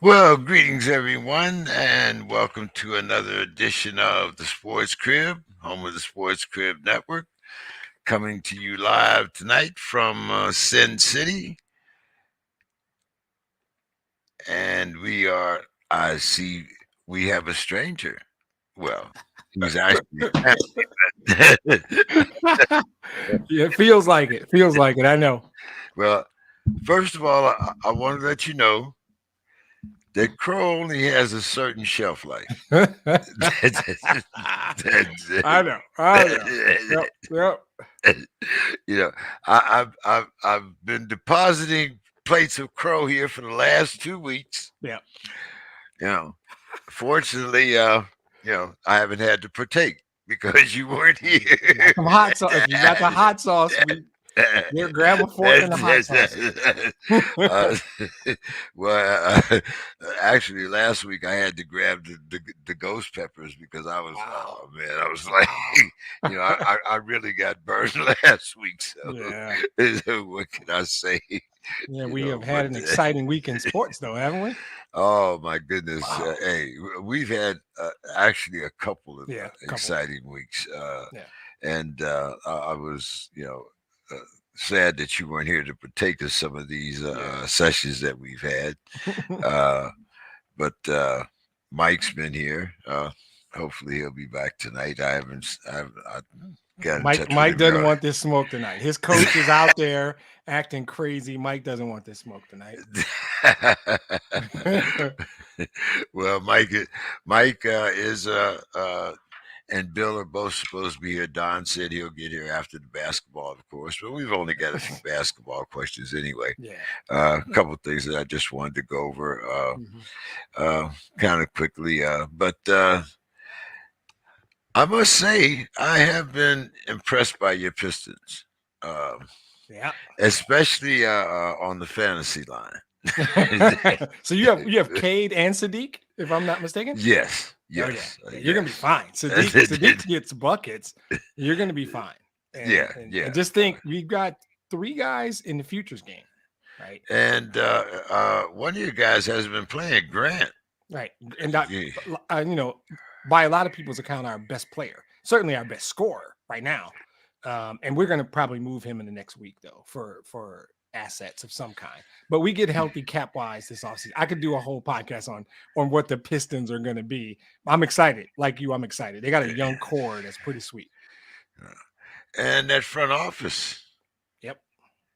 Well, greetings everyone, and welcome to another edition of the Sports Crib, home of the Sports Crib Network, coming to you live tonight from Sin City. And I see we have a stranger. Well, he's actually Yeah, it feels like it. Feels like it. I know. well. First of all, I want to let you know that crow only has a certain shelf life. I know. I know. Yep. Yep. you know, I've been depositing plates of crow here for the last 2 weeks. Yeah. You know, fortunately, I haven't had to partake because you weren't here. Some hot sauce. If you got the hot sauce, you grab a fork and the hot sauce. Actually, last week I had to grab the ghost peppers because I was, Wow. oh man, I was like, I really got burned last week. So, Yeah. what can I say? Yeah, we have had an exciting week in sports, though, haven't we? Oh my goodness! Wow. Hey, we've had actually a couple of exciting weeks, Yeah. and I was, sad that you weren't here to partake of some of these sessions that we've had. But Mike's been here. Hopefully, he'll be back tonight. I got in touch with Mike him doesn't early. want this smoke tonight. His coach is out there acting crazy. Mike doesn't want this smoke tonight. Well, Mike is and Bill are both supposed to be here. Don said he'll get here after the basketball, of course, but we've only got a few basketball questions anyway. Yeah. A couple of things that I just wanted to go over kind of quickly. But I must say, I have been impressed by your Pistons. Yeah. Especially on the fantasy line. So you have Cade and Sadiq, if I'm not mistaken. Yes. Oh, yeah. You're gonna be fine. Sadiq gets buckets. You're gonna be fine. And just think, we've got 3 guys in the futures game, right? And one of you guys has been playing Grant, right? And by a lot of people's account, our best player, certainly our best scorer right now. And we're gonna probably move him in the next week, though, for assets of some kind. But we get healthy cap wise this offseason. I could do a whole podcast on what the Pistons are going to be. I'm excited. Like you, I'm excited. They got a young core that's pretty sweet. And that front office. Yep.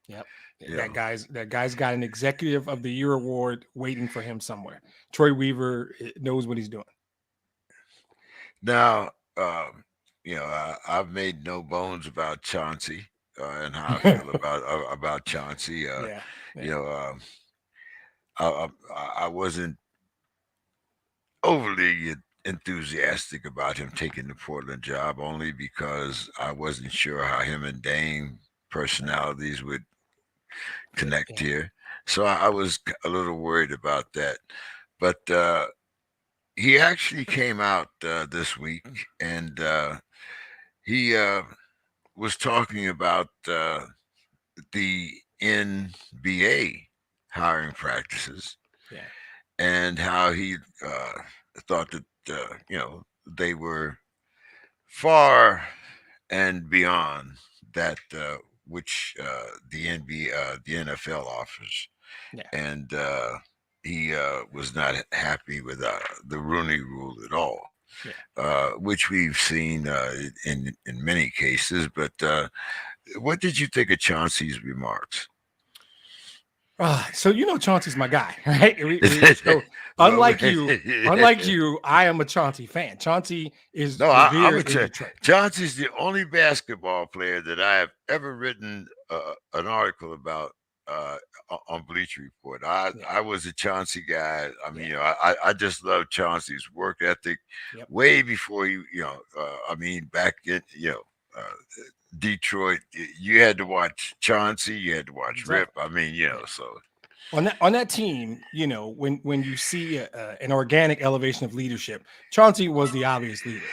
Yeah. That guy's got an Executive of the Year award waiting for him somewhere. Troy Weaver knows what he's doing. Now, I've made no bones about Chauncey. And how I feel about Chauncey. I wasn't overly enthusiastic about him taking the Portland job, only because I wasn't sure how him and Dame personalities would connect here. So I was a little worried about that. But he actually came out this week, and he was talking about the NBA hiring practices, and how he thought that they were far and beyond that which the NFL offers, and he was not happy with the Rooney Rule at all. Which we've seen in many cases. But what did you think of Chauncey's remarks? So Chauncey's my guy, right? So unlike you, I am a Chauncey fan. Chauncey is Chauncey's the only basketball player that I have ever written an article about on Bleacher Report. I was a Chauncey guy. I mean, I just love Chauncey's work ethic way before he, back in, Detroit, you had to watch Chauncey, you had to watch Rip. I mean, so on that team, when you see an organic elevation of leadership, Chauncey was the obvious leader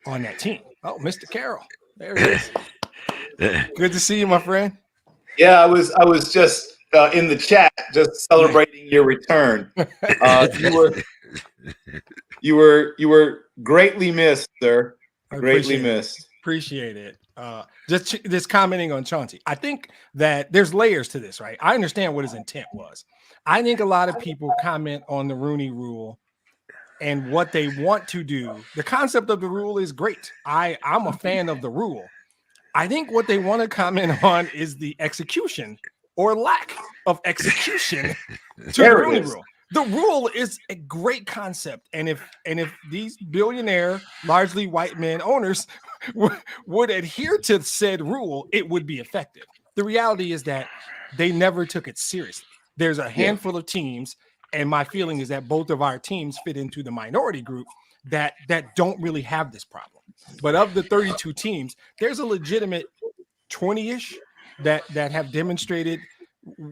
on that team. Oh, Mr. Carroll, there he is. Good to see you, my friend. Yeah, I was just in the chat, just celebrating your return. You were greatly missed, sir. Greatly missed. Appreciate it. Just commenting on Chauncey. I think that there's layers to this, right? I understand what his intent was. I think a lot of people comment on the Rooney Rule and what they want to do. The concept of the rule is great. I'm a fan of the rule. I think what they want to comment on is the execution or lack of execution to the Rooney Rule. The rule is a great concept, and if these billionaire, largely white men owners would adhere to said rule, it would be effective. The reality is that they never took it seriously. There's a handful of teams, and my feeling is that both of our teams fit into the minority group that don't really have this problem. But of the 32 teams, there's a legitimate 20-ish that have demonstrated,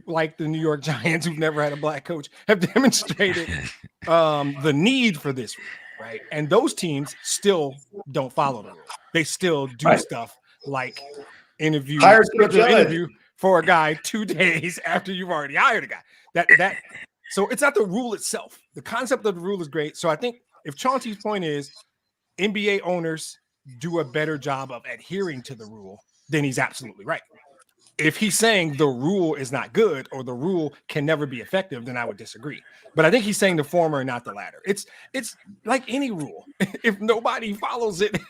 like the New York Giants, who've never had a black coach, have demonstrated the need for this rule, right? And those teams still don't follow the rule. They still do stuff like interview for a guy 2 days after you've already hired a guy. So it's not the rule itself. The concept of the rule is great. So I think if Chauncey's point is NBA owners do a better job of adhering to the rule, then he's absolutely right. If he's saying the rule is not good or the rule can never be effective, then I would disagree. But I think he's saying the former and not the latter. It's like any rule. If nobody follows it, it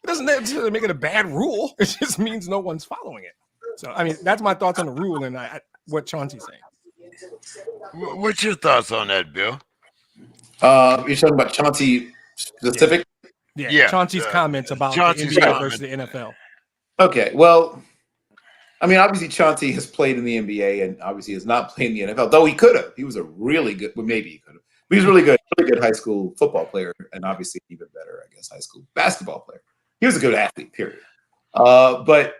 doesn't necessarily make it a bad rule. It just means no one's following it. So, I mean, that's my thoughts on the rule and what Chauncey's saying. What's your thoughts on that, Bill? You're talking about Chauncey specific? Yeah. Chauncey's comments about the NBA versus the NFL. Okay, well, I mean, obviously Chauncey has played in the NBA and obviously has not played in the NFL, though he could have. He was a really good, well, maybe he could have. But he's really good high school football player, and obviously even better, I guess, high school basketball player. He was a good athlete, period. But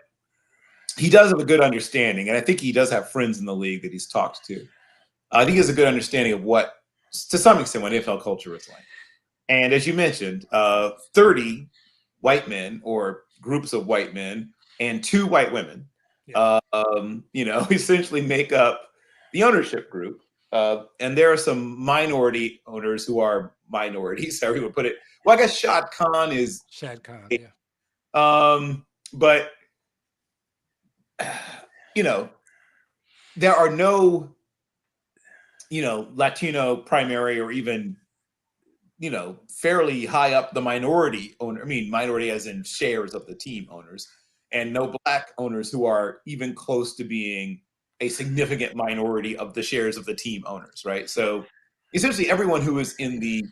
he does have a good understanding, and I think he does have friends in the league that he's talked to. I think he has a good understanding of what, to some extent, what NFL culture is like. And as you mentioned, 30 white men or groups of white men and 2 white women, essentially make up the ownership group. And there are some minority owners who are minorities, however you would put it. Well, I guess Shad Khan, yeah. But, there are no, Latino primary or even, fairly high up the minority owner. I mean, minority as in shares of the team owners, and no black owners who are even close to being a significant minority of the shares of the team owners, right? So essentially everyone who is in the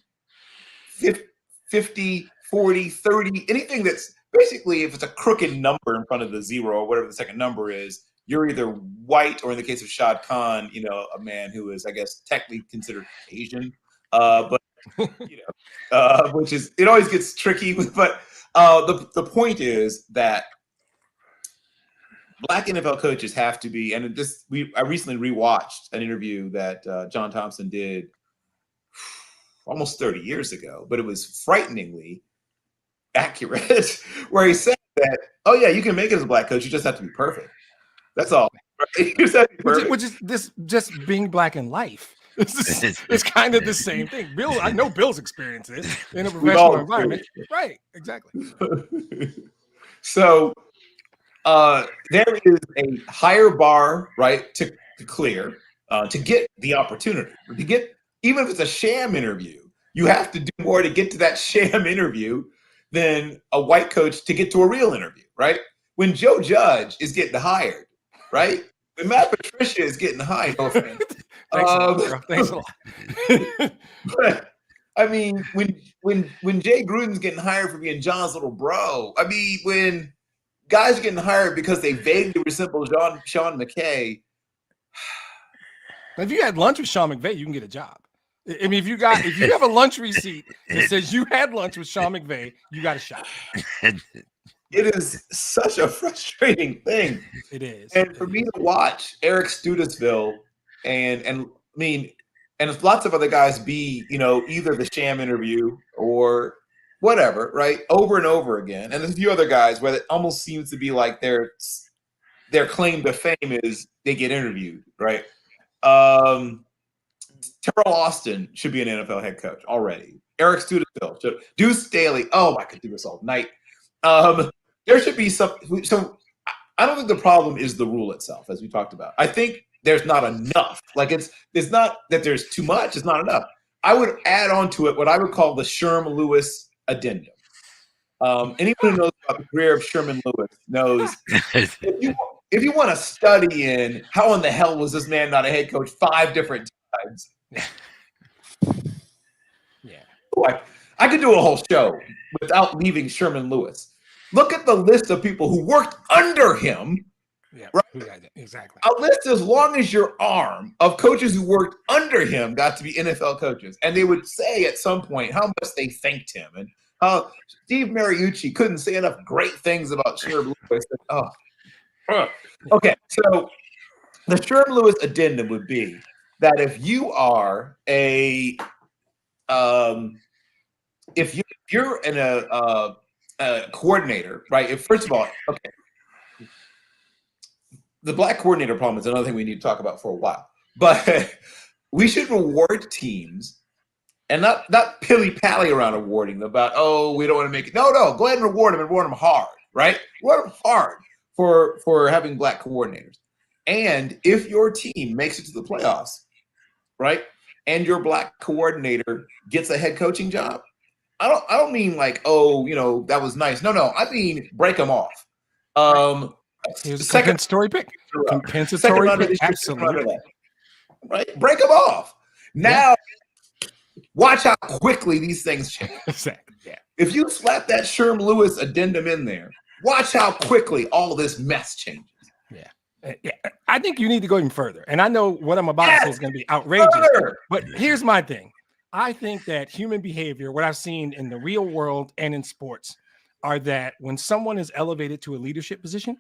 50, 40, 30, anything that's basically, if it's a crooked number in front of the 0 or whatever the second number is, you're either white or, in the case of Shad Khan, a man who is, I guess, technically considered Asian, but which is, it always gets tricky. But the point is that black NFL coaches have to be, and I recently rewatched an interview that John Thompson did almost 30 years ago, but it was frighteningly accurate, where he said that, oh yeah, you can make it as a black coach, you just have to be perfect. That's all. Right? You just have to be perfect. Which is this just being black in life. It's kind of the same thing. Bill, I know Bill's experienced this in a professional environment. Right, exactly. So there is a higher bar, right, to clear, to get the opportunity. To get, even if it's a sham interview, you have to do more to get to that sham interview than a white coach to get to a real interview, right? When Joe Judge is getting hired, right? When Matt Patricia is getting hired, no offense. Thanks a lot, bro. Thanks a lot. But I mean, when Jay Gruden's getting hired for being John's little bro, I mean, when guys are getting hired because they vaguely resemble Sean McVay. If you had lunch with Sean McVay, you can get a job. I mean, if you have a lunch receipt that says you had lunch with Sean McVay, you got a shot. It is such a frustrating thing. It is. And for me to watch Eric Studesville and lots of other guys be, either the sham interview or whatever, right? Over and over again. And there's a few other guys where it almost seems to be like their claim to fame is they get interviewed, right? Terrell Austin should be an NFL head coach already. Eric Studeville should. Deuce Staley. Oh, I could do this all night. There should be some. So I don't think the problem is the rule itself, as we talked about. I think there's not enough. Like it's not that there's too much. It's not enough. I would add on to it what I would call the Sherm Lewis addendum. Anyone who knows about the career of Sherman Lewis knows if you want to study in how in the hell was this man not a head coach 5 different times. Yeah. Like, I could do a whole show without leaving Sherman Lewis. Look at the list of people who worked under him. Yeah, right? Exactly. A list as long as your arm of coaches who worked under him got to be NFL coaches. And they would say at some point how much they thanked him and how Steve Mariucci couldn't say enough great things about Sherman Lewis. Okay, so the Sherman Lewis addendum would be that if you are a if you're a coordinator, right? If first of all, okay, the black coordinator problem is another thing we need to talk about for a while. But we should reward teams and not pilly-pally around awarding them about, oh, we don't want to make it. No, go ahead and reward them hard, right? Reward them hard for having black coordinators. And if your team makes it to the playoffs, right, and your black coordinator gets a head coaching job, I don't mean like, oh, that was nice. No, I mean break them off. Here's a compensatory pick. Compensatory pick, absolutely. Right, break them off. Now, watch how quickly these things change. Exactly. Yeah. If you slap that Sherm Lewis addendum in there, watch how quickly all this mess changes. Yeah, I think you need to go even further. And I know what I'm about to say is going to be outrageous. But here's my thing. I think that human behavior, what I've seen in the real world and in sports, are that when someone is elevated to a leadership position,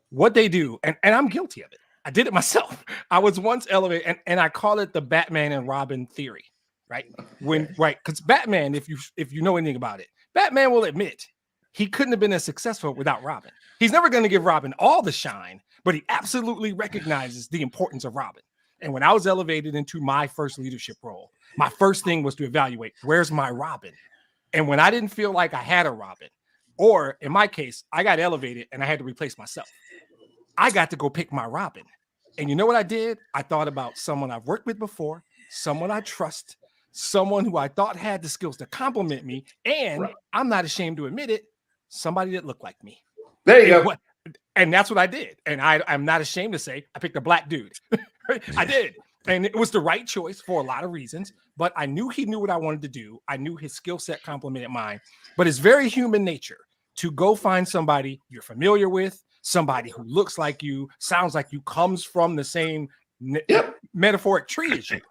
what they do, and I'm guilty of it. I did it myself. I was once elevated, and I call it the Batman and Robin theory, right? Because Batman, if you know anything about it, Batman will admit he couldn't have been as successful without Robin. He's never going to give Robin all the shine, but he absolutely recognizes the importance of Robin. And when I was elevated into my first leadership role, my first thing was to evaluate, where's my Robin? And when I didn't feel like I had a Robin, or in my case, I got elevated and I had to replace myself, I got to go pick my Robin. And you know what I did? I thought about someone I've worked with before, someone I trust, someone who I thought had the skills to compliment me, and I'm not ashamed to admit it, somebody that looked like me. There you go. And that's what I did. And I'm not ashamed to say I picked a black dude. I did. And it was the right choice for a lot of reasons, but I knew he knew what I wanted to do. I knew his skill set complemented mine, but it's very human nature to go find somebody you're familiar with, somebody who looks like you, sounds like you, comes from the same metaphoric tree as you.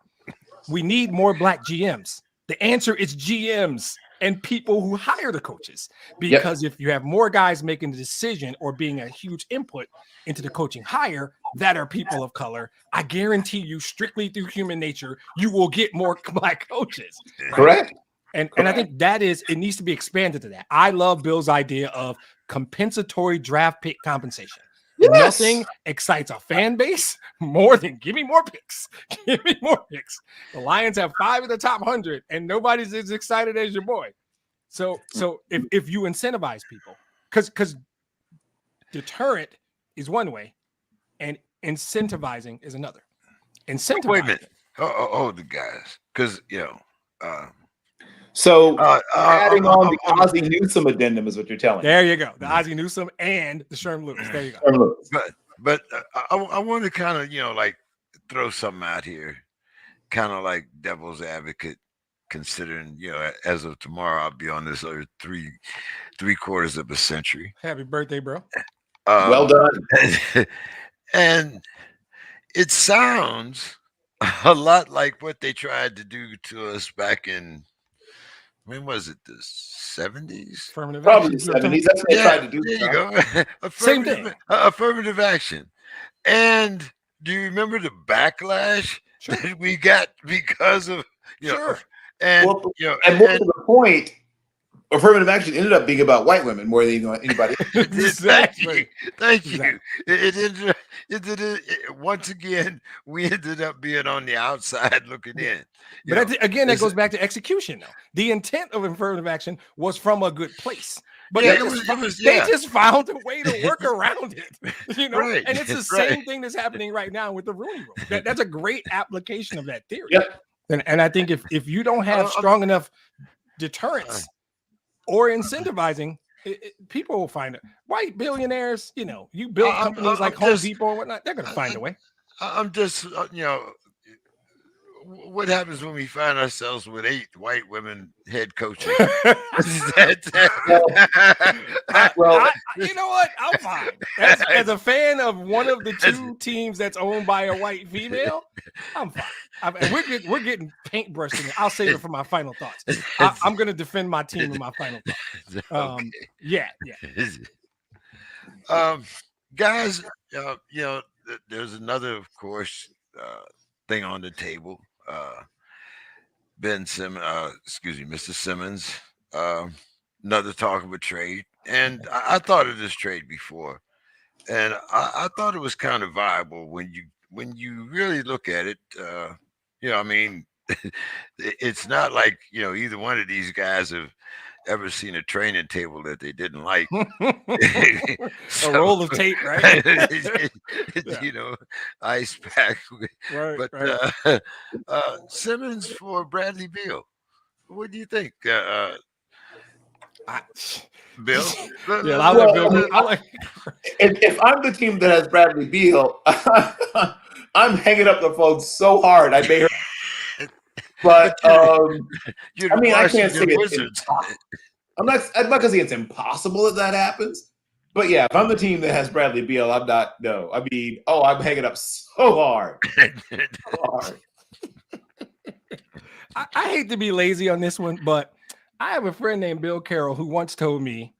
We need more black GMs. The answer is GMs and people who hire the coaches. Because if you have more guys making the decision or being a huge input into the coaching hire that are people of color, I guarantee you, strictly through human nature, you will get more black coaches. Right? Correct. And I think it needs to be expanded to that. I love Bill's idea of compensatory draft pick compensation. Yes. Nothing excites a fan base more than give me more picks. Give me more picks. The Lions have 5 of the top 100, and nobody's as excited as your boy. So if you incentivize people, because deterrent is one way, and incentivizing is another. Incentivizing. Wait a minute. Oh, the guys, because So adding on the Ozzie Newsome addendum is what you're telling me. There you go. The Ozzie Newsome and the Sherm Lewis. There you go. But I want to kind of, like throw something out here, kind of like devil's advocate, considering, as of tomorrow, I'll be on this other three quarters of a century. Happy birthday, bro. Well done. And it sounds a lot like what they tried to do to us back in, when was it, the 70s? Probably the 70s. That's what they tried to do. There you go. Same thing. Affirmative action. And do you remember the backlash that we got because of, Sure. And, and more to the point, affirmative action ended up being about white women more than anybody. Exactly. Thank you. Once again, we ended up being on the outside looking in. But again, that goes back to execution, though. The intent of affirmative action was from a good place. But they just found a way to work around it, Right, and it's the same thing that's happening right now with the Rooney Rule. That's a great application of that theory. Yep. And I think if you don't have strong enough deterrence or incentivizing, people will find it. White billionaires, you build companies like Home Depot and whatnot, they're going to find a way. I'm just, what happens when we find ourselves with 8 white women head coaches? Well, you know what? I'm fine. As a fan of one of the 2 teams that's owned by a white female, I'm fine. We're getting paintbrushed in it. I'll save it for my final thoughts. I'm going to defend my team in my final thoughts. Yeah. Guys, there's another, of course, thing on the table. Mr. Simmons, another talk of a trade. And I thought of this trade before, and I thought it was kind of viable when you really look at it. It's not like either one of these guys have ever seen a training table that they didn't like. A roll of tape, right? Ice pack. Right, but Simmons for Bradley Beal. What do you think, Bill? Yeah, I like Bill. If I'm the team that has Bradley Beal, I'm hanging up the phone so hard. I may. But I can't say it's impossible. I'm not going to say it's impossible that happens. But yeah, if I'm the team that has Bradley Beal, I'm not. No, I'm hanging up so hard. I hate to be lazy on this one, but I have a friend named Bill Carroll who once told me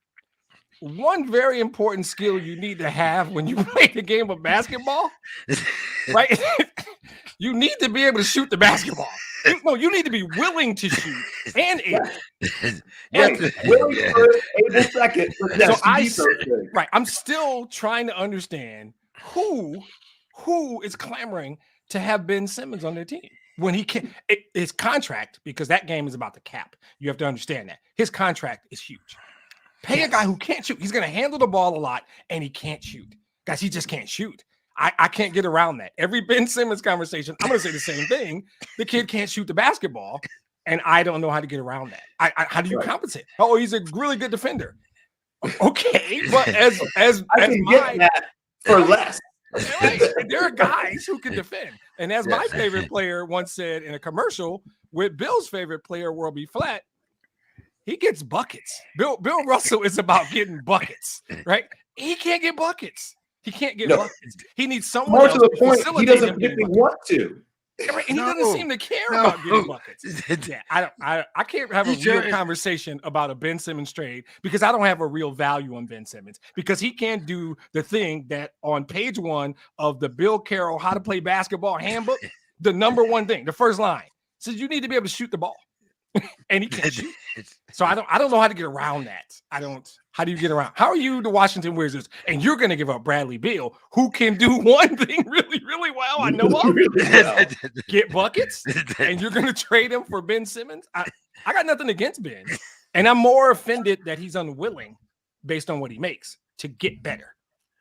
one very important skill you need to have when you play the game of basketball, right? You need to be able to shoot the basketball. You need to be willing to shoot and able. Willing first, able second. I'm still trying to understand who is clamoring to have Ben Simmons on their team when he can. His contract, because that game is about the cap. You have to understand that his contract is huge. Pay a guy who can't shoot. He's going to handle the ball a lot, and he can't shoot. Guys, he just can't shoot. I can't get around that. Every Ben Simmons conversation, I'm going to say the same thing. The kid can't shoot the basketball, and I don't know how to get around that. How do you compensate? Oh, he's a really good defender. Okay, but as I can get that for less. Right? There are guys who can defend. And as my favorite player once said in a commercial, with Bill's favorite player, World Be Flat, he gets buckets. Bill Russell is about getting buckets, right? He can't get buckets. He can't get buckets. He needs someone more else to the point. He doesn't particularly want to. And he doesn't seem to care about getting buckets. Yeah, I can't have a real conversation about a Ben Simmons trade because I don't have a real value on Ben Simmons because he can't do the thing that on page 1 of the Bill Carroll How to Play Basketball handbook, the number 1 thing, the first line says you need to be able to shoot the ball. And he can't shoot. So I don't know how to get around that. How do you get around? How are you the Washington Wizards and you're going to give up Bradley Beal, who can do one thing really, really well? I know of. Get buckets, and you're going to trade him for Ben Simmons? I got nothing against Ben, and I'm more offended that he's unwilling, based on what he makes, to get better.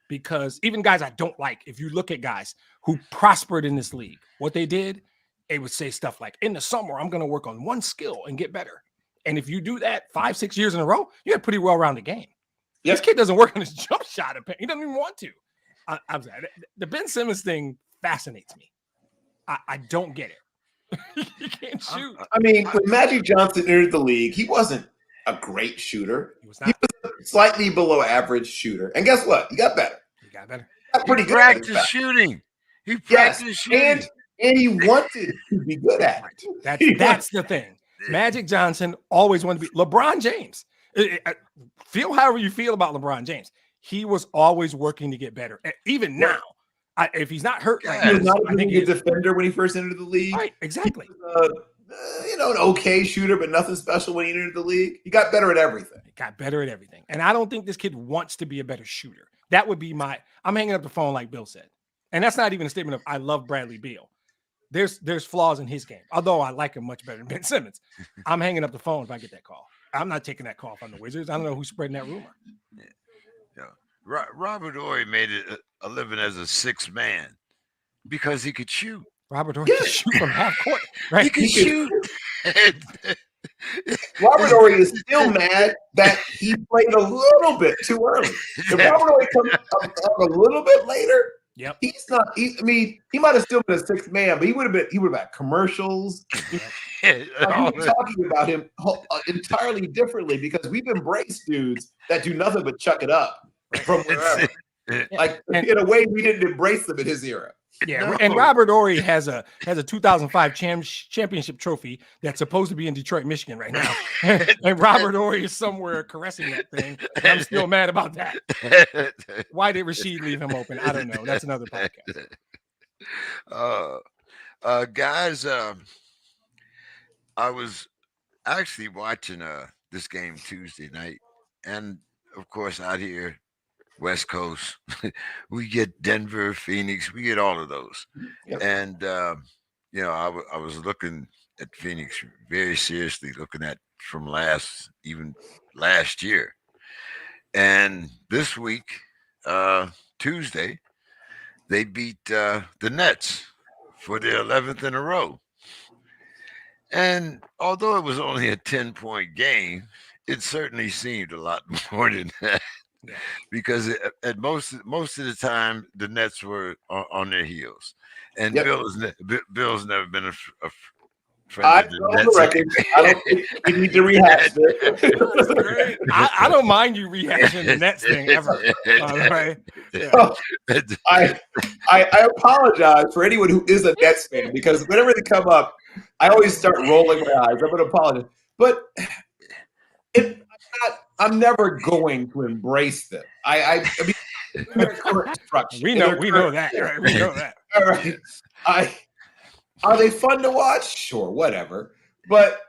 Because even guys I don't like, if you look at guys who prospered in this league, what they did, they would say stuff like, in the summer, I'm going to work on one skill and get better. And if you do that 5-6 years in a row, you have a pretty well-rounded game. Yep. This kid doesn't work on his jump shot. He doesn't even want to. The Ben Simmons thing fascinates me. I don't get it. He can't shoot. I mean, when Magic Johnson entered the league, he wasn't a great shooter. He was a slightly below average shooter. And guess what? He got better. He got better. He got pretty good. Practice shooting. He practiced shooting. And he wanted to be good at it. That's the thing. Magic Johnson always wanted to be LeBron James. Feel however you feel about LeBron James. He was always working to get better. Even now, if he's not hurt, he was not a defender when he first entered the league. Right, exactly. an okay shooter, but nothing special when he entered the league. He got better at everything. He got better at everything. And I don't think this kid wants to be a better shooter. That would be I'm hanging up the phone like Bill said. And that's not even a statement of I love Bradley Beal. There's flaws in his game, although I like him much better than Ben Simmons. I'm hanging up the phone if I get that call. I'm not taking that call from the Wizards. I don't know who's spreading that rumor. Yeah. Robert Horry made it a living as a sixth man because he could shoot. Robert Horry could shoot from half court. Right? He could shoot. Robert Horry is still mad that he played a little bit too early. If Robert Horry comes up a little bit later, yep. He's not. He might have still been a sixth man, but he would have had commercials. We're talking about him entirely differently because we've embraced dudes that do nothing but chuck it up from wherever. In a way, we didn't embrace them in his era. Yeah, no. And Robert Horry has a 2005 championship trophy that's supposed to be in Detroit, Michigan right now. And Robert Horry is somewhere caressing that thing. I'm still mad about that. Why did Rasheed leave him open? I don't know. That's another podcast. Guys, I was actually watching this game Tuesday night, and of course out here West Coast, we get Denver, Phoenix, we get all of those. Yep. And I was looking at Phoenix very seriously, looking at from last year. And this week, Tuesday, they beat the Nets for their 11th in a row. And although it was only a 10-point game, it certainly seemed a lot more than that. Yeah. Because at most of the time the Nets were on their heels, and yep. Bill's never been a friend of the Nets. I don't think we need to rehash this. I don't mind you rehashing the Nets thing ever. Right? Yeah. I apologize for anyone who is a Nets fan because whenever they come up, I always start rolling my eyes. I'm going to apologize, but I'm never going to embrace them. I mean, we know that. Right? We know that. All right. Are they fun to watch? Sure, whatever. But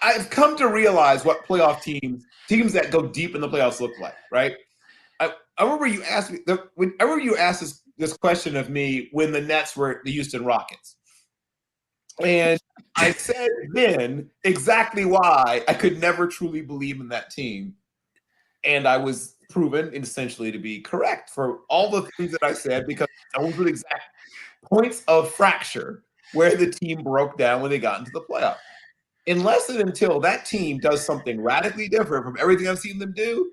I've come to realize what playoff teams that go deep in the playoffs look like. Right. I remember you asked me. I remember you asked this question of me when the Nets were the Houston Rockets. And I said then exactly why I could never truly believe in that team. And I was proven essentially to be correct for all the things that I said because those were the exact points of fracture where the team broke down when they got into the playoffs. Unless and until that team does something radically different from everything I've seen them do,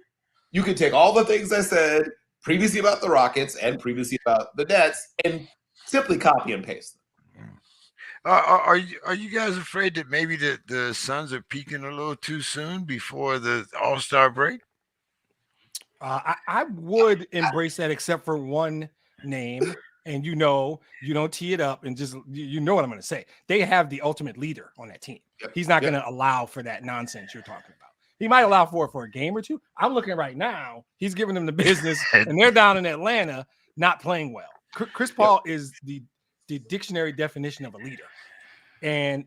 you can take all the things I said previously about the Rockets and previously about the Nets and simply copy and paste them. Are you guys afraid that maybe the Suns are peaking a little too soon before the All-Star break? I would embrace that except for one name, and you don't tee it up and just you know what I'm going to say. They have the ultimate leader on that team. Yep. He's not going to allow for that nonsense you're talking about. He might allow for it for a game or two. I'm looking right now. He's giving them the business, and they're down in Atlanta not playing well. Chris Paul is the dictionary definition of a leader. And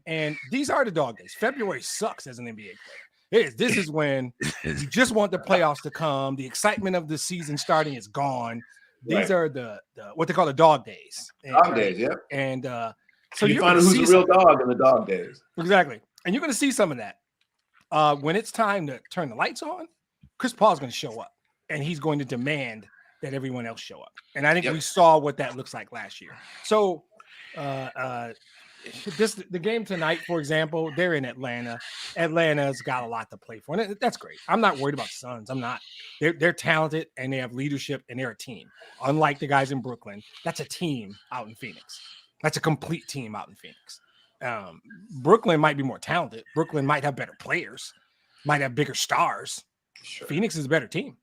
these are the dog days. February sucks as an NBA player. This is when you just want the playoffs to come. The excitement of the season starting is gone. These are the what they call the dog days. Dog days, yeah. And so you find who's a real dog in the dog days. Exactly. And you're going to see some of that. When it's time to turn the lights on, Chris Paul's going to show up, and he's going to demand that everyone else show up. And I think we saw what that looks like last year. So the game tonight, for example, they're in Atlanta. Atlanta's got a lot to play for, and that's great. I'm not worried about the Suns. I'm not. They're talented, and they have leadership, and they're a team. Unlike the guys in Brooklyn, that's a team out in Phoenix. That's a complete team out in Phoenix. Brooklyn might be more talented. Brooklyn might have better players, might have bigger stars. Sure. Phoenix is a better team.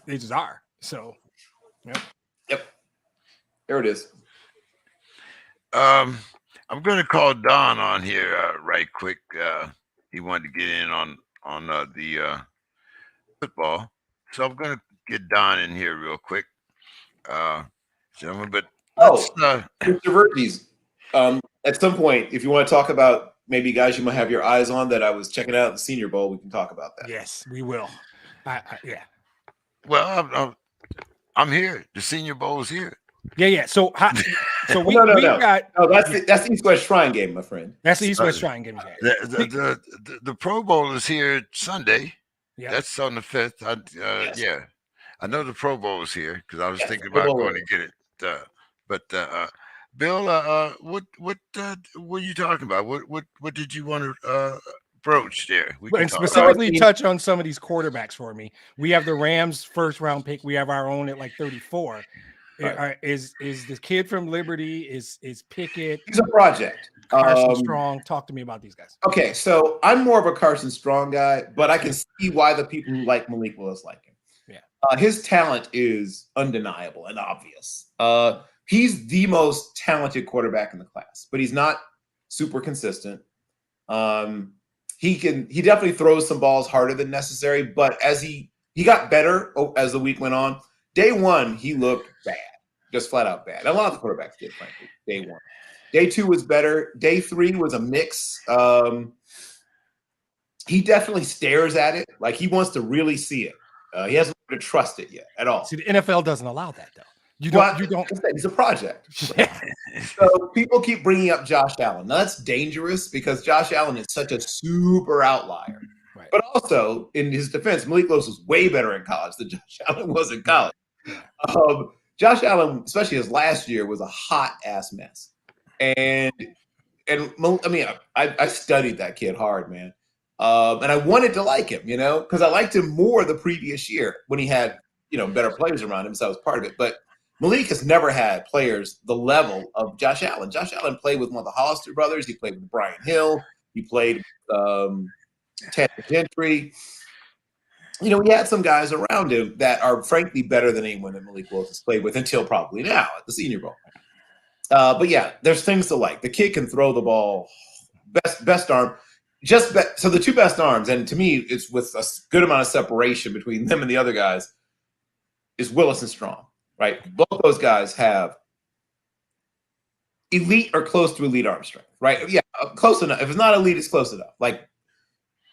They just are. So, Yep. There it is. I'm going to call Don on here right quick. He wanted to get in on the football, so I'm going to get Don in here real quick, gentlemen. But Mr. Verdes, at some point, if you want to talk about maybe guys you might have your eyes on that I was checking out at the Senior Bowl. We can talk about that. Yes, we will. Yeah. Well, I'm here. The Senior Bowl is here. Yeah. So we no. got that's the East West Shrine game, my friend. That's the East West Shrine game. The Pro Bowl is here Sunday. Yeah, that's on the 5th. Yes. Yeah, I know the Pro Bowl is here because I was thinking about going to get it. But Bill, what were you talking about? What did you want to broach there? And specifically touch on some of these quarterbacks for me. We have the Rams first round pick. We have our own at like 34. Right. Is the kid from Liberty? Is Pickett? He's a project. Carson Strong. Talk to me about these guys. Okay, so I'm more of a Carson Strong guy, but I can see why the people who like Malik Willis like him. Yeah, his talent is undeniable and obvious. He's the most talented quarterback in the class, but he's not super consistent. He definitely throws some balls harder than necessary, but as he got better as the week went on. Day one, he looked bad, just flat out bad. A lot of the quarterbacks did, frankly, day one. Day two was better. Day three was a mix. He definitely stares at it. Like he wants to really see it. He hasn't learned to trust it yet at all. See, the NFL doesn't allow that, though. You don't. He's a project. So people keep bringing up Josh Allen. Now, that's dangerous because Josh Allen is such a super outlier. Right. But also, in his defense, Malik Willis was way better in college than Josh Allen was in college. Josh Allen, especially his last year, was a hot ass mess. And I mean, I studied that kid hard, man. And I wanted to like him, because I liked him more the previous year when he had, better players around him. So I was part of it. But Malik has never had players the level of Josh Allen. Josh Allen played with one of the Hollister brothers. He played with Brian Hill. He played with Ted Gentry. He had some guys around him that are frankly better than anyone that Malik Willis has played with until probably now at the Senior Bowl. But yeah, there's things to like. The kid can throw the ball, best arm. So the two best arms, and to me, it's with a good amount of separation between them and the other guys, is Willis and Strong, right? Both those guys have elite or close to elite arm strength, right? Yeah, close enough. If it's not elite, it's close enough. Like,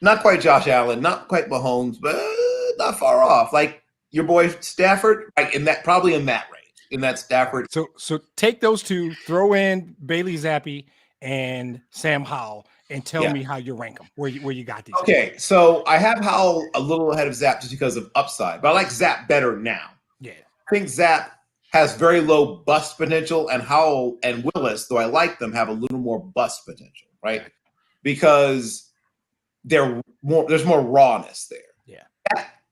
not quite Josh Allen, not quite Mahomes, but not far off. Like your boy Stafford, right? Probably in that range, in that Stafford. So take those two, throw in Bailey Zappi and Sam Howell, and tell me how you rank them. Where you got these? Okay, guys. So I have Howell a little ahead of Zapp just because of upside, but I like Zapp better now. Yeah, I think Zapp has very low bust potential, and Howell and Willis, though I like them, have a little more bust potential, right? Because there's more rawness there. Yeah.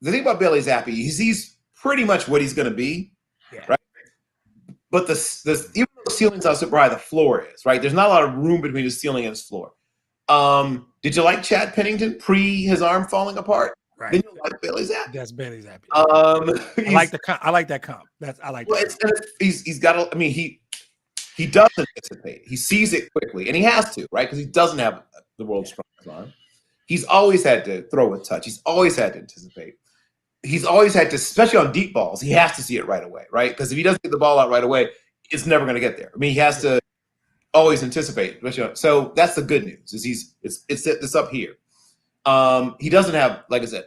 The thing about Bailey Zappi is he's pretty much what he's going to be, right? But even though the ceiling's not super high, the floor is, right? There's not a lot of room between his ceiling and his floor. Did you like Chad Pennington pre his arm falling apart? Right. Then you like Bailey Zappi. That's Bailey Zappi. I like that comp. He's got. He does anticipate. He sees it quickly, and he has to, right? Because he doesn't have the world's strongest arm. He's always had to throw a touch. He's always had to anticipate. He's always had to, especially on deep balls, he has to see it right away, right? Because if he doesn't get the ball out right away, it's never going to get there. He has to always anticipate. So that's the good news. Is it's this up here. He doesn't have, like I said,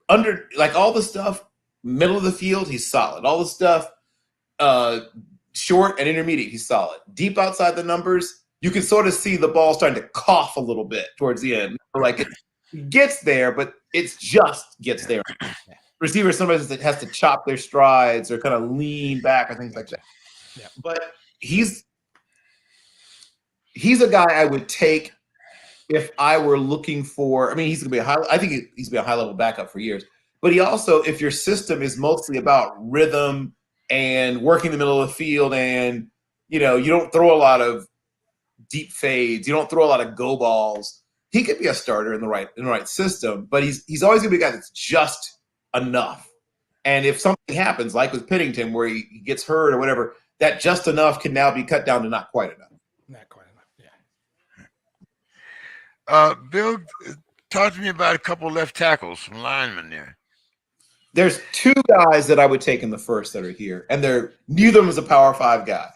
under all the stuff middle of the field, he's solid. All the stuff short and intermediate, he's solid. Deep outside the numbers, you can sort of see the ball starting to cough a little bit towards the end. It gets there, but it just gets there. Receivers sometimes has to chop their strides or kind of lean back or things like that. Yeah. But he's a guy I would take if I were looking for. He's going to be I think he's going to be a high level backup for years. But he also, if your system is mostly about rhythm and working the middle of the field, and you don't throw a lot of deep fades, you don't throw a lot of go balls, he could be a starter in the right system. But he's always going to be a guy that's just enough. And if something happens, like with Pennington, where he gets hurt or whatever, that just enough can now be cut down to not quite enough. Not quite enough, yeah. Bill, talk to me about a couple of left tackles from linemen there. There's two guys that I would take in the first that are here, and neither of them is a Power 5 guy,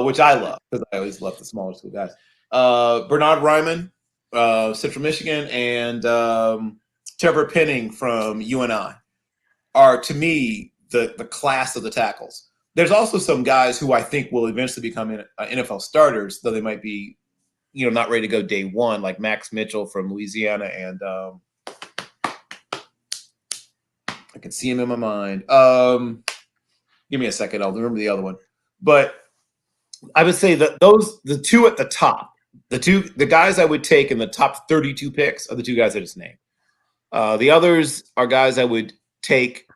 which I love because I always love the smaller school guys. Bernard Ryman, Central Michigan, and Trevor Penning from UNI are, to me, the class of the tackles. There's also some guys who I think will eventually become NFL starters, though they might be, not ready to go day one, like Max Mitchell from Louisiana, and I can see him in my mind. Give me a second, I'll remember the other one. But I would say that the two at the top, the guys I would take in the top 32 picks are the two guys I just named. The others are guys I would take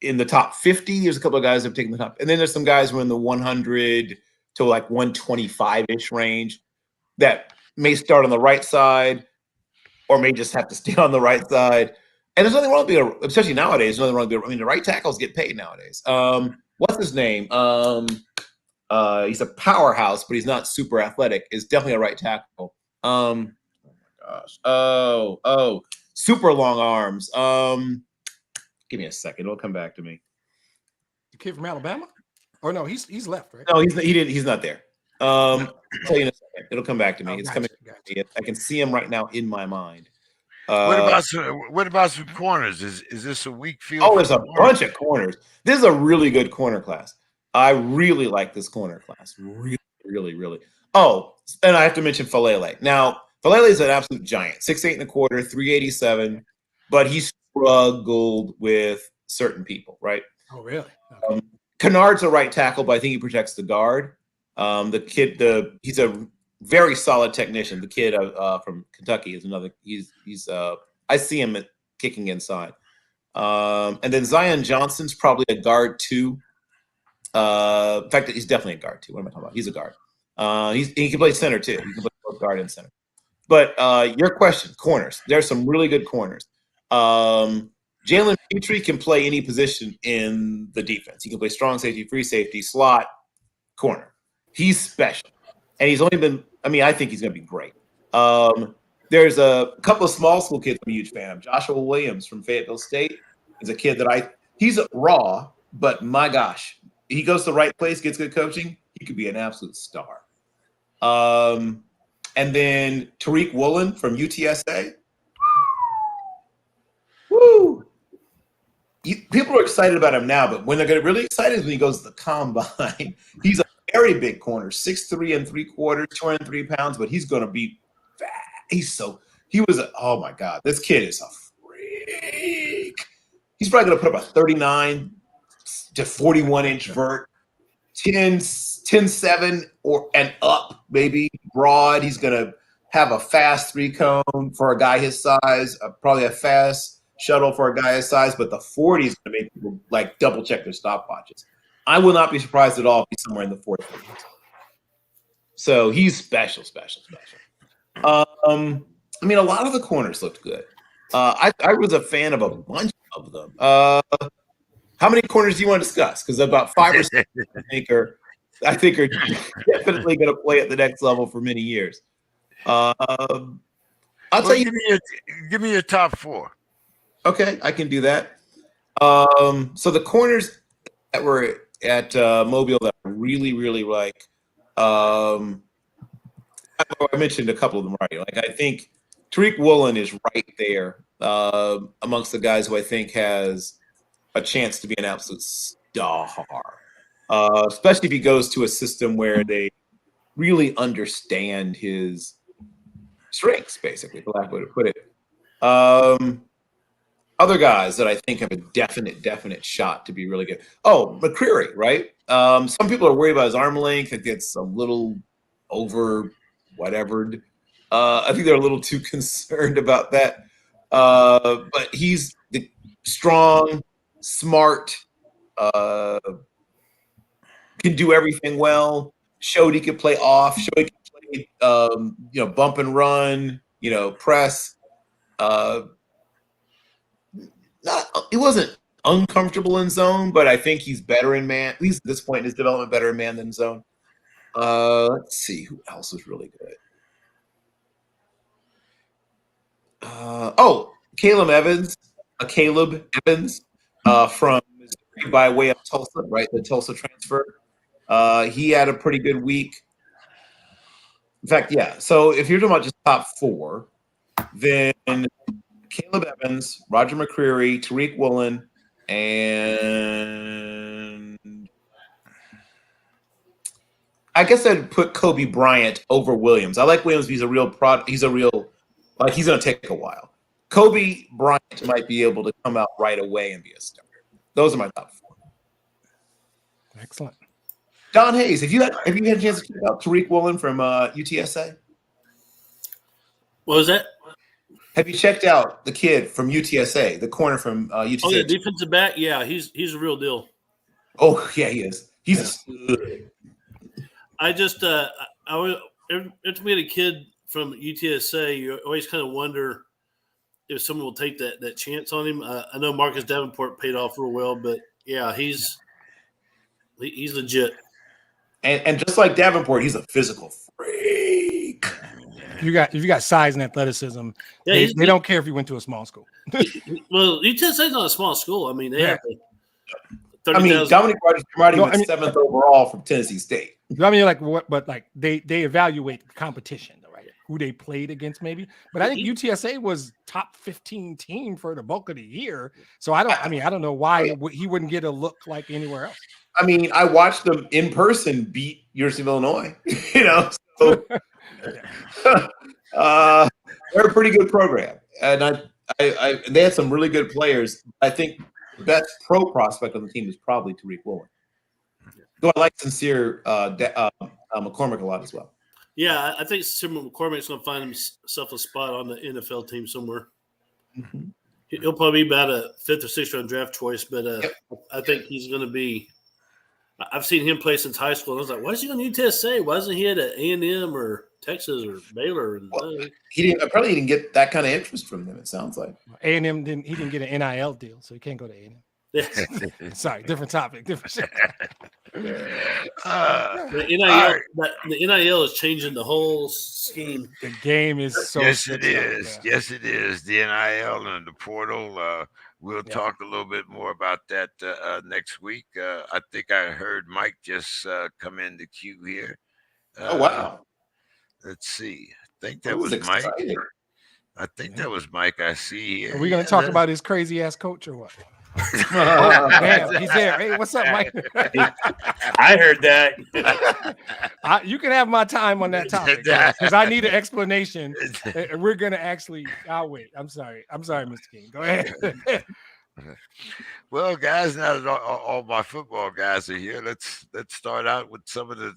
in the top 50. There's a couple of guys I've taken the top, and then there's some guys who are in the 100 to like 125-ish range that may start on the right side or may just have to stay on the right side. And there's nothing wrong with being, especially nowadays, there's nothing wrong with being, the right tackles get paid nowadays. What's his name? He's a powerhouse, but he's not super athletic. Is definitely a right tackle. Oh my gosh. Oh, super long arms. Give me a second. It'll come back to me. The kid from Alabama? Or no, he's left, right? No, he's not there. I'll tell you in a second. It'll come back to me. It's coming. You. I can see him right now in my mind. What about some corners? Is this a weak field? Oh, there's a bunch of corners. This is a really good corner class. I really like this corner class. Really, really, really. Oh, and I have to mention Falele. Now, Falele is an absolute giant. 6'8 1/4, 387, but he struggled with certain people, right? Oh, really? Okay. Kennard's a right tackle, but I think he protects the guard. The kid, he's a very solid technician. The kid from Kentucky is another. He's I see him kicking inside. And then Zion Johnson's probably a guard too. In fact, he's definitely a guard too. What am I talking about? He's a guard. He can play center too. He can play both guard and center. But your question, corners. There's some really good corners. Jalen Petrie can play any position in the defense. He can play strong safety, free safety, slot, corner. He's special. And he's only been, I think he's going to be great. There's a couple of small school kids I'm a huge fan of. Joshua Williams from Fayetteville State is a kid that he's raw, but my gosh, he goes to the right place, gets good coaching, he could be an absolute star. And then Tariq Woolen from UTSA. Woo! People are excited about him now, but when they're going to really excited is when he goes to the combine. He's a very big corner, 6'3 3/4, 203 pounds, but he's going to be fat. Oh my God, this kid is a freak. He's probably going to put up a 39 to 41-inch vert, 10-7 and up, maybe broad. He's going to have a fast 3-cone for a guy his size, probably a fast shuttle for a guy his size, but the 40 is going to make people like double check their stopwatches. I will not be surprised at all if he's somewhere in the 4th. So he's special. A lot of the corners looked good. I was a fan of a bunch of them. How many corners do you want to discuss? Because about 5 or 6 I think are definitely going to play at the next level for many years. I'll tell you. Give me your top 4. Okay, I can do that. So the corners that were at Mobile that I really, really like, I mentioned a couple of them already. Like I think Tariq Woolen is right there amongst the guys who I think has a chance to be an absolute star, especially if he goes to a system where they really understand his strengths, basically, for lack of a way to put it. Other guys that I think have a definite shot to be really good. Oh, McCreary, right? Some people are worried about his arm length. It gets a little over whatevered. I think they're a little too concerned about that. But he's strong, smart, can do everything well. Showed he could play off. Showed he could play, bump and run. Press. He wasn't uncomfortable in zone, but I think he's better in man. At least at this point in his development, better in man than zone. Let's see who else was really good. Caleb Evans from Missouri by way of Tulsa, right? The Tulsa transfer. He had a pretty good week. In fact, yeah. So if you're talking about just top 4, then Caleb Evans, Roger McCreary, Tariq Woolen, and I guess I'd put Kobe Bryant over Williams. I like Williams. He's a real he's going to take a while. Kobe Bryant might be able to come out right away and be a starter. Those are my top 4. Excellent. Don Hayes, have you had a chance to check out Tariq Woolen from UTSA? What was that? Have you checked out the kid from UTSA, the corner from UTSA? Oh, yeah, defensive back. Yeah, he's a real deal. Oh, yeah, he is. He's good. I just I was every time we had a kid from UTSA, you always kind of wonder if someone will take that chance on him. I know Marcus Davenport paid off real well, but yeah, he's legit. And just like Davenport, he's a physical freak. If you got size and athleticism, Yeah, they don't care if you went to a small school. Well, UTSA is not a small school. I mean, they have 30,000. Dominic Rogers-Cromartie was 7th overall from Tennessee State. I mean, like what? But like they evaluate competition, right? Who they played against, maybe. But I think UTSA was top 15 team for the bulk of the year. So I don't know why he wouldn't get a look like anywhere else. I mean, I watched them in person beat University of Illinois. So they're a pretty good program, and they had some really good players. I think the best pro prospect on the team is probably Tariq Woolen. Though I like Sincere McCormick a lot as well. Yeah, I think Simmons McCormick's going to find himself a spot on the NFL team somewhere. Mm-hmm. He'll probably be about a 5th or 6th round draft choice, but I think he's going to be. I've seen him play since high school. And I was like, why is he on UTSA? Why isn't he at A&M or Texas or Baylor? And he didn't get that kind of interest from them. It sounds like A&M didn't get an NIL deal, so he can't go to A&M. Sorry, different topic. Different. The NIL is changing the whole scheme. The game is so. Yes, it is. Yes, it is. The NIL and the portal. We'll talk a little bit more about that next week. I think I heard Mike just come in the queue here. Oh, wow. Let's see. I think that was Mike. I think that was Mike I see here. Are we going to talk about his crazy ass coach or what? Damn, he's there. Hey, what's up, Mike? I heard that. You can have my time on that topic because I need an explanation. We're gonna actually. I'll wait. I'm sorry, Mr. King. Go ahead. Well, guys, now that all my football guys are here, let's start out with some of the.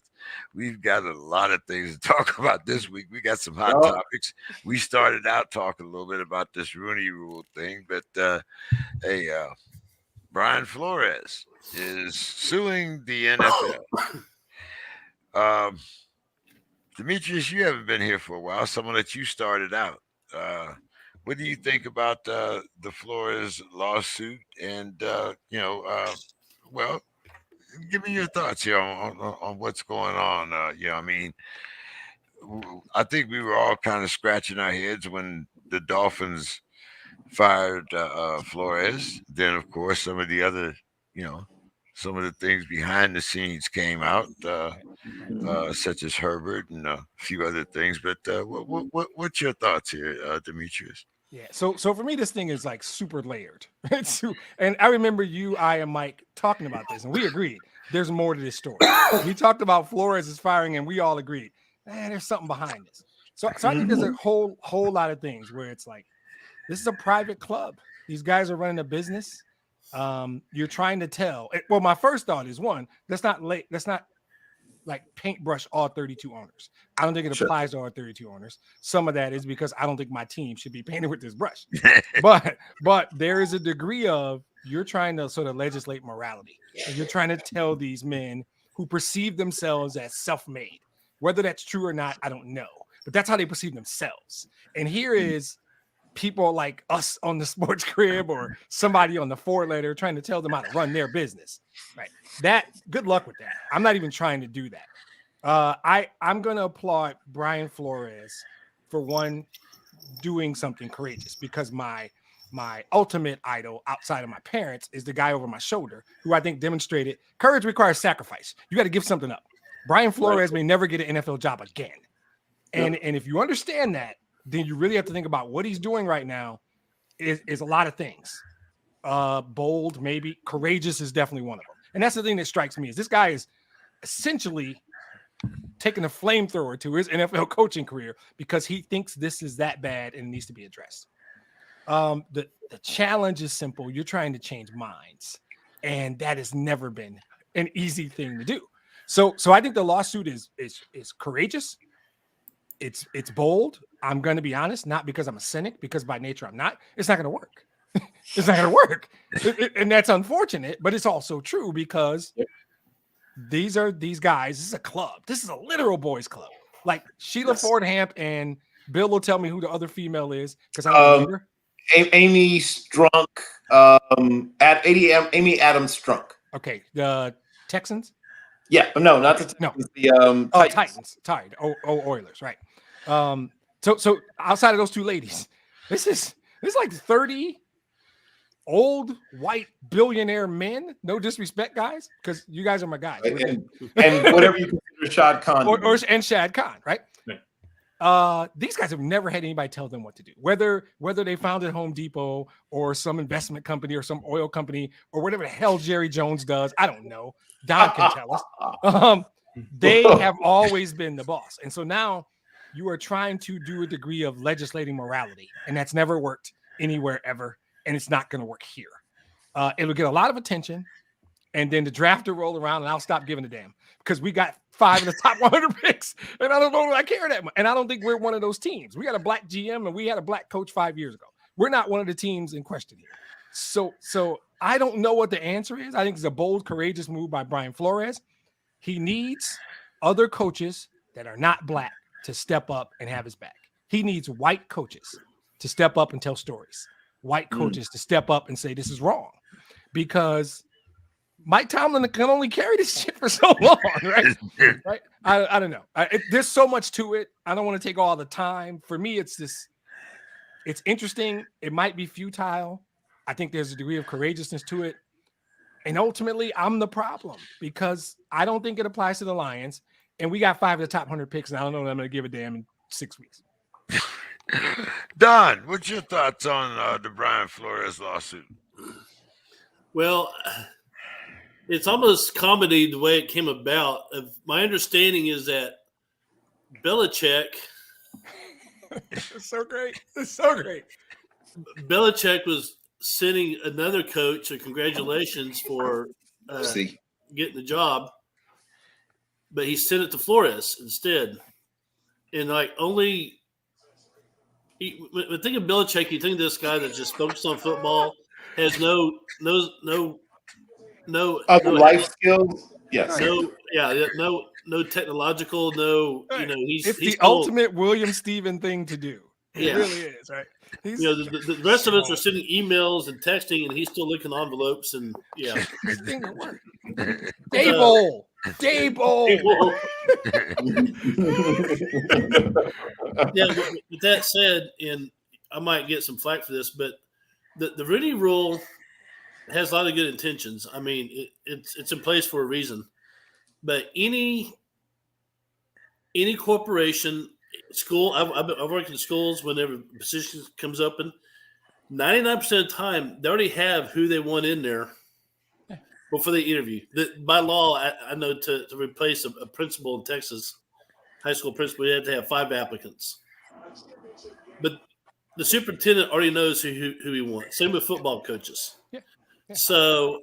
We've got a lot of things to talk about this week. We got some hot topics. We started out talking a little bit about this Rooney Rule thing, but Brian Flores is suing the NFL. Demetrius, you haven't been here for a while. Someone that you started out. What do you think about the Flores lawsuit? And well, give me your thoughts here on what's going on. I mean, I think we were all kind of scratching our heads when the Dolphins fired Flores. Then, of course, some of the other, some of the things behind the scenes came out, such as Herbert and a few other things. But what's your thoughts here, Demetrius? Yeah. So for me, this thing is like super layered. And I remember I and Mike talking about this, and we agreed there's more to this story. We talked about Flores' firing, and we all agreed, there's something behind this. So I think there's a whole lot of things where it's like, this is a private club. These guys are running a business. You're trying to tell. Well, my first thought is let's not like paintbrush all 32 owners. I don't think it applies to all 32 owners. Some of that is because I don't think my team should be painted with this brush. but there is a degree of you're trying to sort of legislate morality. And you're trying to tell these men who perceive themselves as self-made. Whether that's true or not, I don't know. But that's how they perceive themselves. And here is people like us on the SPORTSKRIB or somebody on the 4-letter trying to tell them how to run their business. Right. Good luck with that. I'm not even trying to do that. I'm going to applaud Brian Flores for doing something courageous, because my ultimate idol outside of my parents is the guy over my shoulder who I think demonstrated courage requires sacrifice. You got to give something up. Brian Flores may never get an NFL job again. And if you understand that, then you really have to think about what he's doing right now is a lot of things. Bold, maybe courageous is definitely one of them. And that's the thing that strikes me is this guy is essentially taking a flamethrower to his NFL coaching career because he thinks this is that bad and needs to be addressed. The challenge is simple. You're trying to change minds, and that has never been an easy thing to do. So I think the lawsuit is courageous. It's bold. I'm going to be honest, not because I'm a cynic, because by nature I'm not. It's not going to work. It's not going to work, and that's unfortunate. But it's also true because these guys. This is a club. This is a literal boys' club. Like Sheila Ford Hamp and Bill will tell me who the other female is because I don't remember. Amy Strunk, Amy Adams Strunk. Okay, the Texans. Yeah, no, not the Texans. No. The Titans. Tied. Oilers, right? So outside of those two ladies, this is like 30 old white billionaire men. No disrespect, guys, because you guys are my guys. And whatever you consider Shad Khan, and Shad Khan, right? These guys have never had anybody tell them what to do, whether they founded Home Depot or some investment company or some oil company or whatever the hell Jerry Jones does. I don't know. Don can tell us. They have always been the boss. And so now you are trying to do a degree of legislating morality, and that's never worked anywhere ever, and it's not going to work here. It'll get a lot of attention, and then the draft will roll around, and I'll stop giving a damn because we got 5 of the top 100 picks, and I don't know if I care that much. And I don't think we're one of those teams. We got a black GM, and we had a black coach 5 years ago. We're not one of the teams in question here. So I don't know what the answer is. I think it's a bold, courageous move by Brian Flores. He needs other coaches that are not black to step up and have his back. He needs white coaches to step up and tell stories. White coaches to step up and say this is wrong, because Mike Tomlin can only carry this shit for so long, right? Right? I don't know. There's so much to it. I don't want to take all the time. For me, it's interesting. It might be futile. I think there's a degree of courageousness to it. And ultimately, I'm the problem because I don't think it applies to the Lions. And we got 5 of the top 100 picks, and I don't know that I'm going to give a damn in 6 weeks. Don, what's your thoughts on the Brian Flores lawsuit? Well, it's almost comedy the way it came about. My understanding is that Belichick. It's so great. It's so great. Belichick was sending another coach a congratulations for getting the job, but he sent it to Flores instead. And like when think of Belichick, you think this guy that's just focused on football has no life skills. Yes. No technological. It's the ultimate William Steven thing to do. It really is, right? The rest of us are sending emails and texting, and he's still licking envelopes and This thing will work. Dable. With that said, and I might get some flack for this, but the Rooney Rule has a lot of good intentions. I mean, it's in place for a reason. But any corporation, school, I've worked in schools whenever a position comes open, 99% of the time they already have who they want in there before they interview. By law, I know to replace a principal in Texas, high school principal, you have to have 5 applicants. But the superintendent already knows who he wants. Same with football coaches. Yeah. So,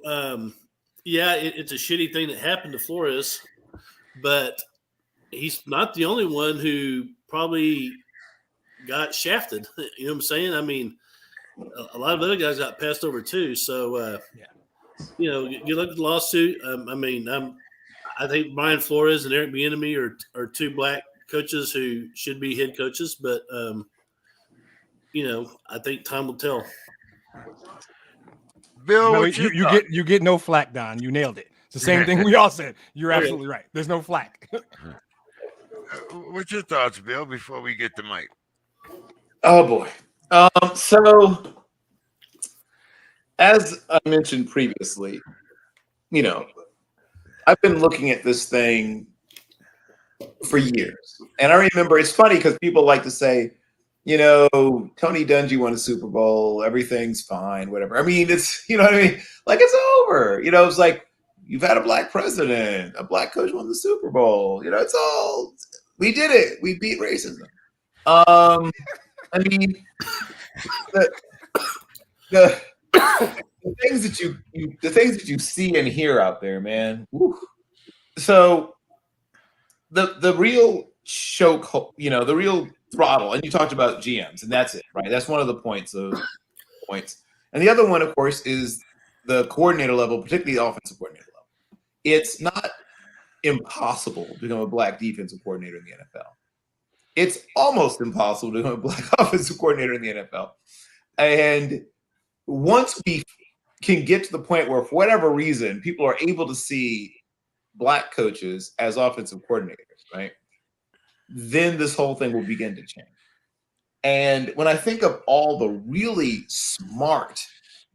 it's a shitty thing that happened to Flores, but he's not the only one who probably got shafted. You know what I'm saying? I mean, a lot of other guys got passed over too. So, good luck with the lawsuit. I think Brian Flores and Eric Bieniemy are 2 black coaches who should be head coaches, but I think time will tell. Bill, you get no flack, Don. You nailed it. It's the same thing we all said. You're absolutely right. There's no flack. What's your thoughts, Bill, before we get to Mike? Oh, boy. So, as I mentioned previously, I've been looking at this thing for years. And I remember it's funny because people like to say, you know, Tony Dungy won a Super Bowl, everything's fine, whatever. I mean, it's, you know what I mean? Like, it's over. You know, it's like, you've had a black president, a black coach won the Super Bowl. You know, it's all, we did it. We beat racism. I mean, the things that you see and hear out there, man. Whew. So the real choke, you know, the real throttle, and you talked about GMs, and that's it, right? That's one of the points. And the other one, of course, is the coordinator level, particularly the offensive coordinator level. It's not impossible to become a black defensive coordinator in the NFL. It's almost impossible to become a black offensive coordinator in the NFL. And once we can get to the point where, for whatever reason, people are able to see black coaches as offensive coordinators, right? Then this whole thing will begin to change. And when I think of all the really smart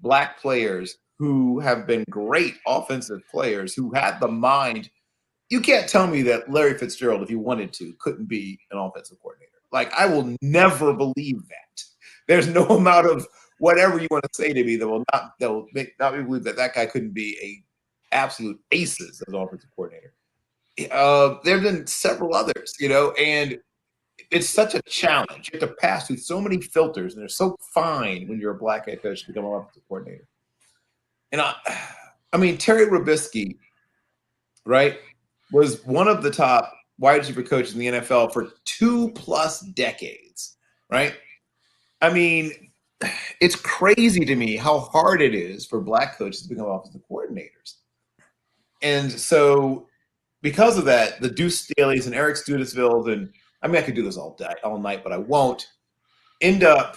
black players who have been great offensive players who had the mind, you can't tell me that Larry Fitzgerald, if he wanted to, couldn't be an offensive coordinator. Like, I will never believe that. There's no amount of whatever you want to say to me that will not me believe that that guy couldn't be a absolute aces as an offensive coordinator. There have been several others, you know, and it's such a challenge. You have to pass through so many filters, and they're so fine when you're a black head coach to become an offensive coordinator. And I mean, Terry Robisky, right, was one of the top wide receiver coaches in the NFL for 2+ decades, right? I mean, it's crazy to me how hard it is for black coaches to become offensive coordinators. And so because of that, the Deuce Staley's and Eric Studesville, and I mean, I could do this all night, but I won't, end up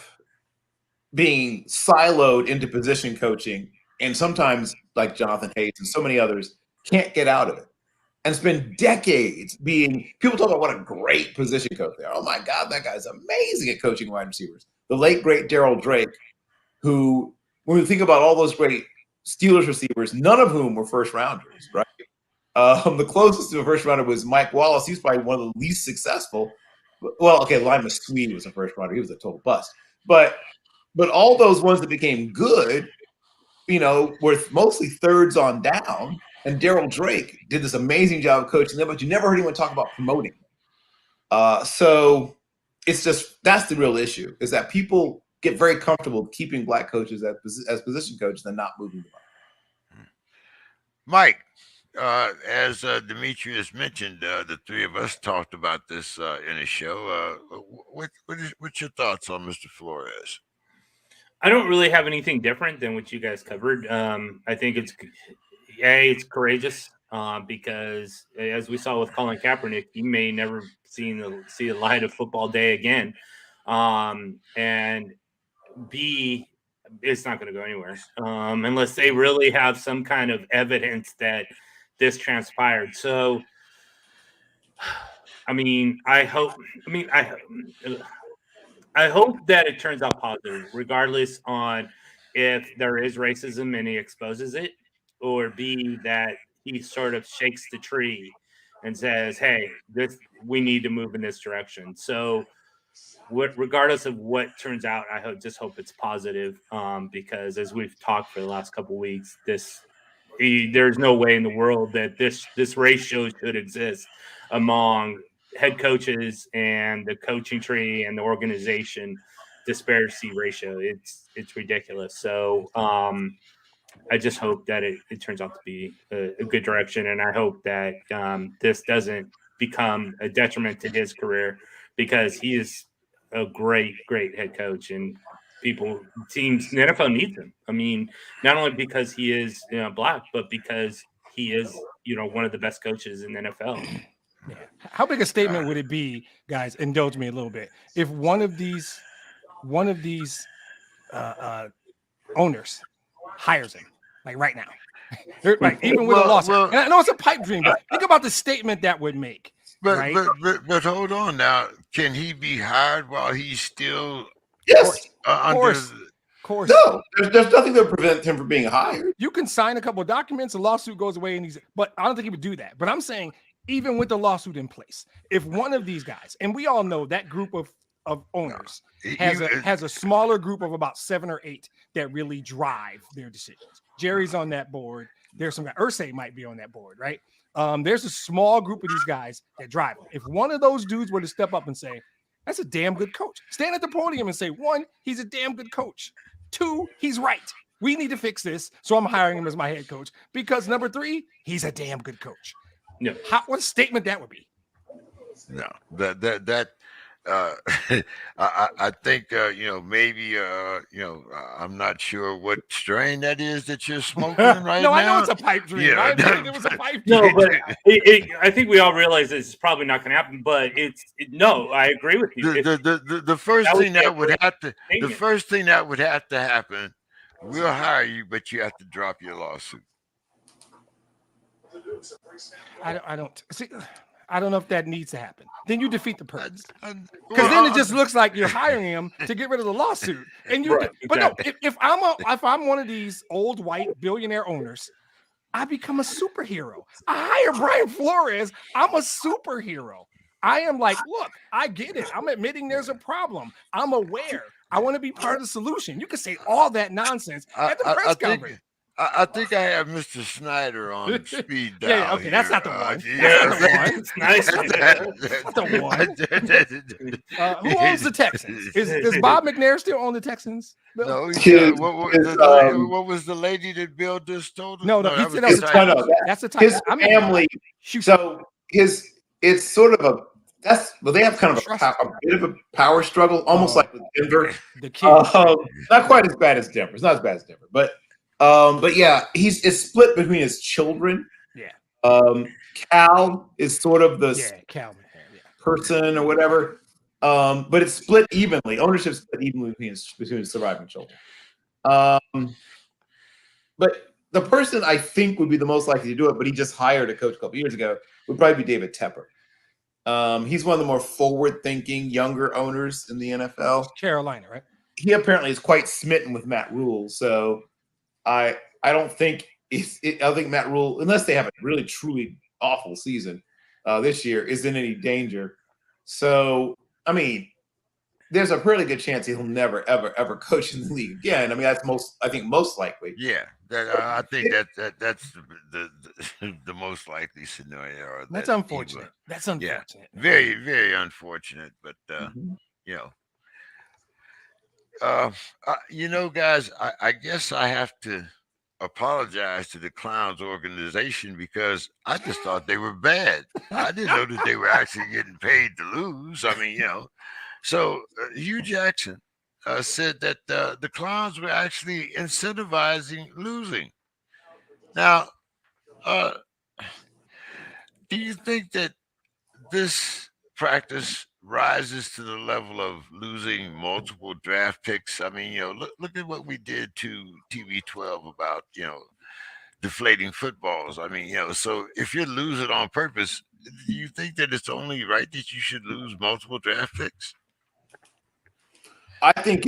being siloed into position coaching. And sometimes, like Jonathan Hayes and so many others, can't get out of it. And spend decades being, people talk about what a great position coach they are. Oh my God, that guy's amazing at coaching wide receivers. The late, great Darryl Drake, who, when we think about all those great Steelers receivers, none of whom were first rounders, right? The closest to a first rounder was Mike Wallace. He was probably one of the least successful. Well, okay, Lima Swede was a first rounder. He was a total bust. But all those ones that became good, you know, were mostly thirds on down. And Darryl Drake did this amazing job of coaching them, but you never heard anyone talk about promoting them. So it's just, that's the real issue, is that people get very comfortable keeping black coaches as position coaches and not moving them up. Mike, as Demetrius mentioned, the three of us talked about this in a show. What's your thoughts on Mr. Flores? I don't really have anything different than what you guys covered. I think it's courageous because, as we saw with Colin Kaepernick, he may never see the light of football day again. And B, it's not going to go anywhere unless they really have some kind of evidence that this transpired. So, I mean, I hope that it turns out positive, regardless on if there is racism and he exposes it, or B, that he sort of shakes the tree and says, hey, we need to move in this direction. So regardless of what turns out, I hope it's positive because as we've talked for the last couple of weeks, there's no way in the world that this ratio should exist among head coaches and the coaching tree and the organization disparity ratio. It's ridiculous. So I just hope that it turns out to be a good direction. And I hope that this doesn't become a detriment to his career because he is a great head coach and teams, the NFL needs him. I mean, not only because he is black, but because he is, one of the best coaches in the NFL. Yeah. How big a statement would it be, guys? Indulge me a little bit. If one of these owners hires him, like right now, like even with a loss. And I know it's a pipe dream, but think about the statement that would make. But right? but hold on now. Can he be hired while he's still Yes, of course. No, there's nothing that would prevent him from being hired. You can sign a couple of documents, a lawsuit goes away, but I don't think he would do that. But I'm saying even with the lawsuit in place, if one of these guys, and we all know that group of owners has a smaller group of about 7 or 8 that really drive their decisions. Jerry's on that board. There's some guy, Irsay might be on that board, right? There's a small group of these guys that drive them. If one of those dudes were to step up and say, that's a damn good coach, stand at the podium and say, 1, he's a damn good coach. 2, he's right. We need to fix this. So I'm hiring him as my head coach because number 3, he's a damn good coach. No. What a statement that would be. No, I think maybe I'm not sure what strain that is that you're smoking right now. No, I know it's a pipe dream. Yeah, I didn't think it was a pipe dream. No, but I think we all realize this is probably not going to happen. But no, I agree with you. The first thing that would have to happen, we'll hire you, but you have to drop your lawsuit. I don't know if that needs to happen. Then you defeat the purpose. Because then it just looks like you're hiring him to get rid of the lawsuit. And you, right, but exactly. No, if I'm one of these old white billionaire owners, I become a superhero. I hire Brian Flores. I'm a superhero. I am like, look, I get it. I'm admitting there's a problem. I'm aware. I want to be part of the solution. You can say all that nonsense at the press conference. I think I have Mr. Snyder on speed dial. Yeah, okay, that's not the one. That's not the one. Who owns the Texans? Does Bob McNair still own the Texans? No, what was the lady that Bill just told us? No, that's the type. His family. So it's sort of they have kind of a bit of a power struggle, almost like with Denver. The kids. Not quite as bad as Denver. It's not as bad as Denver, but yeah, it's split between his children. Yeah. Cal is sort of the person or whatever. But it's split evenly. Ownership split evenly between his surviving children. But the person I think would be the most likely to do it, but he just hired a coach a couple years ago, would probably be David Tepper. He's one of the more forward-thinking, younger owners in the NFL. Carolina, right? He apparently is quite smitten with Matt Rule, so I don't think I think Matt Rule, unless they have a really truly awful season this year, is in any danger. So I mean, there's a pretty good chance he'll never ever coach in the league again. I mean, that's most likely. Yeah, I think that's the most likely scenario. That's unfortunate. That's unfortunate. Yeah, very very unfortunate. But guys, I guess I have to apologize to the Clowns organization because I just thought they were bad. I didn't know that they were actually getting paid to lose. I mean, So Hugh Jackson said that the Clowns were actually incentivizing losing. Now, do you think that this practice rises to the level of losing multiple draft picks? I mean, look at what we did to TB12 about, deflating footballs. I mean, so if you're losing on purpose, do you think that it's only right that you should lose multiple draft picks? I think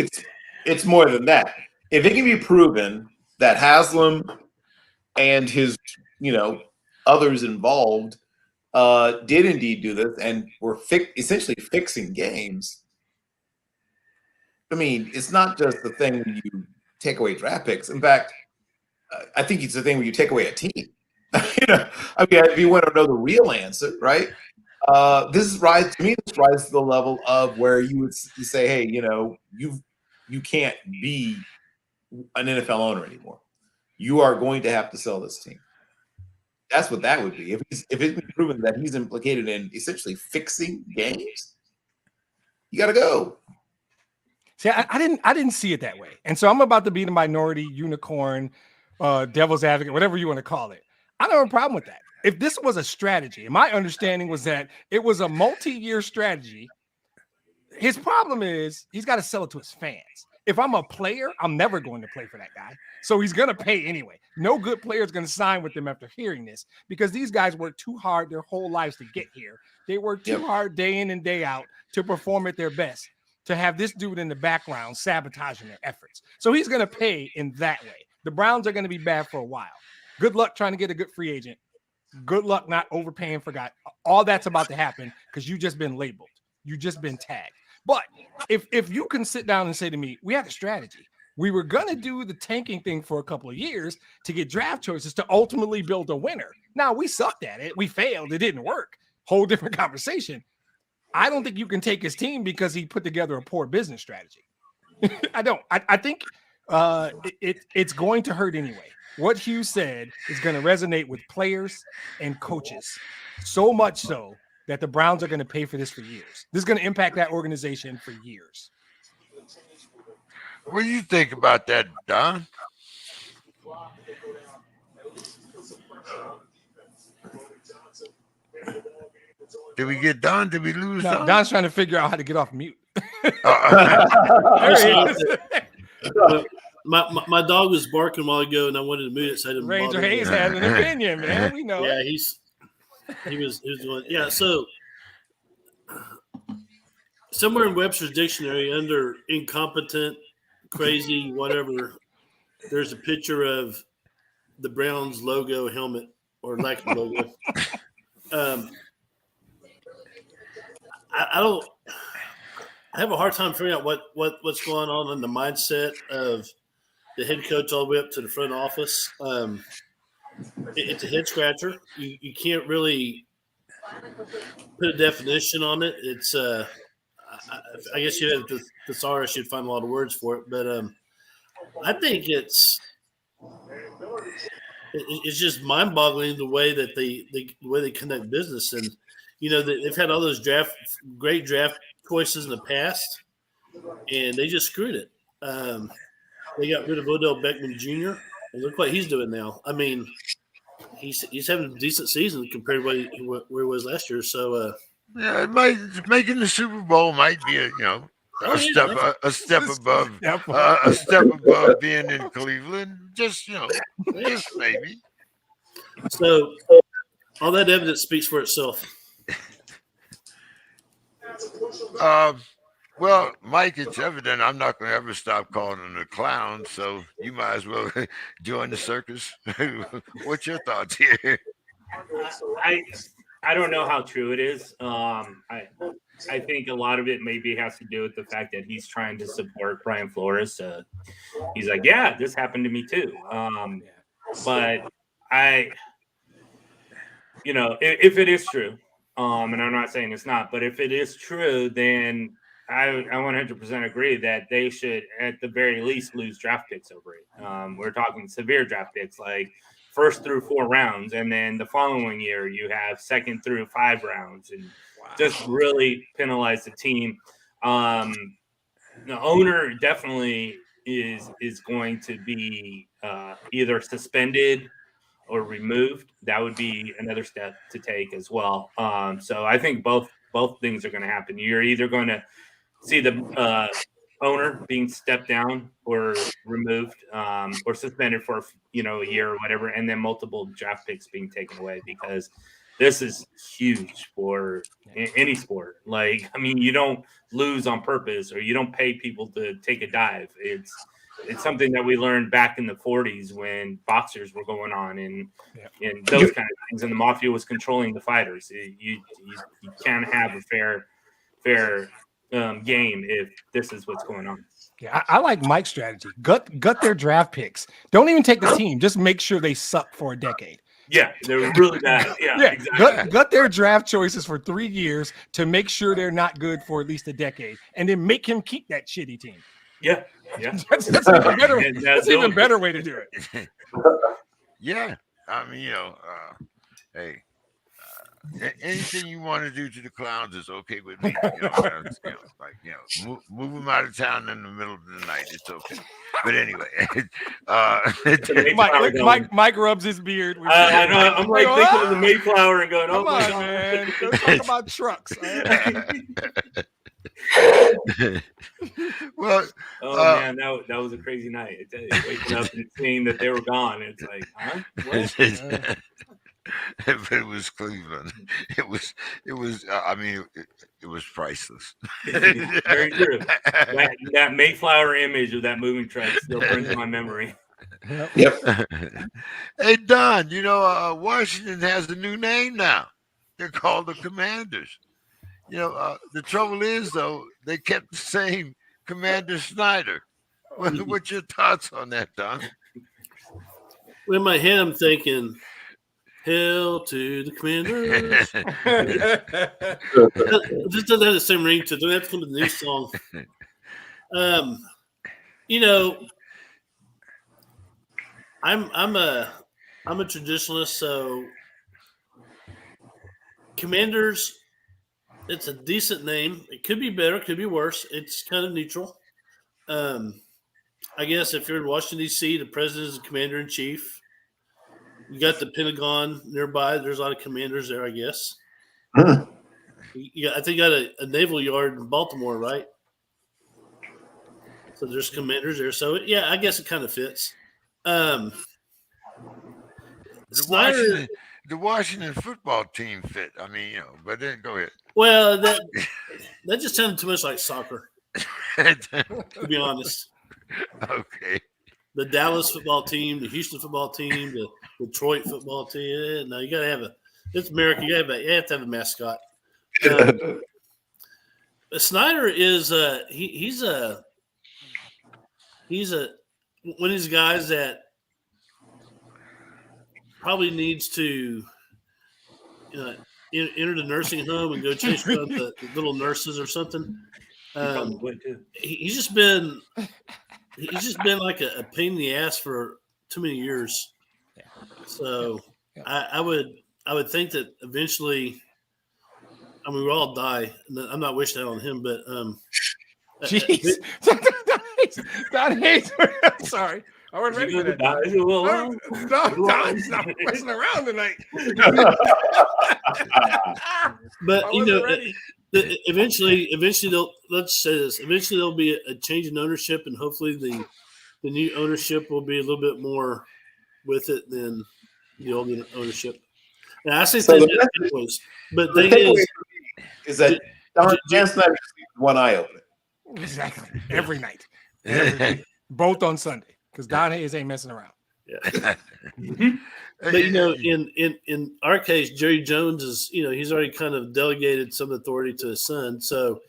it's more than that. If it can be proven that Haslam and his, others involved did indeed do this and were essentially fixing games. I mean, it's not just the thing when you take away draft picks. In fact, I think it's the thing when you take away a team. If you want to know the real answer, right? This rises to the level of where you would say, hey, you can't be an NFL owner anymore. You are going to have to sell this team. That's what that would be. If it's been proven that he's implicated in essentially fixing games, you got to go. See, I didn't see it that way, and so I'm about to be the minority unicorn, devil's advocate, whatever you want to call it. I don't have a problem with that. If this was a strategy, and my understanding was that it was a multi-year strategy, his problem is he's got to sell it to his fans. If I'm a player, I'm never going to play for that guy. So he's going to pay anyway. No good player is going to sign with them after hearing this because these guys work too hard their whole lives to get here. They work too hard day in and day out to perform at their best, to have this dude in the background sabotaging their efforts. So he's going to pay in that way. The Browns are going to be bad for a while. Good luck trying to get a good free agent Good luck not overpaying for guys. All that's about to happen because you just been labeled. You just been tagged. But if you can sit down and say to me, we had a strategy. We were going to do the tanking thing for a couple of years to get draft choices to ultimately build a winner. Now, we sucked at it. We failed. It didn't work. Whole different conversation. I don't think you can take his team because he put together a poor business strategy. I don't. I think it's going to hurt anyway. What Hugh said is going to resonate with players and coaches, so much so that the Browns are going to pay for this for years. This is going to impact that organization for years. What do you think about that, Don? Did we get Don? Did we lose No, Don? Don's trying to figure out how to get off mute. My dog was barking a while ago, and I wanted to mute it so I didn't Ranger bother Hayes him. has an opinion, man. We know. Yeah, he was doing. Yeah, so somewhere in Webster's dictionary, under incompetent, crazy, whatever, there's a picture of the Browns logo helmet or lack of logo. I have a hard time figuring out what's going on in the mindset of the head coach all the way up to the front office. It's a head scratcher. You can't really put a definition on it. It's I guess you have the thesaurus. You'd find a lot of words for it, but I think it's just mind-boggling the way that they conduct business, and they've had all those great draft choices in the past, and they just screwed it. They got rid of Odell Beckham Jr. and look what he's doing now. I mean, he's having a decent season compared to where he was last year. So yeah, making the Super Bowl might be a step above being in Cleveland. Just just maybe. So all that evidence speaks for itself. Well, Mike, it's evident I'm not going to ever stop calling them a clown, so you might as well join the circus. What's your thoughts here? I don't know how true it is. I think a lot of it maybe has to do with the fact that he's trying to support Brian Flores. He's like, yeah, this happened to me too. But if it is true, and I'm not saying it's not, but if it is true, then I 100% agree that they should, at the very least, lose draft picks over it. We're talking severe draft picks, like first through 4 rounds, and then the following year you have second through 5 rounds, and just really penalize the team. The owner definitely is going to be either suspended or removed. That would be another step to take as well. So I think both things are going to happen. You're either going to see the owner being stepped down or removed or suspended for a year or whatever, and then multiple draft picks being taken away, because this is huge for any sport. Like, I mean, you don't lose on purpose, or you don't pay people to take a dive. It's something that we learned back in the 40s when boxers were going on and those kind of things, and the mafia was controlling the fighters. You can't have a fair game if this is what's going on. Yeah, I like Mike's strategy. Gut their draft picks. Don't even take the team. Just make sure they suck for a decade. Yeah, they're really bad. Yeah, exactly. Gut their draft choices for 3 years to make sure they're not good for at least a decade, and then make him keep that shitty team. Yeah. That's even better way to do it. Yeah, I mean, hey, anything you want to do to the clowns is okay with me. Move them out of town in the middle of the night. It's okay. But anyway, Mike rubs his beard. I know. I'm like thinking of the Mayflower and going, "Oh my God, man! Let's talk about trucks." Well, man, that was a crazy night. I tell you, waking up and seeing that they were gone, it's like, huh? What? But it was Cleveland. It was. I mean, it was priceless. Very true. That Mayflower image of that moving truck still brings to my memory. Yep. Hey, Don, Washington has a new name now. They're called the Commanders. The trouble is, though, they kept the same Commander Snyder. What's your thoughts on that, Don? In my head, I'm thinking, "Hail to the Commanders." This doesn't have the same ring to it. Don't have to come to the new song. I'm a traditionalist, so Commanders. It's a decent name. It could be better, could be worse. It's kind of neutral. I guess if you're in Washington, D.C., the president is the commander in chief. You got the Pentagon nearby. There's a lot of commanders there, I guess. I think you got a naval yard in Baltimore, right? So there's commanders there. So, yeah, I guess it kind of fits. The Washington football team fit. I mean, but then go ahead. Well, that just sounded too much like soccer, to be honest. Okay. The Dallas football team, the Houston football team, the Detroit football team. No, you got to have it's America. You have to have a mascot. Snyder is he's one of these guys that probably needs to enter the nursing home and go chase around the little nurses or something. He's just been like a pain in the ass for too many years. So I would think that eventually, I mean, we'll all die. I'm not wishing that on him, but jeez, Don Hayes. I'm sorry. I wasn't ready for that. Don's not messing around tonight. But eventually let's say this. Eventually there'll be a change in ownership, and hopefully the new ownership will be a little bit more with it than the old ownership. And I say things anyways, but the thing is that Don Snyder sleeps one eye open. Exactly. Every night. Both on Sunday. Because Don Hayes ain't messing around. Yeah. But in our case, Jerry Jones is, he's already kind of delegated some authority to his son. So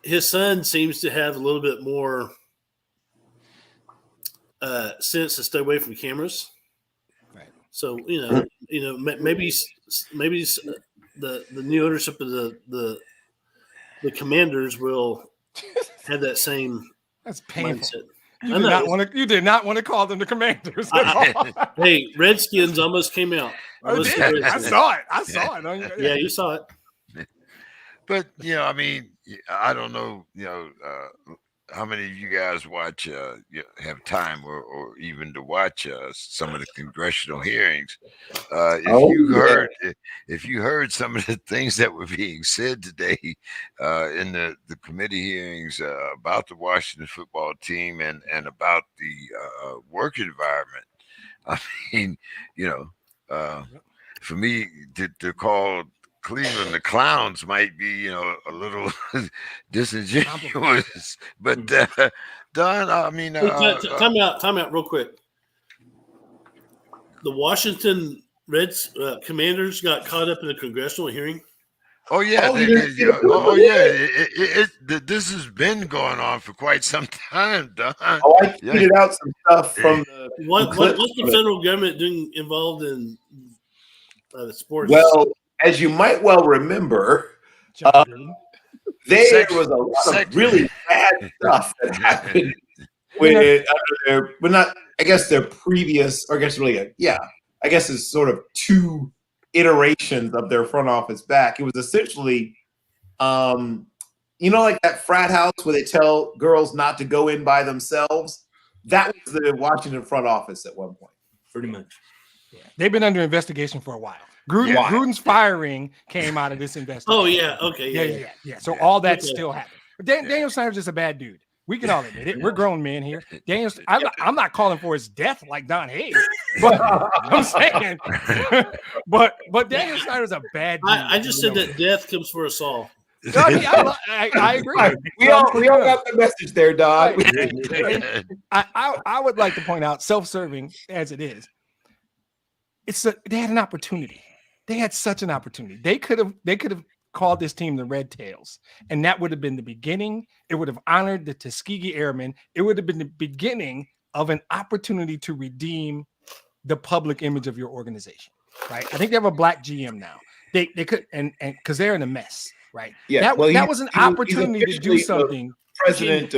his son seems to have a little bit more sense to stay away from cameras. Right. So maybe the new ownership of the Commanders will have that same. That's painful. Mindset. You did not want to call them the Commanders. Hey, Redskins almost came out. I saw it. Yeah, you saw it. But I mean, I don't know. How many of you guys watch? Have time or even to watch some of the congressional hearings? If you heard some of the things that were being said today in the committee hearings about the Washington football team and about the work environment, I mean, for me to call Cleveland the Clowns might be, a little disingenuous, but Don, I mean, time out, real quick. The Washington Commanders got caught up in a congressional hearing. Oh yeah, this has been going on for quite some time, Don. Oh, I tweeted out some stuff from the. What's the federal government doing involved in sports? Well, as you might well remember, there was a lot of really bad stuff that happened with their previous, or I guess really, I guess it's sort of two iterations of their front office back. It was essentially, like that frat house where they tell girls not to go in by themselves. That was the Washington front office at one point. Pretty much. Yeah. They've been under investigation for a while. Gruden's firing came out of this investigation. Oh, yeah. Okay. Yeah. So all that still happened. But Daniel Snyder's just a bad dude. We can all admit it. We're grown men here. I'm not calling for his death like Don Hayes, but I'm saying, but Daniel Snyder's a bad dude. I just said that death comes for us all. No, I mean, I agree. We all got the message there, Don. Right. I would like to point out, self-serving as it is, they had an opportunity. They had such an opportunity. They could have called this team the Red Tails, and that would have been the beginning. It would have honored the Tuskegee Airmen. It would have been the beginning of an opportunity to redeem the public image of your organization, right? I think they have a black GM now. They could, and because they're in a mess, right? Yeah, that was an opportunity to do something. President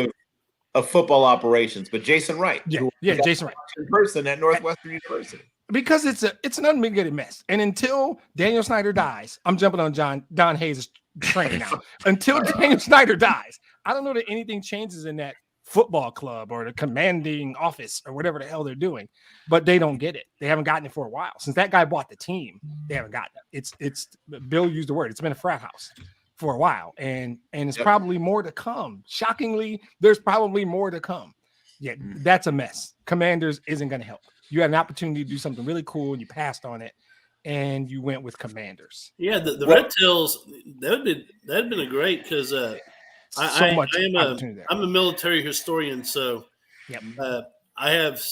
of football operations, but Jason Wright. Jason Wright, person at Northwestern University. Because it's an unmitigated mess. And until Daniel Snyder dies, I'm jumping on Don Hayes' train now. Until Daniel Snyder dies, I don't know that anything changes in that football club or the commanding office or whatever the hell they're doing. But they don't get it. They haven't gotten it for a while. Since that guy bought the team, they haven't gotten it. It's Bill used the word. It's been a frat house for a while. And it's probably more to come. Shockingly, there's probably more to come. Yeah, that's a mess. Commanders isn't going to help. You had an opportunity to do something really cool and you passed on it, and you went with Commanders. Yeah, the Red Tails, that'd been a great, because I'm a military historian, so I have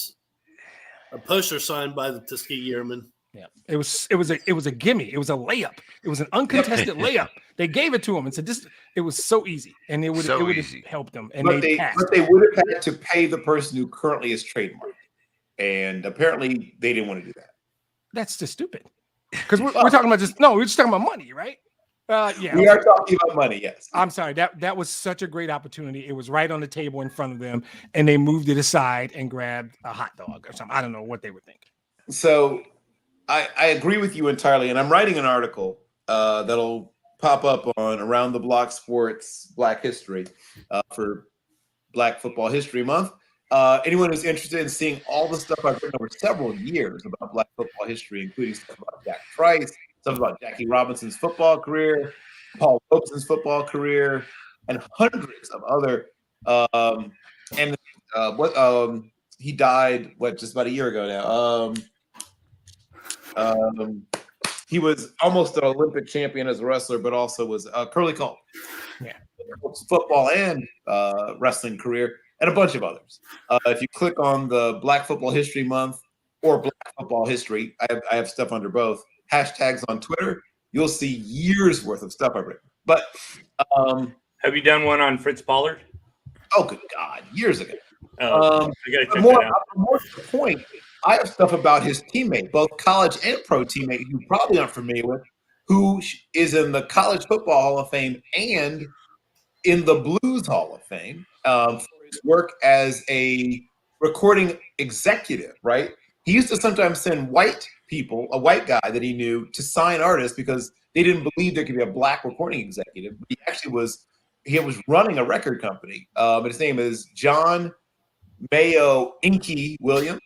a poster signed by the Tuskegee Airmen. Yeah, it was a gimme. It was a layup. It was an uncontested layup. They gave it to him and said, "This." It was so easy, and it would have helped them. And they passed. But they would have had to pay the person who currently is trademarked. And apparently they didn't want to do that. That's just stupid. Because we're talking about we're just talking about money, right? We are talking about money, yes. I'm sorry. That was such a great opportunity. It was right on the table in front of them, and they moved it aside and grabbed a hot dog or something. I don't know what they were thinking. So I agree with you entirely. And I'm writing an article that'll pop up on Around the Block Sports Black History for Black Football History Month. Anyone who's interested in seeing all the stuff I've written over several years about Black football history, including stuff about Jack Trice, stuff about Jackie Robinson's football career, Paul Robeson's football career, and hundreds of other. He died just about a year ago now. He was almost an Olympic champion as a wrestler, but also was Curly Cole. Yeah, football and wrestling career. And a bunch of others. If you click on the Black Football History Month or Black Football History, I have stuff under both hashtags on Twitter. You'll see years worth of stuff I've written. But have you done one on Fritz Pollard? Oh, good God, years ago. I gotta check more that out. to the point, I have stuff about his teammate, both college and pro teammate, who you probably aren't familiar with, who is in the College Football Hall of Fame and in the Blues Hall of Fame. Work as a recording executive, right? He used to sometimes send white people, a white guy that he knew, to sign artists because they didn't believe there could be a black recording executive. But he was running a record company. And his name is John Mayo Inky Williams.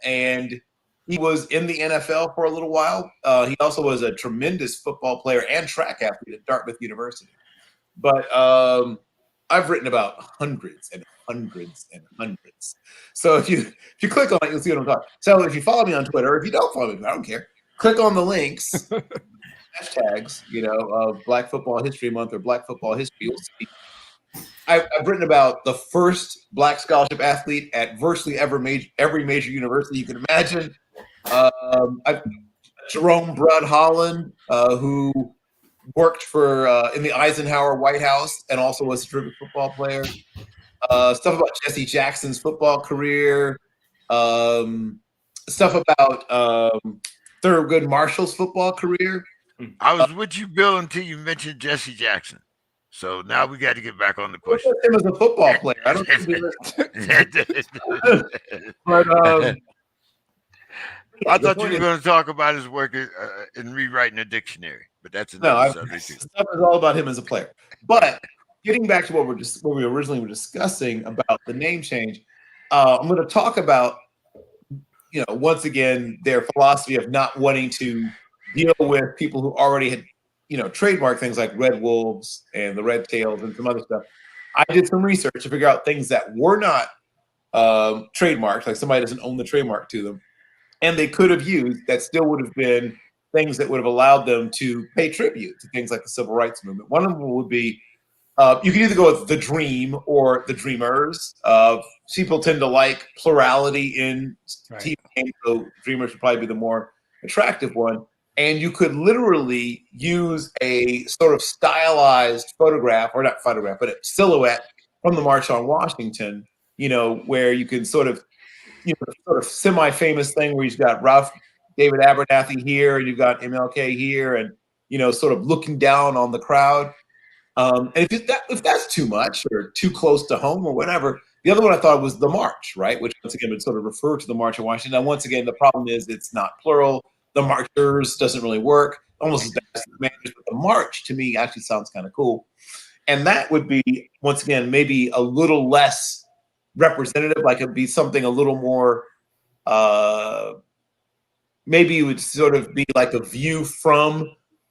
And he was in the NFL for a little while. He also was a tremendous football player and track athlete at Dartmouth University. But I've written about hundreds and hundreds and hundreds. So if you click on it, you'll see what I'm talking. So if you follow me on Twitter, if you don't follow me, I don't care. Click on the links, hashtags, of Black Football History Month or Black Football History. You'll see. I've written about the first Black scholarship athlete at virtually every major university you can imagine. Jerome Brud Holland, who worked for in the Eisenhower White House and also was a terrific football player. Stuff about Jesse Jackson's football career. Stuff about Thurgood Marshall's football career. I was with you, Bill, until you mentioned Jesse Jackson. So now we got to get back on the question. Him as a football player. I don't think but I thought you were going to talk about his work in rewriting a dictionary, but that's another subject. Stuff is all about him as a player. But getting back to what we originally were discussing about the name change, I'm going to talk about, once again, their philosophy of not wanting to deal with people who already had, trademark things like Red Wolves and the Red Tails and some other stuff. I did some research to figure out things that were not trademarked, like somebody doesn't own the trademark to them, and they could have used that still would have been things that would have allowed them to pay tribute to things like the civil rights movement. One of them would be you can either go with the dream or the dreamers. People tend to like plurality in team names, so dreamers would probably be the more attractive one. And you could literally use a sort of stylized photograph, or not photograph, but a silhouette from the March on Washington, where you can sort of semi-famous thing where you've got Ralph David Abernathy here, and you've got MLK here, and, sort of looking down on the crowd. And if that's too much or too close to home or whatever, the other one I thought was the march, right? Which once again would sort of refer to the March on Washington. Now, once again, the problem is it's not plural. The marchers doesn't really work. Almost as bad as the commanders, but the march to me actually sounds kind of cool. And that would be, once again, maybe a little less representative. Like it'd be something a little more, maybe it would sort of be like a view from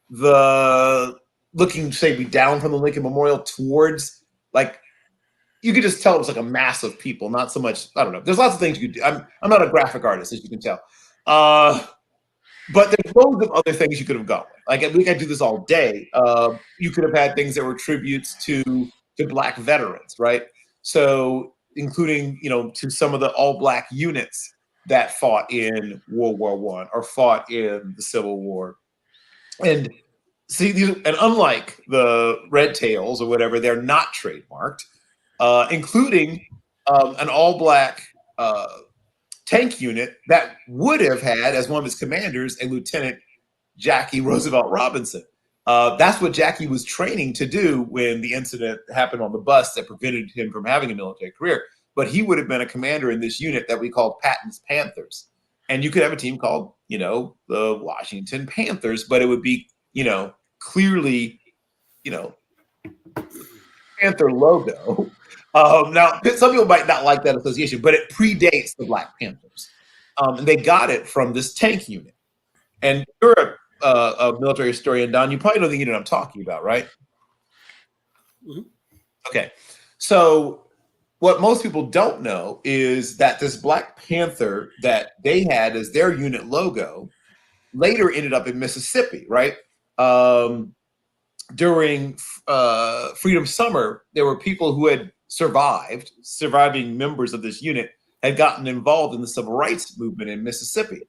the looking, say, down from the Lincoln Memorial towards, like, you could just tell it was like a mass of people, not so much, I don't know. There's lots of things you could do. I'm not a graphic artist, as you can tell. But there's loads of other things you could have gone with. Like, we could do this all day. You could have had things that were tributes to Black veterans, right? So, including, to some of the all-Black units that fought in World War I or fought in the Civil War. And see, and unlike the Red Tails or whatever, they're not trademarked, including an all-Black tank unit that would have had, as one of its commanders, a Lieutenant Jackie Roosevelt Robinson. That's what Jackie was training to do when the incident happened on the bus that prevented him from having a military career. But he would have been a commander in this unit that we called Patton's Panthers. And you could have a team called, the Washington Panthers, but it would be, clearly, Panther logo. Now, some people might not like that association, but it predates the Black Panthers. And they got it from this tank unit. And you're a military historian, Don. You probably know the unit I'm talking about, right? Mm-hmm. Okay. So what most people don't know is that this Black Panther that they had as their unit logo later ended up in Mississippi, right? During Freedom Summer, there were people who had surviving members of this unit had gotten involved in the civil rights movement in Mississippi.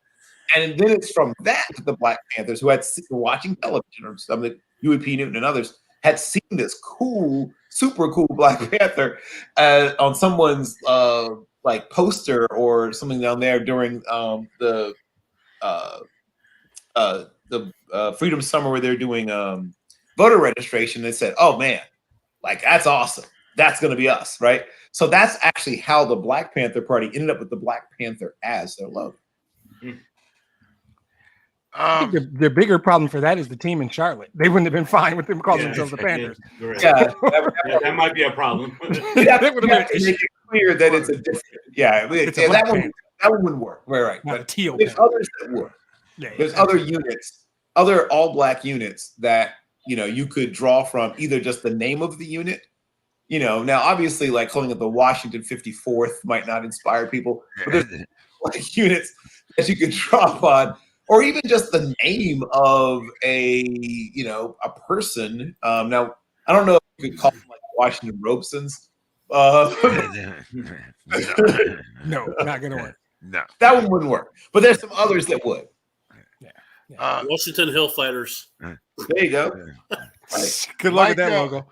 And then it's from that the Black Panthers, who had watching television, or some of the UAP Newton and others, had seen this super cool Black Panther on someone's like poster or something down there during the Freedom Summer, where they're doing voter registration. They said, "Oh man, like that's awesome. That's going to be us," right? So that's actually how the Black Panther Party ended up with the Black Panther as their logo. I think their bigger problem for that is the team in Charlotte. They wouldn't have been fine with them calling themselves the Panthers. Yeah, that might be a problem. That would have make it clear that it's a different. Yeah, that one wouldn't work. Right. Not But a teal there's Panther. others that would. There's other units, other all-Black units that you could draw from either just the name of the unit. Now obviously, like calling it the Washington 54th might not inspire people, but there's like units that you could draw on, or even just the name of a person. Now I don't know if you could call them like Washington Robesons. No, not gonna work. No, that one wouldn't work. But there's some others that would. Washington Hillfighters. There you go. Right. Good luck Mike, with that logo.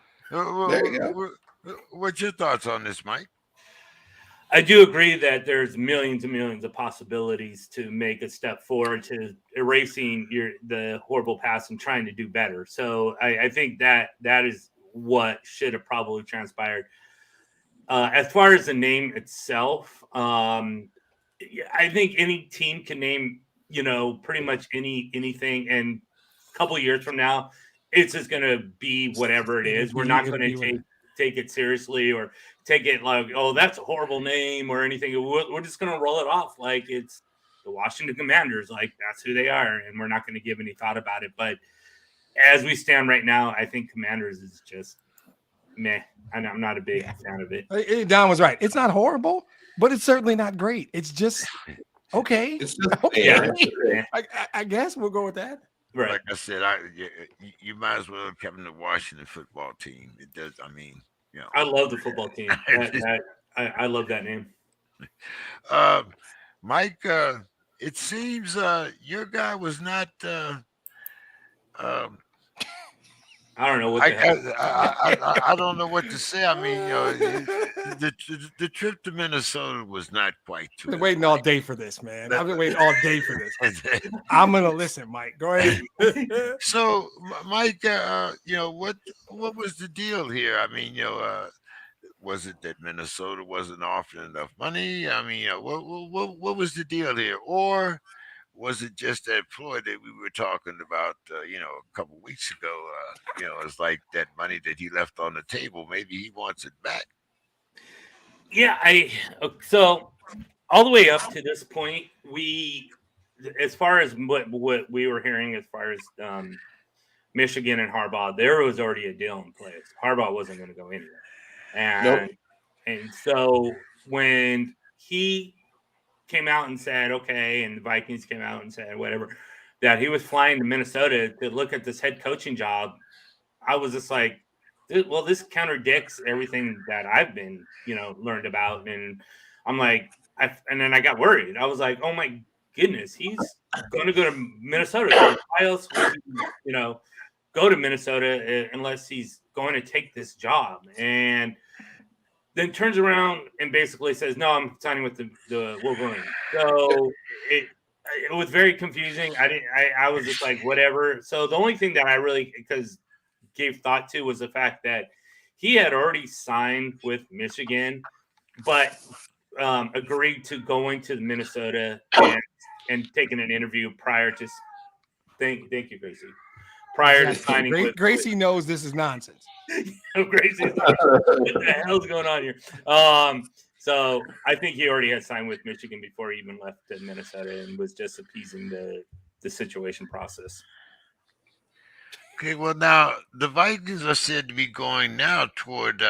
There you go. What's your thoughts on this, Mike? I do agree that there's millions and millions of possibilities to make a step forward to erasing the horrible past and trying to do better. So I think that is what should have probably transpired. As far as the name itself, I think any team can name, pretty much anything. And a couple of years from now, it's just going to be whatever it is. We're not going to take it seriously or take it like, oh, that's a horrible name or anything. We're just going to roll it off like it's the Washington Commanders. Like that's who they are. And we're not going to give any thought about it. But as we stand right now, I think Commanders is just meh. And I'm not a big fan of it. Don was right. It's not horrible, but it's certainly not great. It's just okay. It's just okay. yeah. I guess we'll go with that. Right. Like I said, you might as well have kept the Washington football team. It does. I mean, you know. I love the football team. I love that name. Mike, it seems your guy was not. I don't know what the hell. I don't know what to say. I mean, the trip to Minnesota was not quite I've too. been waiting all day for this, man. I've been waiting all day for this. I'm gonna listen, Mike. Go ahead. So, Mike, what was the deal here? I mean, was it that Minnesota wasn't offering enough money? I mean, what was the deal here, or was it just that Floyd that we were talking about, a couple of weeks ago? It's like that money that he left on the table. Maybe he wants it back. Yeah, so all the way up to this point, as far as what we were hearing, as far as Michigan and Harbaugh, there was already a deal in place. Harbaugh wasn't going to go anywhere, and so when he came out and said, okay, and the Vikings came out and said whatever, that he was flying to Minnesota to look at this head coaching job, I was just like, well, this contradicts everything that I've been, learned about. And I'm like, and then I got worried. I was like, oh my goodness, he's going to go to Minnesota. Why else would he, go to Minnesota unless he's going to take this job? And then turns around and basically says, no, I'm signing with the Wolverines. So it was very confusing. I was just like, whatever. So the only thing that I really gave thought to was the fact that he had already signed with Michigan, but agreed to going to Minnesota and taking an interview prior to thank you, Gracie. Prior to signing Gracie knows this is nonsense. Gracie's like, what the hell's going on here? So I think he already had signed with Michigan before he even left to Minnesota and was just appeasing the situation process. Okay, well, now the Vikings are said to be going now toward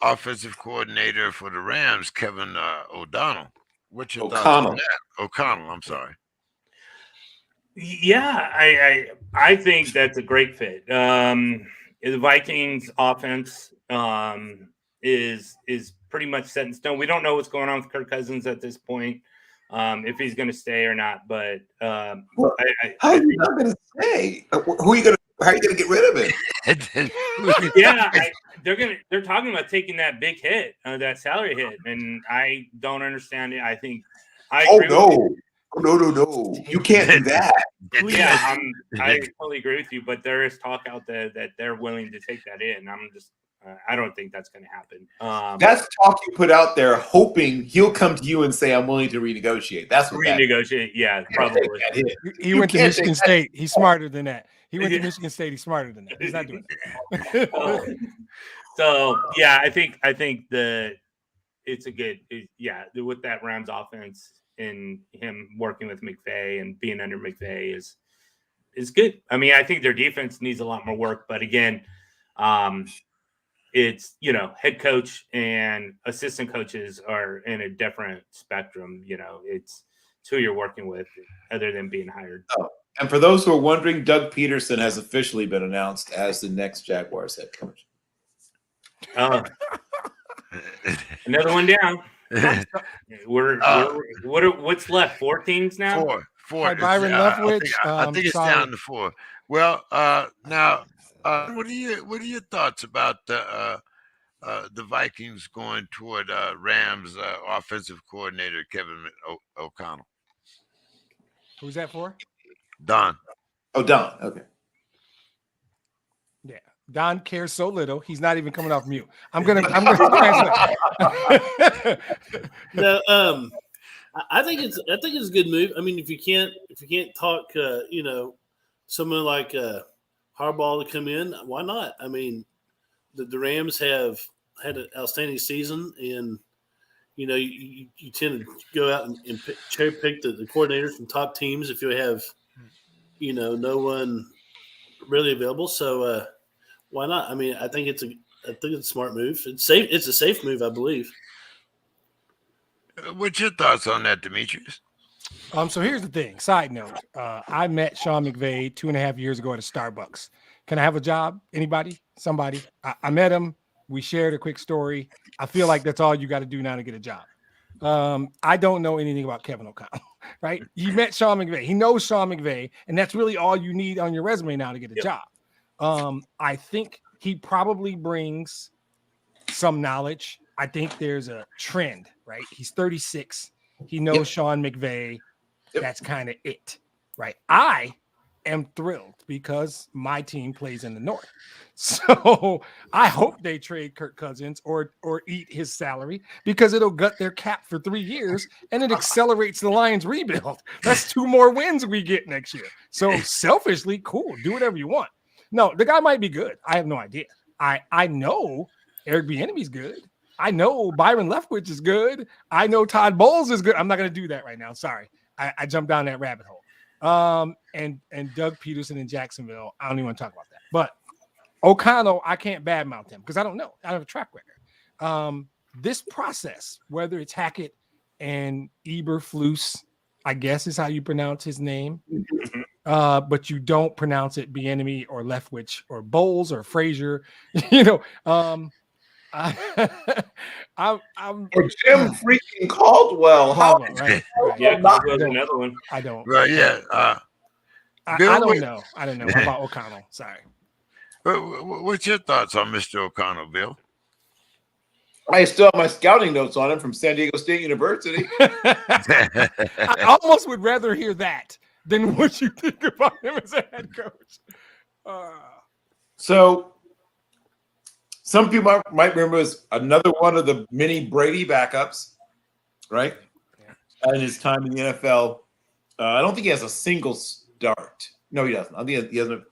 offensive coordinator for the Rams, Kevin O'Donnell. What's your thoughts on that? O'Connell, I'm sorry. Yeah, I think that's a great fit. The Vikings offense is pretty much set in stone. We don't know what's going on with Kirk Cousins at this point, if he's going to stay or not. But how are you not going to stay? How are you going to get rid of it? Yeah, they're talking about taking that big hit, that salary hit, and I don't understand it. I think No. You can't do that. Yeah, I totally agree with you, but there is talk out there that they're willing to take that in. I'm just, I don't think that's going to happen. That's talk you put out there, hoping he'll come to you and say, "I'm willing to renegotiate." That's what renegotiate. Yeah, probably. He went to Michigan State. He's smarter than that. He went to Michigan State. He's smarter than that. He's not doing that. So yeah, I think it's a good, with that Rams offense. And him working with McVay and being under McVay is good. I mean, I think their defense needs a lot more work, but again, it's head coach and assistant coaches are in a different spectrum. It's who you're working with, other than being hired. Oh, and for those who are wondering, Doug Peterson has officially been announced as the next Jaguars head coach. Another one down. What's left? 4 teams now. Four. Byron Leftwich. I think it's down to 4. Well, now, what are your thoughts about the Vikings going toward Rams offensive coordinator Kevin O'Connell? Who's that for? Don. Oh, Don. Okay. Yeah. Don cares so little, he's not even coming off mute. I'm gonna translate. No, I think it's a good move. I mean, if you can't talk, someone like Harbaugh to come in, why not? I mean, the Rams have had an outstanding season, and you tend to go out and cherry pick the coordinators from top teams if you have, no one really available. So. Why not? I mean, I think it's a smart move. It's safe. It's a safe move, I believe. What's your thoughts on that, Demetrius? So here's the thing. Side note: I met Sean McVay 2.5 years ago at a Starbucks. Can I have a job? Anybody? Somebody? I met him. We shared a quick story. I feel like that's all you got to do now to get a job. I don't know anything about Kevin O'Connell, right? He met Sean McVay. He knows Sean McVay, and that's really all you need on your resume now to get a job. I think he probably brings some knowledge. I think there's a trend, right? He's 36. He knows Sean McVay. That's kind of it, right? I am thrilled because my team plays in the North. So I hope they trade Kirk Cousins or eat his salary because it'll gut their cap for 3 years and it accelerates the Lions rebuild. That's 2 more wins we get next year. So selfishly, cool. Do whatever you want. No, the guy might be good. I have no idea. I know Eric Bieniemy's good. I know Byron Leftwich is good. I know Todd Bowles is good. I'm not going to do that right now. Sorry. I jumped down that rabbit hole. And Doug Peterson in Jacksonville, I don't even want to talk about that. But O'Connell, I can't badmouth him because I don't know. I don't have a track record. This process, whether it's Hackett and Eberflus, I guess is how you pronounce his name, but you don't pronounce it Bieniemy or Leftwich or Bowles or Frazier, I'm or Jim freaking Caldwell. Right. Yeah, Caldwell's another one. I don't. Right, yeah. I Bill, don't know. I don't know about O'Connell. Sorry. What's your thoughts on Mr. O'Connell, Bill? I still have my scouting notes on him from San Diego State University. I almost would rather hear that than what you think about him as a head coach. So some people might remember as another one of the mini Brady backups, right? Yeah. In his time in the NFL. I don't think he has a single start. No, he doesn't. I think he hasn't.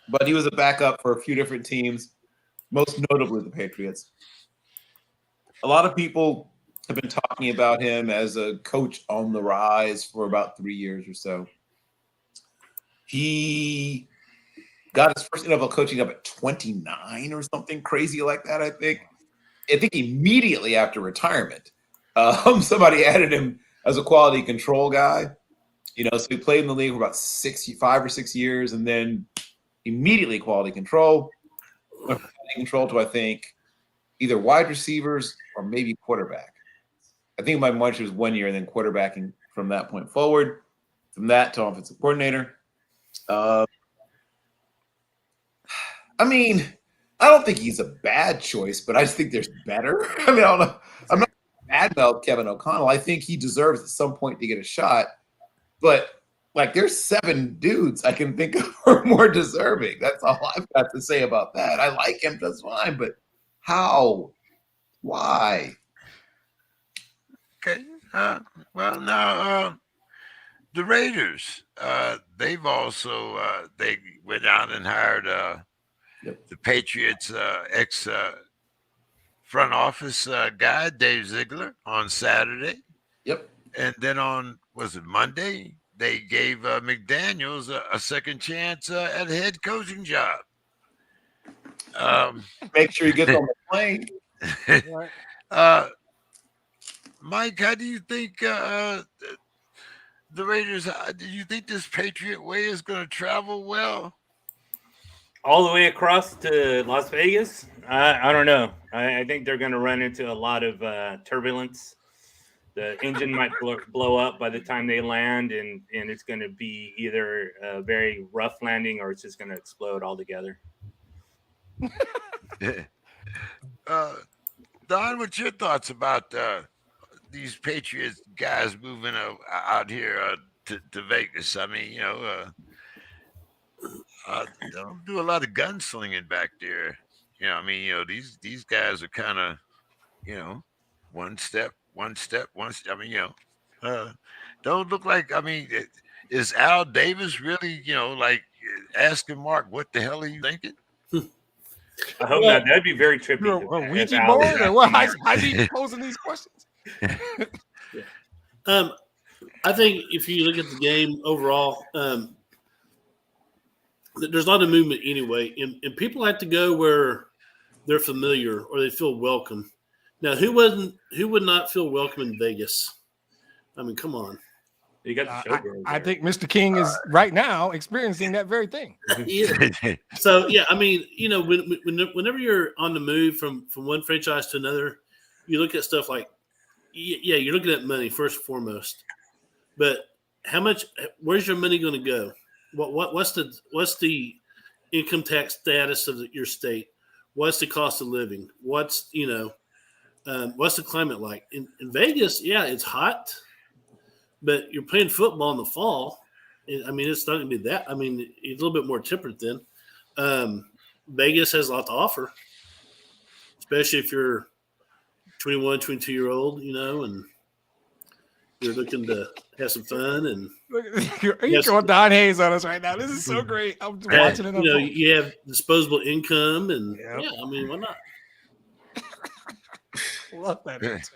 But he was a backup for a few different teams, most notably the Patriots. A lot of people have been talking about him as a coach on the rise for about 3 years or so. He got his first NFL coaching up at 29 or something crazy like that, I think. I think immediately after retirement, somebody added him as a quality control guy. So he played in the league for about 5 or 6 years, and then immediately quality control. Quality control to, I think, either wide receivers or maybe quarterback. I think my munch was 1 year and then quarterbacking from that point forward. From that to offensive coordinator. I don't think he's a bad choice, but I just think there's better. I don't know. I'm not mad about Kevin O'Connell. I think he deserves at some point to get a shot. But, there's 7 dudes I can think of who are more deserving. That's all I've got to say about that. I like him just fine, but how? Why? Okay. Now, the Raiders, they've also they went out and hired the Patriots ex front office guy, Dave Ziegler, on Saturday. Yep. And then was it Monday? They gave McDaniels a second chance at a head coaching job. Make sure he gets on the plane. Mike, how do you think the Raiders? Do you think this Patriot Way is going to travel well? All the way across to Las Vegas? I don't know. I think they're going to run into a lot of turbulence. The engine might blow up by the time they land, and it's going to be either a very rough landing or it's just going to explode altogether. Don, what's your thoughts about these Patriots guys moving out here to Vegas? Don't do a lot of gunslinging back there. These guys are kind of, one step. Don't look like. Is Al Davis really, asking Mark, what the hell are you thinking? I hope not. That'd be very trippy. A Ouija board or what? How'd he posing these questions? I think if you look at the game overall, there's a lot of movement anyway, and people like to go where they're familiar or they feel welcome. Now, who would not feel welcome in Vegas? Come on. You got the showgirls. I think Mr. King is right now experiencing that very thing. So yeah, I mean, whenever you're on the move from one franchise to another, you look at stuff like, yeah, you're looking at money first and foremost. But where's your money going to go? What's the income tax status of your state? What's the cost of living? What's the climate like? In Vegas, yeah, it's hot, but you're playing football in the fall. I mean, it's not going to be that. I mean, it's a little bit more temperate then. Vegas has a lot to offer, especially if you're 21, 22-year-old, and you're looking to have some fun. And you're throwing Don Hayes on us right now. This is so great. I'm watching it. You have disposable income, and yeah, I mean, why not? Love that answer.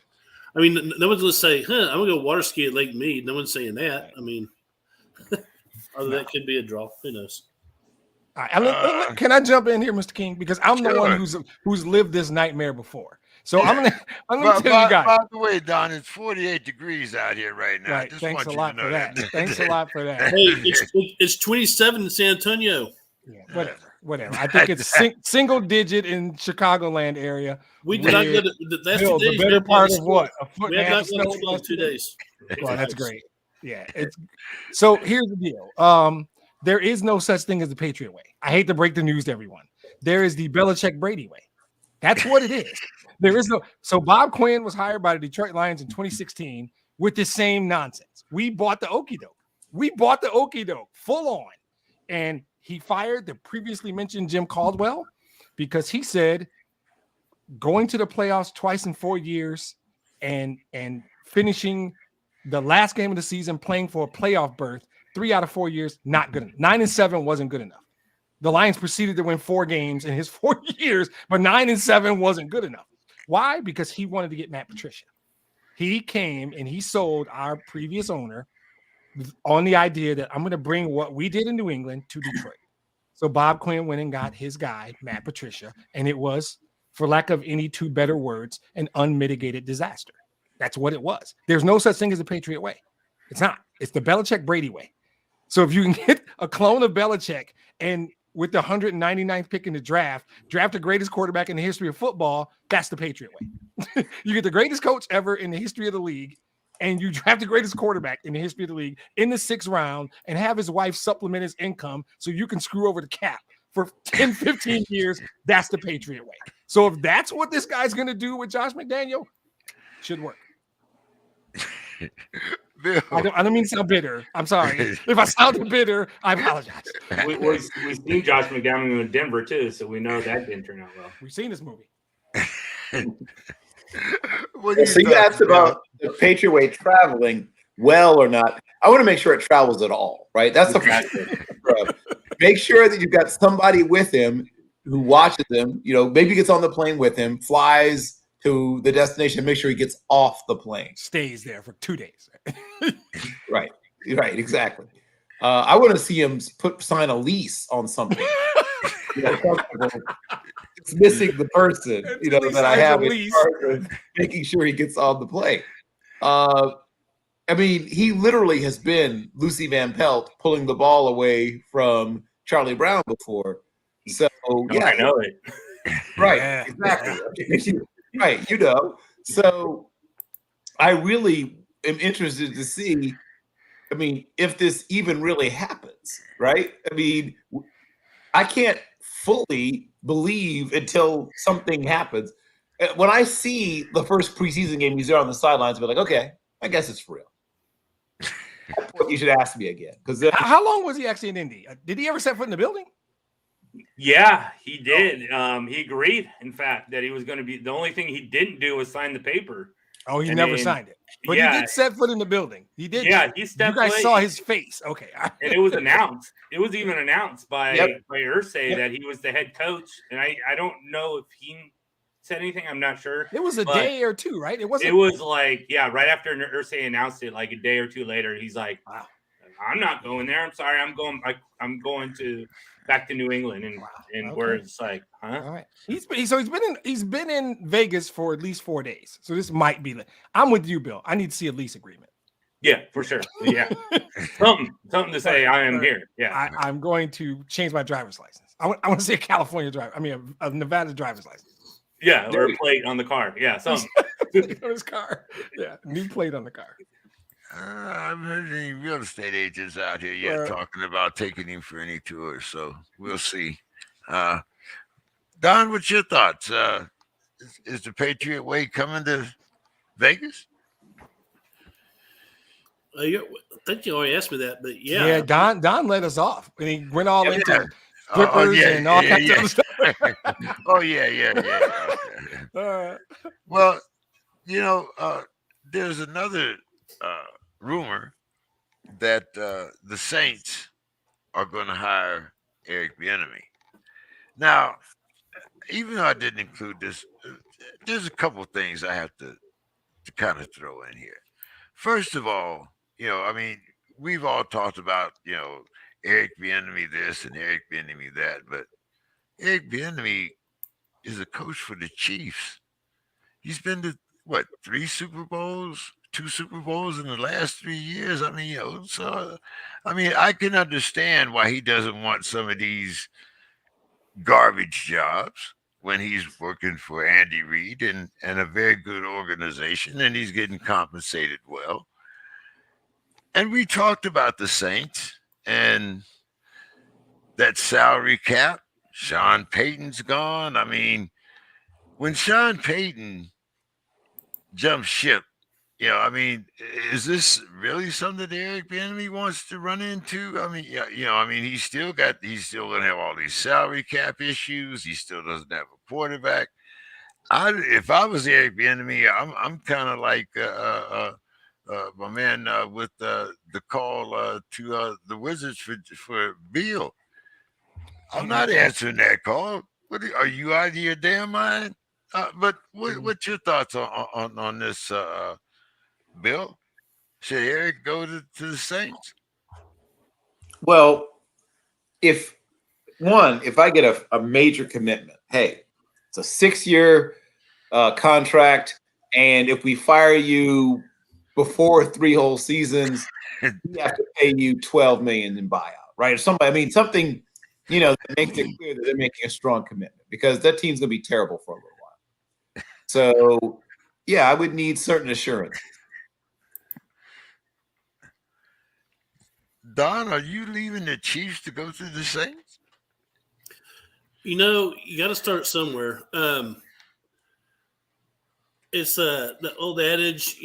I mean, no one's going to say, I'm going to go water ski at Lake Mead. No one's saying that. I mean, although that could be a draw. Who knows? All right, can I jump in here, Mr. King? Because I'm the one who's lived this nightmare before. So I'm gonna tell you guys. By the way, Don, it's 48 degrees out here right now. Right. Thanks a lot for that. Thanks a lot for that. Hey, it's 27 in San Antonio. Yeah, whatever. I think it's single digit in Chicagoland area. We did not go to the better part of what? A foot we and have a half not of gone to 2 days. Well, that's great. Yeah. So here's the deal. There is no such thing as the Patriot way. I hate to break the news to everyone. There is the Belichick Brady way. That's what it is. There is no. So Bob Quinn was hired by the Detroit Lions in 2016 with the same nonsense. We bought the okie doke full on, and he fired the previously mentioned Jim Caldwell because he said going to the playoffs twice in 4 years and finishing the last game of the season playing for a playoff berth 3 out of 4 years, not good enough. 9-7 wasn't good enough. The Lions proceeded to win 4 games in his 4 years, but 9-7 wasn't good enough. Why? Because he wanted to get Matt Patricia. He came and he sold our previous owner on the idea that I'm going to bring what we did in New England to Detroit. So Bob Quinn went and got his guy, Matt Patricia, and it was, for lack of any two better words, an unmitigated disaster. That's what it was. There's no such thing as a Patriot way. It's not. It's the Belichick Brady way. So if you can get a clone of Belichick and with the 199th pick in the draft the greatest quarterback in the history of football, that's the Patriot way. You get the greatest coach ever in the history of the league, and you draft the greatest quarterback in the history of the league in the 6th round and have his wife supplement his income so you can screw over the cap for 10, 15 years. That's the Patriot way. So if that's what this guy's going to do with Josh McDaniel, should work. Bill. I don't mean to sound bitter. I'm sorry. If I sounded bitter, I apologize. We've seen Josh McDaniel in Denver too, so we know that didn't turn out well. We've seen this movie. So you asked about the Patriot way traveling well or not. I want to make sure it travels at all, right? That's the first thing. Make sure that you've got somebody with him who watches him, maybe gets on the plane with him, flies to the destination, make sure he gets off the plane. Stays there for 2 days. Right, exactly. I want to see him sign a lease on something. It's missing the person, that I have in charge of making sure he gets on the plane. I mean, he literally has been Lucy Van Pelt pulling the ball away from Charlie Brown before. So yeah, I know it. Right, exactly. Right, So I really am interested to see, if this even really happens, right? I can't fully believe until something happens. When I see the first preseason game, he's there on the sidelines, I'll be like, okay, I guess it's for real. That's what you should ask me again. Because how long was he actually in Indy? Did he ever set foot in the building? Yeah, he did. He agreed, in fact, that he was going to be. The only thing he didn't do was sign the paper. Oh, he never signed it. But he did set foot in the building. He did. Yeah, he stepped. You guys saw his face. Okay. And it was announced. It was even announced by Irsay that he was the head coach. And I don't know if he said anything. I'm not sure. It was a day or two, right? It wasn't. It was right after Irsay announced it, like a day or two later. He's like, "Wow, I'm not going there. I'm sorry. I'm going to back to New England." And where it's like, huh? All right. He's been in Vegas for at least 4 days. So this might be. I'm with you, Bill. I need to see a lease agreement. Yeah, for sure. Yeah, something to say. I am here. Yeah, I'm going to change my driver's license. I want to see a California driver. I mean, a Nevada driver's license. Yeah, or a plate on the car. Yeah, something on his car. Yeah, new plate on the car. I haven't heard any real estate agents out here yet talking about taking him for any tours, so we'll see. Don, what's your thoughts? Is the Patriot Way coming to Vegas? I think you already asked me that, but yeah. Don let us off, and he went all into strippers and all kinds of stuff. Oh yeah. Well, there's another rumor that the Saints are going to hire Eric Bieniemy. Now, even though I didn't include this, there's a couple of things I have to kind of throw in here. First of all, we've all talked about, Eric Bieniemy this and Eric Bieniemy that, but Eric Bieniemy is a coach for the Chiefs. He's been to, 3 Super Bowls, 2 Super Bowls in the last 3 years. I can understand why he doesn't want some of these garbage jobs when he's working for Andy Reid and a very good organization, and he's getting compensated well. And we talked about the Saints and that salary cap. Sean Payton's gone. I mean, when Sean Payton jumped ship, is this really something that Eric Bieniemy wants to run into? He's still going to have all these salary cap issues. He still doesn't have a quarterback. If I was Eric Bieniemy, I'm kind of like my man with the call to the Wizards for Beal. I'm not answering that call. Are you out of your damn mind? But what's your thoughts on this, Bill? Should Eric go to the Saints? Well, if I get a major commitment, hey, it's a 6-year contract, and if we fire you before 3 whole seasons, we have to pay you $12 million in buyout, right? Or something that makes it clear that they're making a strong commitment, because that team's going to be terrible for a little while. So, yeah, I would need certain assurance. Don, are you leaving the Chiefs to go to the Saints? You got to start somewhere. It's the old adage,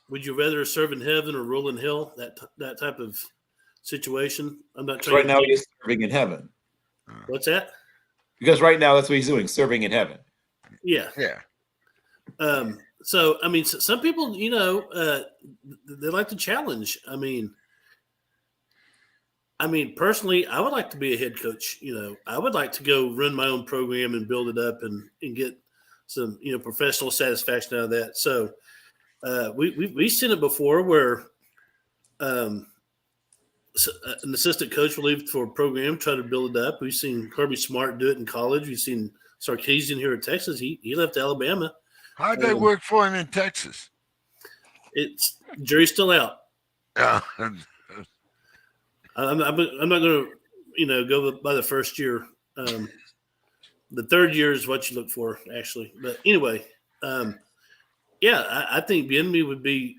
would you rather serve in heaven or rule in hell? That type of situation. I'm not trying. Right now, he's serving in heaven. What's that? Because right now, that's what he's doing, serving in heaven. Yeah. So, some people, they like to challenge. Personally, I would like to be a head coach. I would like to go run my own program and build it up and get some, professional satisfaction out of that. So we've seen it before where an assistant coach will leave for a program, try to build it up. We've seen Kirby Smart do it in college. We've seen Sarkisian here at Texas. He left Alabama. How'd that work for him in Texas? It's jury's still out. I'm not going to, go by the first year. The third year is what you look for, actually. But anyway, I think Bieniemy would be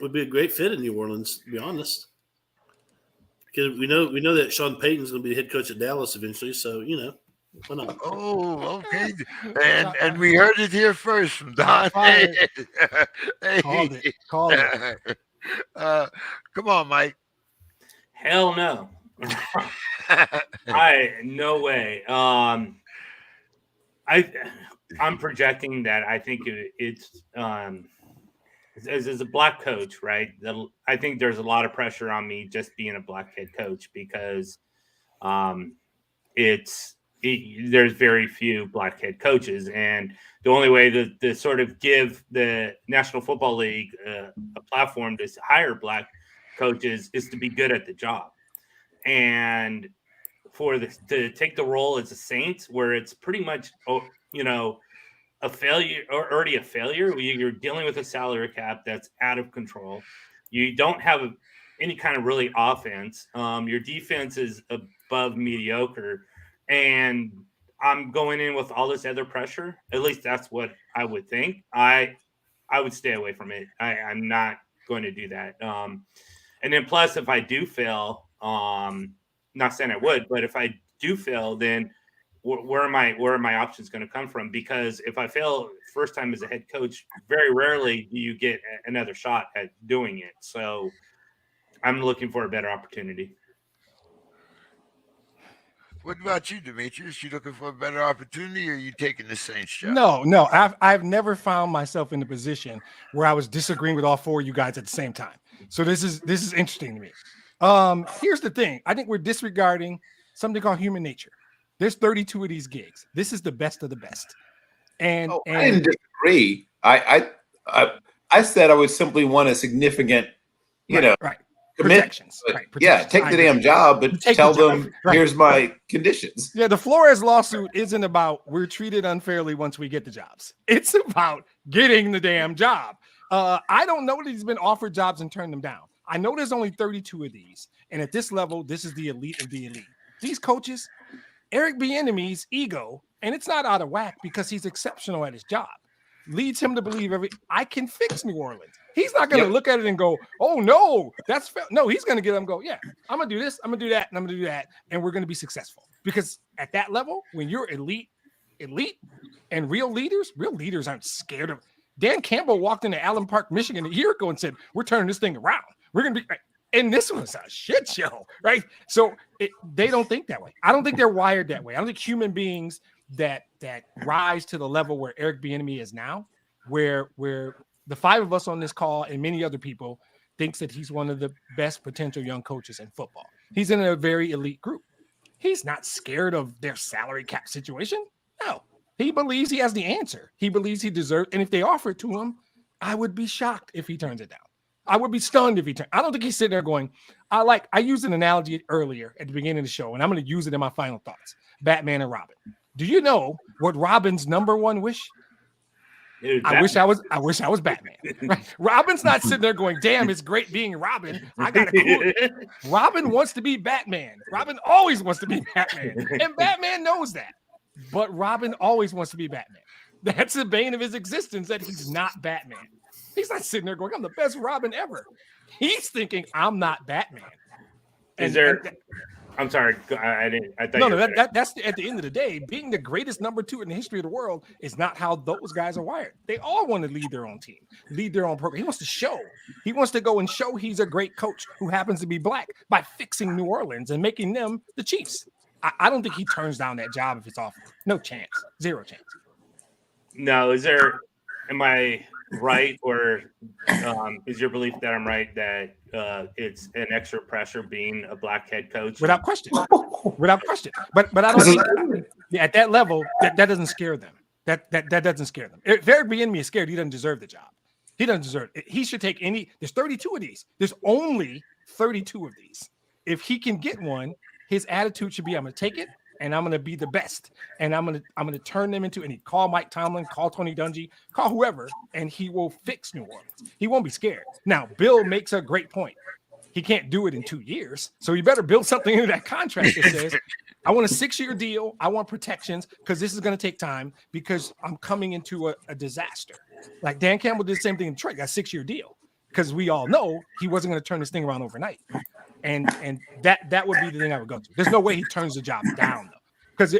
a great fit in New Orleans, to be honest. Because we know that Sean Payton's going to be the head coach at Dallas eventually. So why not? Oh, okay. And we heard it here first from Don. Hey. Called it. Come on, Mike. Hell no. No way. I'm projecting that I think it's as a black coach, right? I think there's a lot of pressure on me just being a black head coach because there's very few black head coaches, and the only way to sort of give the National Football League a platform to hire black coaches is to be good at the job. And to take the role as a Saint, where it's pretty much, a failure or already a failure. You're dealing with a salary cap that's out of control. You don't have any kind of really offense. Your defense is above mediocre, and I'm going in with all this other pressure. At least that's what I would think. I would stay away from it. I'm not going to do that. And then plus, if I do fail, not saying I would, but if I do fail, then where are my options going to come from? Because if I fail first time as a head coach, very rarely do you get another shot at doing it. So I'm looking for a better opportunity. What about you, Demetrius? You looking for a better opportunity, or are you taking the Saints job? No. I've never found myself in a position where I was disagreeing with all four of you guys at the same time. So this is interesting to me. Here's the thing. I think we're disregarding something called human nature. There's 32 of these gigs. This is the best of the best. And I didn't disagree. I said I would simply want a significant, protections. Yeah, take the damn job, but tell them here's my conditions. Yeah, the Flores lawsuit isn't about we're treated unfairly once we get the jobs. It's about getting the damn job. I don't know that he's been offered jobs and turned them down. I know there's only 32 of these, and at this level, this is the elite of the elite. These coaches, Eric Bieniemy's ego, and it's not out of whack because he's exceptional at his job, leads him to believe I can fix New Orleans. He's not going to look at it and go, oh, no, that's fair. No, he's going to get them go, yeah, I'm going to do this, I'm going to do that, and I'm going to do that, and we're going to be successful. Because at that level, when you're elite, and real leaders aren't scared of. Dan Campbell walked into Allen Park, Michigan a year ago and said, we're turning this thing around. We're going to be, and this was a shit show, right? So they don't think that way. I don't think they're wired that way. I don't think human beings that rise to the level where Eric Bieniemy is now, where the five of us on this call and many other people thinks that he's one of the best potential young coaches in football. He's in a very elite group. He's not scared of their salary cap situation. No, he believes he has the answer. He believes he deserves. And if they offer it to him, I would be shocked if he turns it down. I would be stunned if he turned. I don't think he's sitting there going, I used an analogy earlier at the beginning of the show, and I'm going to use it in my final thoughts. Batman and Robin. Do you know what Robin's number one wish? I wish I was Batman. Right? Robin's not sitting there going, damn, it's great being Robin. I got to cool. Robin wants to be Batman. Robin always wants to be Batman. And Batman knows that. But Robin always wants to be Batman. That's the bane of his existence, that he's not Batman. He's not sitting there going, I'm the best Robin ever. He's thinking, I'm not Batman. I'm sorry. That's at the end of the day, being the greatest number two in the history of the world is not how those guys are wired. They all want to lead their own team, lead their own program. He wants to show. He wants to go and show he's a great coach who happens to be black by fixing New Orleans and making them the Chiefs. I don't think he turns down that job if it's offered. No chance. Zero chance. No, am I right, or is your belief that I'm right that it's an extra pressure being a black head coach? Without question. But I don't think at that level that doesn't scare them. That doesn't scare them. If Eric Bieniemy is scared, he doesn't deserve the job. He doesn't deserve it. He should take any. There's 32 of these. There's only 32 of these. If he can get one, his attitude should be, I'm going to take it, and I'm going to be the best, and I'm going to turn them into. And he call Mike Tomlin, call Tony Dungy, call whoever, and he will fix New Orleans. He won't be scared. Now, Bill makes a great point. He can't do it in 2 years, so you better build something into that contract that says, I want a 6-year deal. I want protections because this is going to take time because I'm coming into a disaster. Like Dan Campbell did the same thing in Detroit, got a 6-year deal because we all know he wasn't going to turn this thing around overnight. And that would be the thing I would go to. There's no way he turns the job down though, because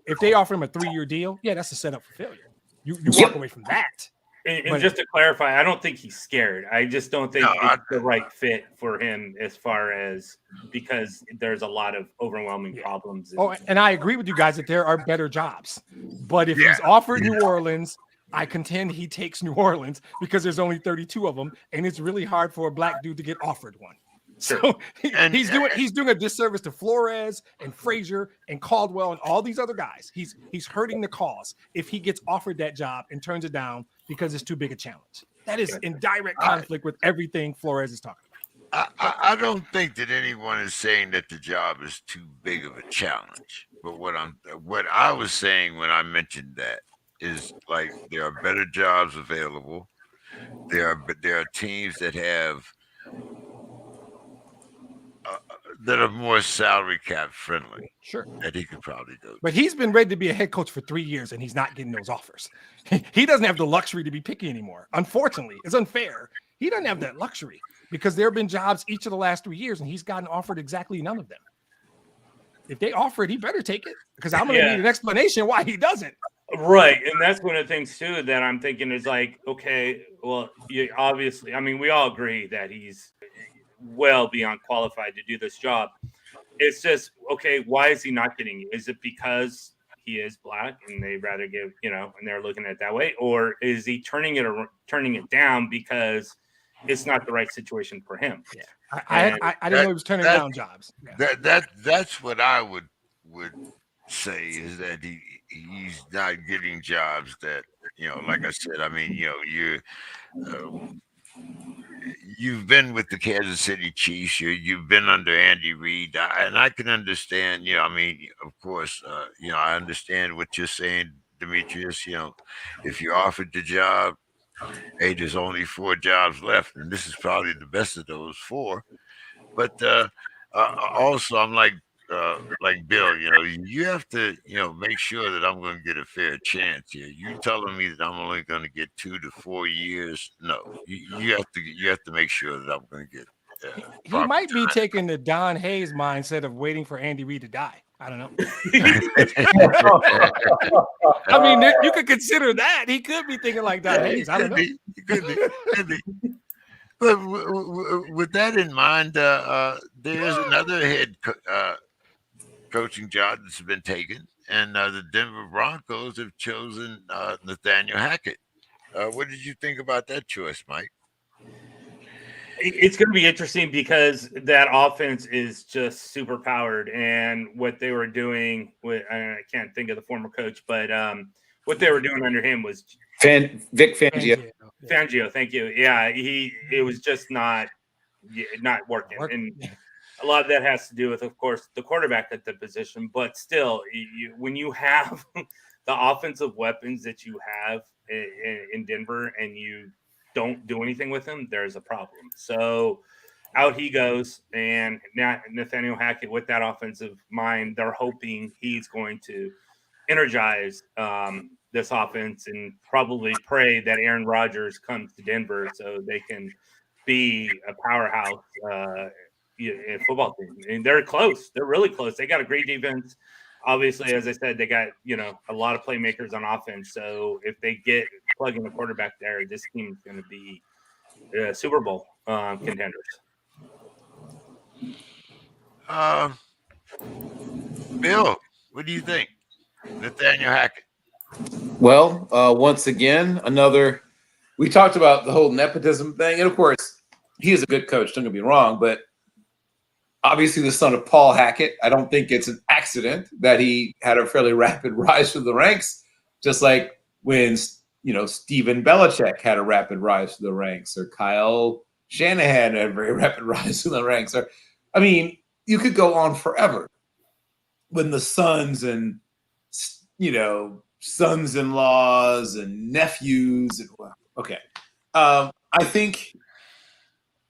if they offer him a 3-year deal, yeah, that's a setup for failure. You walk away from that. And just to clarify, I don't think he's scared. I just don't think it's the right fit for him as far as because there's a lot of overwhelming problems. And I agree with you guys that there are better jobs. But if he's offered New Orleans, I contend he takes New Orleans because there's only 32 of them, and it's really hard for a black dude to get offered one. So he's doing a disservice to Flores and Frazier and Caldwell and all these other guys. He's hurting the cause if he gets offered that job and turns it down because it's too big a challenge. That is in direct conflict with everything Flores is talking about. I don't think that anyone is saying that the job is too big of a challenge. But what I was saying when I mentioned that is like there are better jobs available. There are teams that have that are more salary cap friendly. Sure. That he could probably go to. But he's been ready to be a head coach for 3 years, and he's not getting those offers. He doesn't have the luxury to be picky anymore. Unfortunately, it's unfair. He doesn't have that luxury because there have been jobs each of the last 3 years, and he's gotten offered exactly none of them. If they offer it, he better take it because I'm going to need an explanation why he doesn't. Right. And that's one of the things, too, that I'm thinking is like, okay, well, obviously, I mean, we all agree that he's well beyond qualified to do this job. It's just, okay, why is he not getting you? Is it because he is black and they rather give, and they're looking at it that way? Or is he turning it down because it's not the right situation for him? Yeah. I didn't know he was turning down jobs. Yeah. That's what I would say is that he's not getting jobs that, like I said, I mean, you've been with the Kansas City Chiefs. You've been under Andy Reid, and I can understand. I mean, of course, I understand what you're saying, Demetrius. If you're offered the job, hey, there's only 4 jobs left, and this is probably the best of those 4. But also, I'm like Bill. You have to, make sure that I'm going to get a fair chance here. You telling me that I'm only going to get 2 to 4 years? No, you have to make sure that I'm going to get. He might be taking the Don Hayes mindset of waiting for Andy Reid to die. I don't know. I mean, you could consider that. He could be thinking like Don Hayes. I don't know. Could be. But with that in mind, there's another head coaching job that's been taken, and the Denver Broncos have chosen Nathaniel Hackett. What did you think about that choice, Mike? It's going to be interesting because that offense is just super powered, and what they were doing with, I can't think of the former coach, but what they were doing under him was Vic Fangio. Fangio, thank you. Yeah, it was just not working, and a lot of that has to do with, of course, the quarterback at the position. But still, when you have the offensive weapons that you have in Denver, and you don't do anything with him, there's a problem. So out he goes, and now Nathaniel Hackett, with that offensive mind, they're hoping he's going to energize this offense and probably pray that Aaron Rodgers comes to Denver so they can be a powerhouse football team. And they're close. They're really close. They got a great defense. Obviously, as I said, they got, a lot of playmakers on offense. So if they get plugging the quarterback there, this team is going to be Super Bowl contenders. Bill, what do you think? Nathaniel Hackett. Well, once again, we talked about the whole nepotism thing. And of course, he is a good coach, don't get me wrong, but obviously the son of Paul Hackett. I don't think it's an accident that he had a fairly rapid rise through the ranks, just like when, Steven Belichick had a rapid rise through the ranks, or Kyle Shanahan had a very rapid rise through the ranks. Or, I mean, you could go on forever when the sons and, sons-in-laws and nephews. And, okay. I think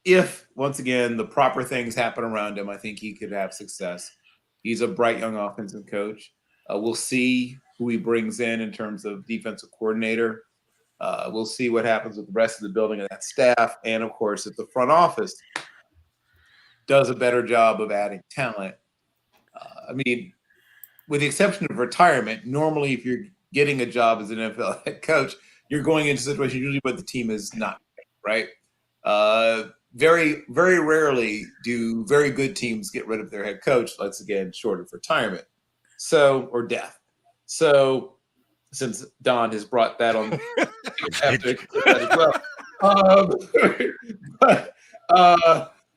if, once again, the proper things happen around him, I think he could have success. He's a bright young offensive coach. We'll see who he brings in terms of defensive coordinator. We'll see what happens with the rest of the building and that staff. And, of course, if the front office does a better job of adding talent. I mean, with the exception of retirement, normally if you're getting a job as an NFL head coach, you're going into a situation usually where the team is not, right? Very, very rarely do very good teams get rid of their head coach, let's again, short of retirement, or death. So, since Don has brought that on, have to that as well.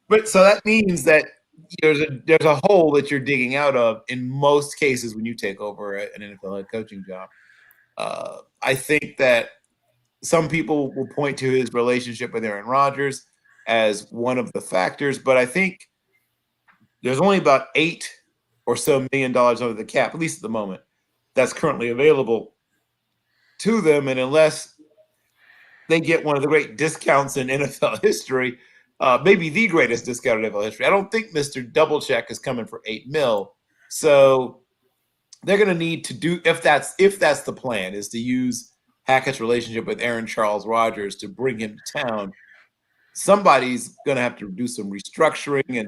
But so that means that there's a hole that you're digging out of in most cases when you take over an NFL head coaching job. I think that some people will point to his relationship with Aaron Rodgers as one of the factors, but I think there's only about $8 or so million over the cap, at least at the moment, that's currently available to them, and unless they get one of the great discounts in NFL history, maybe the greatest discount in NFL history, I don't think Mr. Doublecheck is coming for $8 million. So they're going to need to do, if that's the plan, is to use Hackett's relationship with Aaron Charles Rodgers to bring him to town. Somebody's going to have to do some restructuring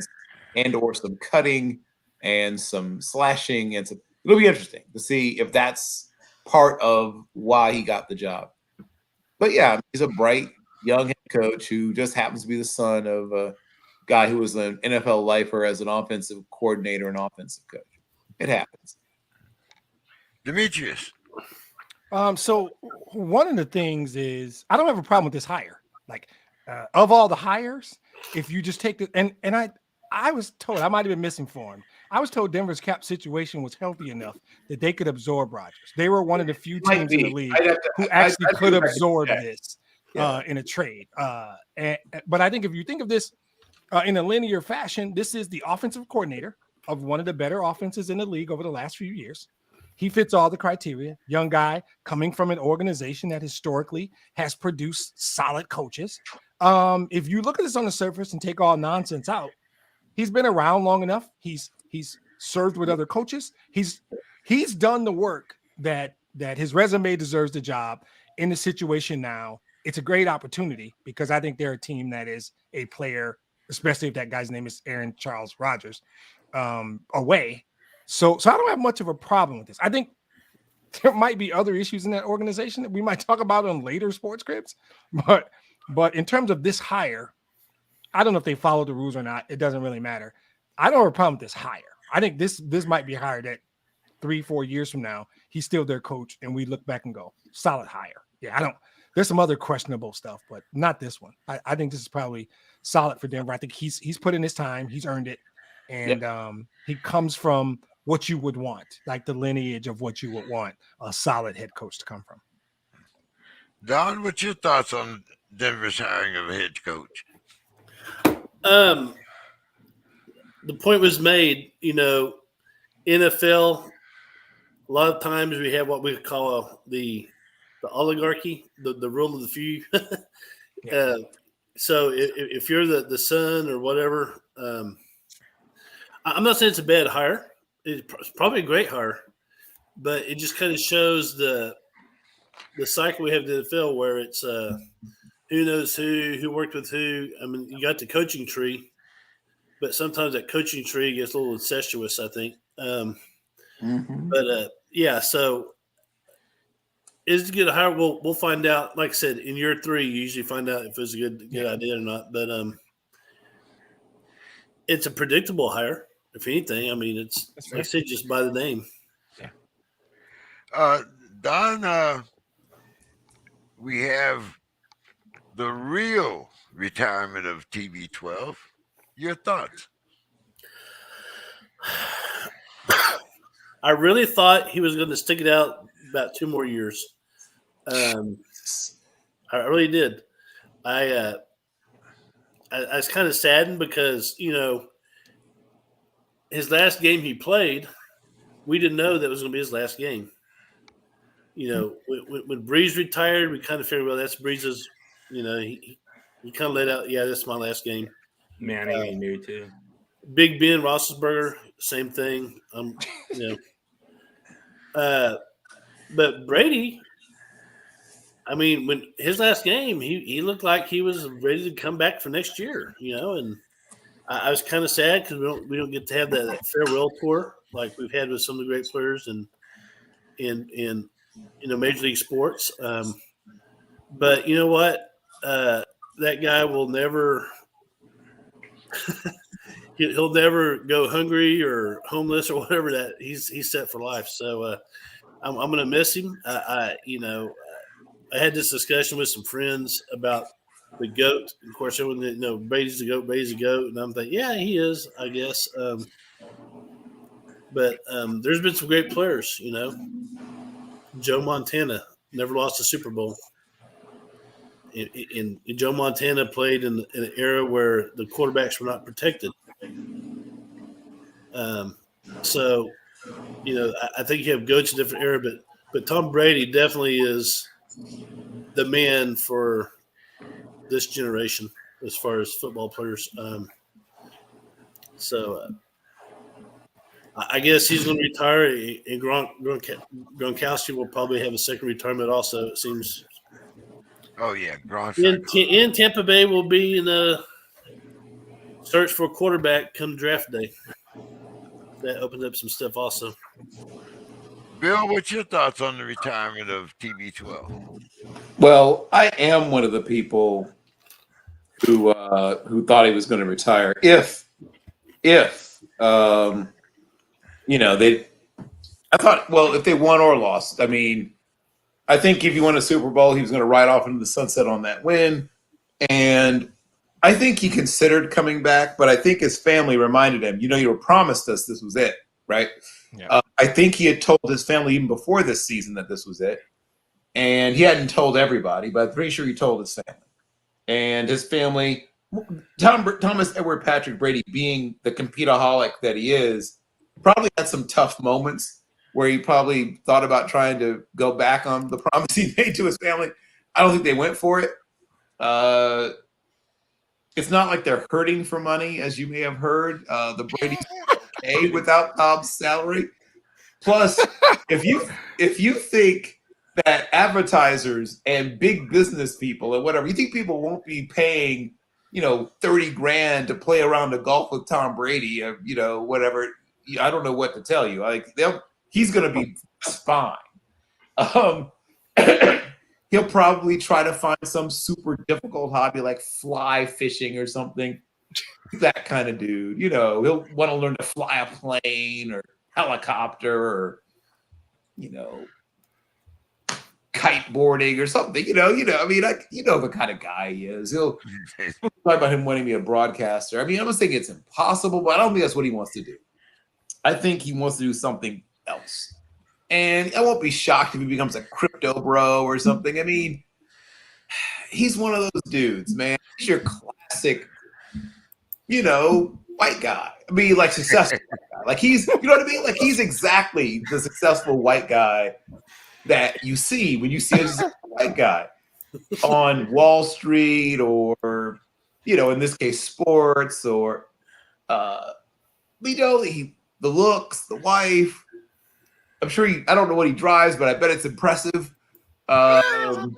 and or some cutting and some slashing, and it'll be interesting to see if that's part of why he got the job. But yeah, he's a bright young head coach who just happens to be the son of a guy who was an NFL lifer as an offensive coordinator and offensive coach. It happens. Demetrius. So one of the things is I don't have a problem with this hire. Like of all the hires, if you just take the and I was told, I might have been misinformed. I was told Denver's cap situation was healthy enough that they could absorb Rodgers. They were one of the few teams in the league who actually could absorb this in a trade. But I think if you think of this in a linear fashion, this is the offensive coordinator of one of the better offenses in the league over the last few years. He fits all the criteria. Young guy coming from an organization that historically has produced solid coaches. If you look at this on the surface and take all nonsense out, he's been around long enough. He's served with other coaches. He's done the work that his resume deserves the job in the situation now. It's a great opportunity because I think they're a team that is a player, especially if that guy's name is Aaron Charles Rodgers, away. So I don't have much of a problem with this. I think there might be other issues in that organization that we might talk about on later SPORTSKRIBs, but in terms of this hire, I don't know if they follow the rules or not. It doesn't really matter. I don't have a problem with this hire. I think this might be a hire that 3-4 years from now, he's still their coach, and we look back and go, solid hire. Yeah, there's some other questionable stuff, but not this one. I think this is probably solid for Denver. I think he's put in his time, he's earned it, and he comes from what you would want, like the lineage of what you would want a solid head coach to come from. Don, what's your thoughts on Denver's hiring of a head coach? The point was made, NFL, a lot of times we have what we call the oligarchy, the rule of the few. So if you're the son or whatever, I'm not saying it's a bad hire. It's probably a great hire, but it just kind of shows the cycle we have in the NFL where it's who knows who worked with who. I mean, you got the coaching tree, but sometimes that coaching tree gets a little incestuous, I think. But so is it good to hire? We'll find out. Like I said, in year 3, you usually find out if it's a good idea or not. But it's a predictable hire. If anything, I mean, it's like I said, just by the name. Yeah. Don, we have the real retirement of TB12. Your thoughts? I really thought he was going to stick it out about 2 more years. I really did. I was kind of saddened because, his last game he played, we didn't know that was going to be his last game. When Breeze retired, we kind of figured, well, that's Breeze's, he kind of let out, that's my last game. Manning, he knew too. Big Ben Roethlisberger, same thing. But Brady, I mean, when his last game, he looked like he was ready to come back for next year, and I was kind of sad because we don't get to have that farewell tour like we've had with some of the great players in Major League Sports. But you know what? That guy will never he'll never go hungry or homeless or whatever. That he's set for life. So I'm going to miss him. I had this discussion with some friends about the GOAT. Of course, everyone Brady's the GOAT, and I'm thinking, yeah, he is, I guess. But there's been some great players. Joe Montana never lost a Super Bowl. And Joe Montana played in an era where the quarterbacks were not protected. So, I think you have GOATs in a different era, but But Tom Brady definitely is the man for this generation as far as football players. So I guess he's going to retire, and Gronkowski will probably have a second retirement also, it seems. Oh, yeah. In Tampa Bay will be in the search for a quarterback come draft day. That opens up some stuff also. Bill, what's your thoughts on the retirement of TB12? Well, I am one of the people who thought he was going to retire if I thought, well, if they won or lost. I mean, I think if you won a Super Bowl, he was going to ride off into the sunset on that win. And I think he considered coming back, but I think his family reminded him, you were promised us this was it, right? Yeah. I think he had told his family even before this season that this was it. And he hadn't told everybody, but I'm pretty sure he told his family. And his family, Thomas Edward Patrick Brady, being the compete-aholic that he is, probably had some tough moments where he probably thought about trying to go back on the promise he made to his family. I don't think they went for it. It's not like they're hurting for money, as you may have heard. The Brady's okay without Tom's salary. Plus, if you think that advertisers and big business people and whatever, you think people won't be paying, $30,000 to play around the golf with Tom Brady, whatever. I don't know what to tell you. He's going to be fine. He'll probably try to find some super difficult hobby like fly fishing or something. That kind of dude. He'll want to learn to fly a plane or helicopter or, kiteboarding or something. The kind of guy he is. He'll talk about him wanting to be a broadcaster. I don't think it's impossible, but I don't think that's what he wants to do. I think he wants to do something else. And I won't be shocked if he becomes a crypto bro or something. He's one of those dudes, man. He's your classic, white guy. Successful white guy. Like he's, you know what I mean? Like he's exactly the successful white guy that you see when you see a white guy on Wall Street or, in this case, sports or, the looks, the wife. I'm sure I don't know what he drives, but I bet it's impressive. I don't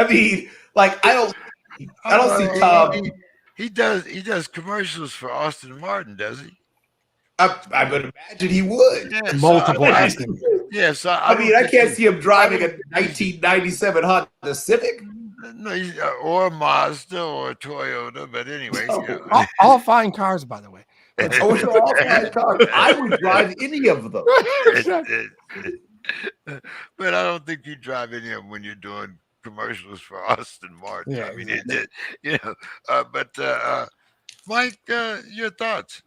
see Tom. He does commercials for Austin Martin, does he? I would imagine he would. Yeah, multiple Austin. Yes, I can't see him driving a 1997 Honda Civic. No, or a Mazda or a Toyota, but anyway. All fine cars, by the way. I would drive any of them. But I don't think you drive any of them when you're doing commercials for Austin Martin. Yeah, But Mike, your thoughts?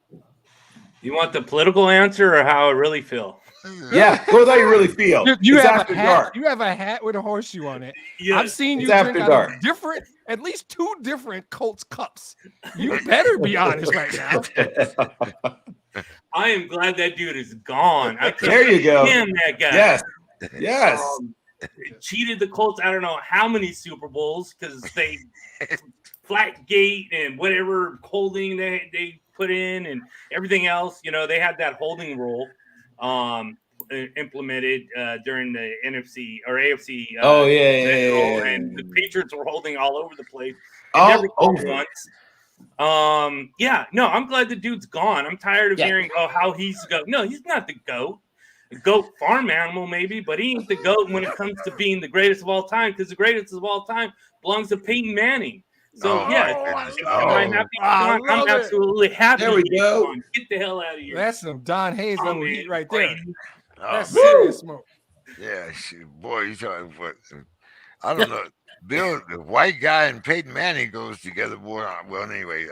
You want the political answer or how I really feel? Yeah, go with how you really feel. You It's have after a hat. dark. You have a hat with a horseshoe on it. Yeah, I've seen you it's drink after out dark. of at least 2 different Colts cups. You better be honest right now. I am glad that dude is gone. There you go. Damn that guy. Yes. Cheated the Colts. I don't know how many Super Bowls because they flat gate and whatever holding they put in and everything else. They had that holding rule implemented during the NFC or AFC. And the Patriots were holding all over the place. Never called once. I'm glad the dude's gone. I'm tired of hearing how he's the GOAT. No, he's not the GOAT. The GOAT farm animal maybe, but he ain't the GOAT when it comes to being the greatest of all time, because the greatest of all time belongs to Peyton Manning. So am I happy? I'm absolutely happy. There we go. Get the hell out of here. That's some Don Hayes little heat right there. Oh, That's serious smoke. Yeah, boy, you talking what? I don't know. Bill, the white guy and Peyton Manning goes together more. Well, anyway,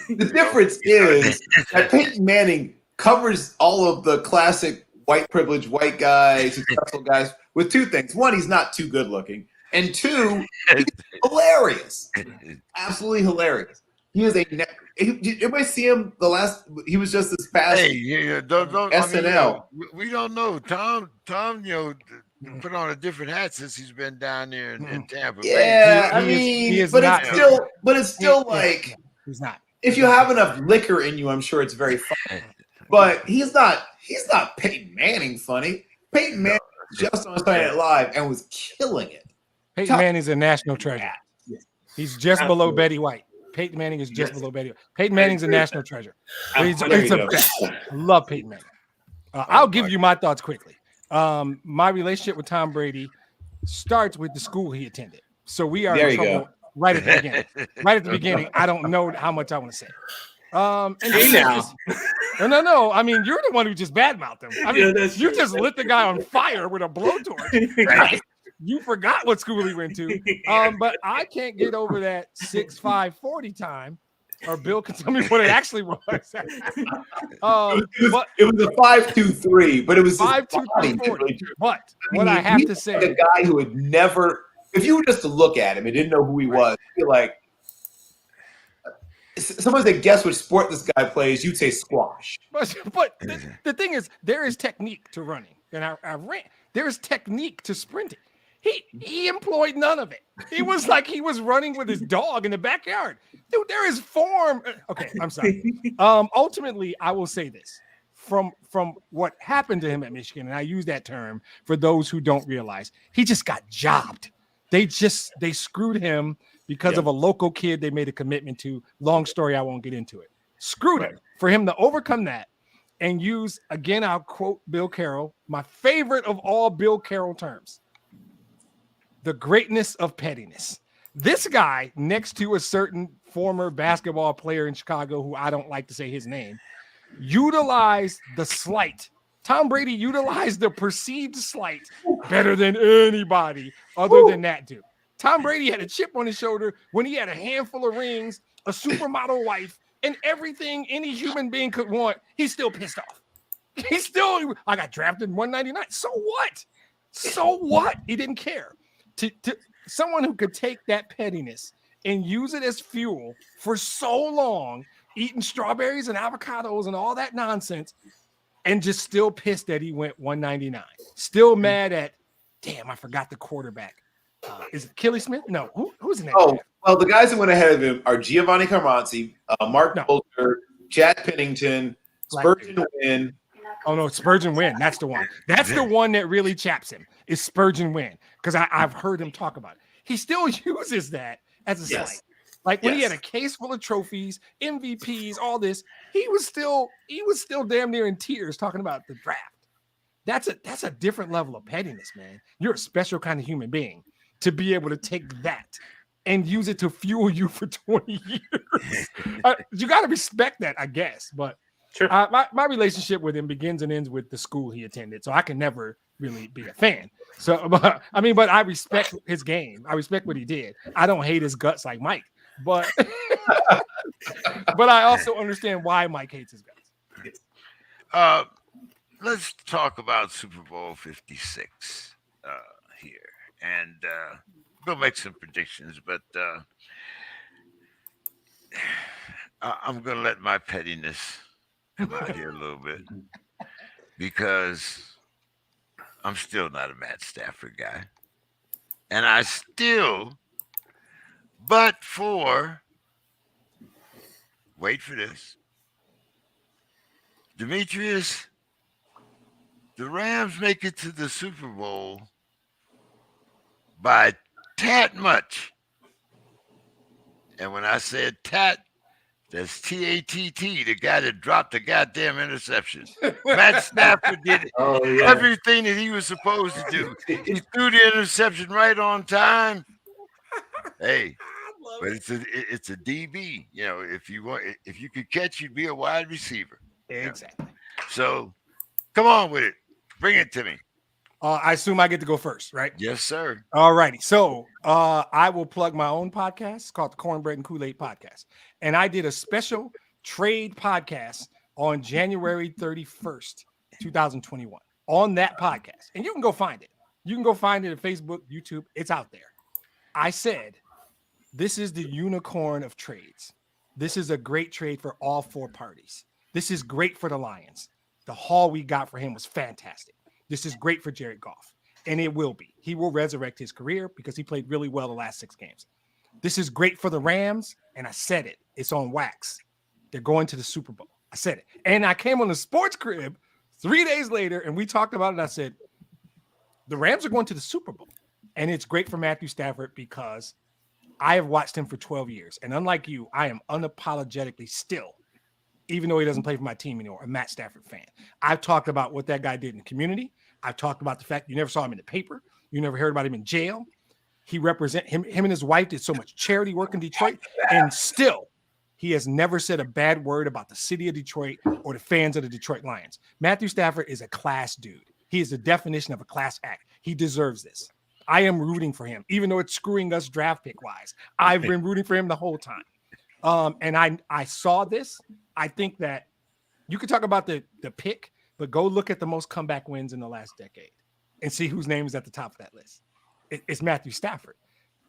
the difference is that Peyton Manning covers all of the classic white privileged white guys, successful guys, with 2 things. 1, he's not too good looking, and 2, he's hilarious, absolutely hilarious. He is everybody see him the last? He was just this past. Hey, yeah, don't. SNL. We don't know. Tom, put on a different hat since he's been down there in Tampa Yeah, Bay. He is but not. it's still like he's not. If you have enough liquor in you, I'm sure it's very funny. But he's not Peyton Manning funny. Peyton Manning just on Saturday Night Live and was killing it. Peyton Manning's a national treasure. He's just below Betty White. Peyton Manning is just below Betty White. Peyton Manning's a national treasure. He's a best. I love Peyton Manning. I'll give you my thoughts quickly. My relationship with Tom Brady starts with the school he attended. So we are in trouble right at the beginning. Right at the beginning. I don't know how much I want to say. No. I mean, you're the one who just badmouthed him. I mean, you just lit the guy on fire with a blowtorch. Right? You forgot what school he went to. But I can't get over that 6'5" 40 time. Or Bill can tell me what it actually was. It was a 5.23, but it was 5.23 40. But what I have to say, a guy who had never, if you were just to look at him and didn't know who he was, you'd be like, someone said, guess which sport this guy plays, you'd say squash. But the thing is, there is technique to running, and I ran. There is technique to sprinting. He employed none of it. He was like he was running with his dog in the backyard. Dude, there is form. Okay, I'm sorry. Ultimately, I will say this. From what happened to him at Michigan, and I use that term for those who don't realize, he just got jobbed. They screwed him because of a local kid they made a commitment to. Long story, I won't get into it. Screwed him. For him to overcome that and use, again, I'll quote Bill Carroll, my favorite of all Bill Carroll terms, the greatness of pettiness. This guy, next to a certain former basketball player in Chicago, who I don't like to say his name, utilized the slight. Tom Brady utilized the perceived slight better than anybody other than that dude. Tom Brady had a chip on his shoulder when he had a handful of rings, a supermodel wife, and everything any human being could want. He's still pissed off. I got drafted in 199. So what? So what? He didn't care. To someone who could take that pettiness and use it as fuel for so long, eating strawberries and avocados and all that nonsense, and just still pissed that he went 199. Still mad at, damn, I forgot the quarterback. Is it Kelly Smith? No. Who's in that? Oh, well, the guys that went ahead of him are Giovanni Carmonzi, Mark Bolger, Chad Pennington, Spurgeon Wynn. Oh, no, Spurgeon Wynn. That's the one. That's the one that really chaps him, is Spurgeon Wynn, because I've heard him talk about it. He still uses that as a slight. Like when he had a case full of trophies, MVPs, all this, he was still damn near in tears talking about the draft. That's a different level of pettiness, man. You're a special kind of human being to be able to take that and use it to fuel you for 20 years. You got to respect that, I guess. But sure. My relationship with him begins and ends with the school he attended, so I can never really be a fan. So, but I respect his game. I respect what he did. I don't hate his guts like Mike, but but I also understand why Mike hates his guts. Let's talk about Super Bowl 56 here, and we'll make some predictions, but I'm going to let my pettiness come out here a little bit because I'm still not a Matt Stafford guy. And I still, but for, wait for this, Demetrius, the Rams make it to the Super Bowl by tat much. And when I said tat, that's T-A-T-T, the guy that dropped the goddamn interception. Matt Stafford did everything that he was supposed to do. He threw the interception right on time. Hey, but it's a DB. You know, if you could catch, you'd be a wide receiver. Exactly. You know? So come on with it. Bring it to me. I assume I get to go first, right? Yes, sir. All righty. So I will plug my own podcast called the Cornbread and Kool-Aid Podcast. And I did a special trade podcast on January 31st, 2021 on that podcast. And you can go find it. You can go find it at Facebook, YouTube. It's out there. I said, this is the unicorn of trades. This is a great trade for all four parties. This is great for the Lions. The haul we got for him was fantastic. This is great for Jared Goff, and it will be. He will resurrect his career because he played really well the last 6 games. This is great for the Rams, and I said it. It's on wax. They're going to the Super Bowl. I said it. And I came on the Sports Crib 3 days later, and we talked about it, and I said, the Rams are going to the Super Bowl. And it's great for Matthew Stafford because I have watched him for 12 years. And unlike you, I am unapologetically still, even though he doesn't play for my team anymore, a Matt Stafford fan. I've talked about what that guy did in the community. I've talked about the fact you never saw him in the paper. You never heard about him in jail. He represent him and his wife did so much charity work in Detroit. And still, he has never said a bad word about the city of Detroit or the fans of the Detroit Lions. Matthew Stafford is a class dude. He is the definition of a class act. He deserves this. I am rooting for him, even though it's screwing us draft pick wise. I've been rooting for him the whole time. And I saw this. I think that you could talk about the pick, but go look at the most comeback wins in the last decade and see whose name is at the top of that list. It's Matthew Stafford.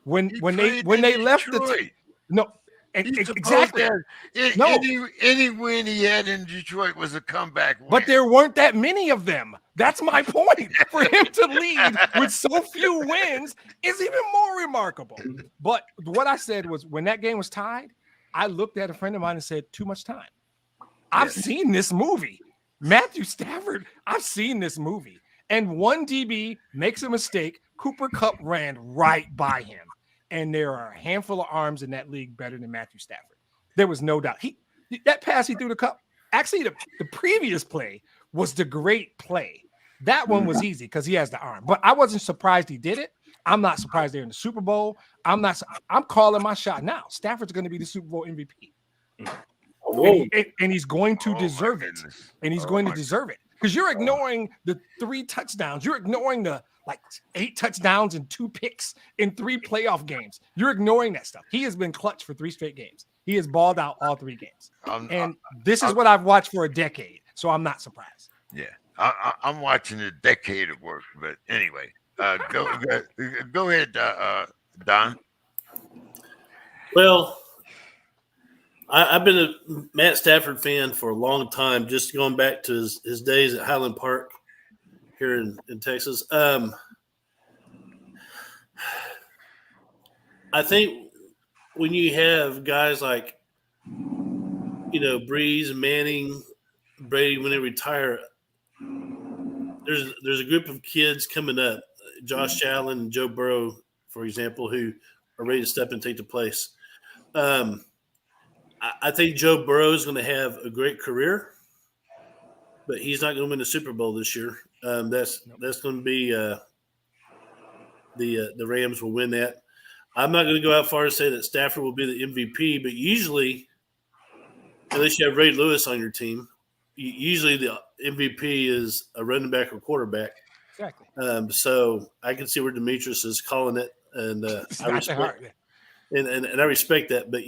When they left the no. Exactly. Any win he had in Detroit was a comeback win. But there weren't that many of them. That's my point. For him to lead with so few wins is even more remarkable. But what I said was when that game was tied, I looked at a friend of mine and said, too much time. I've seen this movie. Matthew Stafford, I've seen this movie. And one DB makes a mistake. Cooper Kupp ran right by him. And there are a handful of arms in that league better than Matthew Stafford. There was no doubt. That pass he threw to Kupp, actually the previous play was the great play. That one was easy because he has the arm. But I wasn't surprised he did it. I'm not surprised they're in the Super Bowl. I'm calling my shot now. Stafford's going to be the Super Bowl MVP. And he's going to deserve it. And he's going to deserve it. Because you're ignoring the 3 touchdowns. You're ignoring the 8 touchdowns and 2 picks in 3 playoff games. You're ignoring that stuff. He has been clutch for 3 straight games. He has balled out all 3 games. And this is what I've watched for a decade. So I'm not surprised. Yeah. I'm watching a decade of work. But anyway, go ahead, Don. Well, I've been a Matt Stafford fan for a long time, just going back to his days at Highland Park here in Texas. I think when you have guys like, Breeze, Manning, Brady, when they retire, there's a group of kids coming up, Josh Allen and Joe Burrow, for example, who are ready to step and take the place. I think Joe Burrow is going to have a great career, but he's not going to win the Super Bowl this year. That's going to be the Rams will win that. I'm not going to go out far to say that Stafford will be the MVP, but usually, unless you have Ray Lewis on your team, usually the MVP is a running back or quarterback. Exactly. So I can see where Demetrius is calling it, and I respect it. And I respect that. But,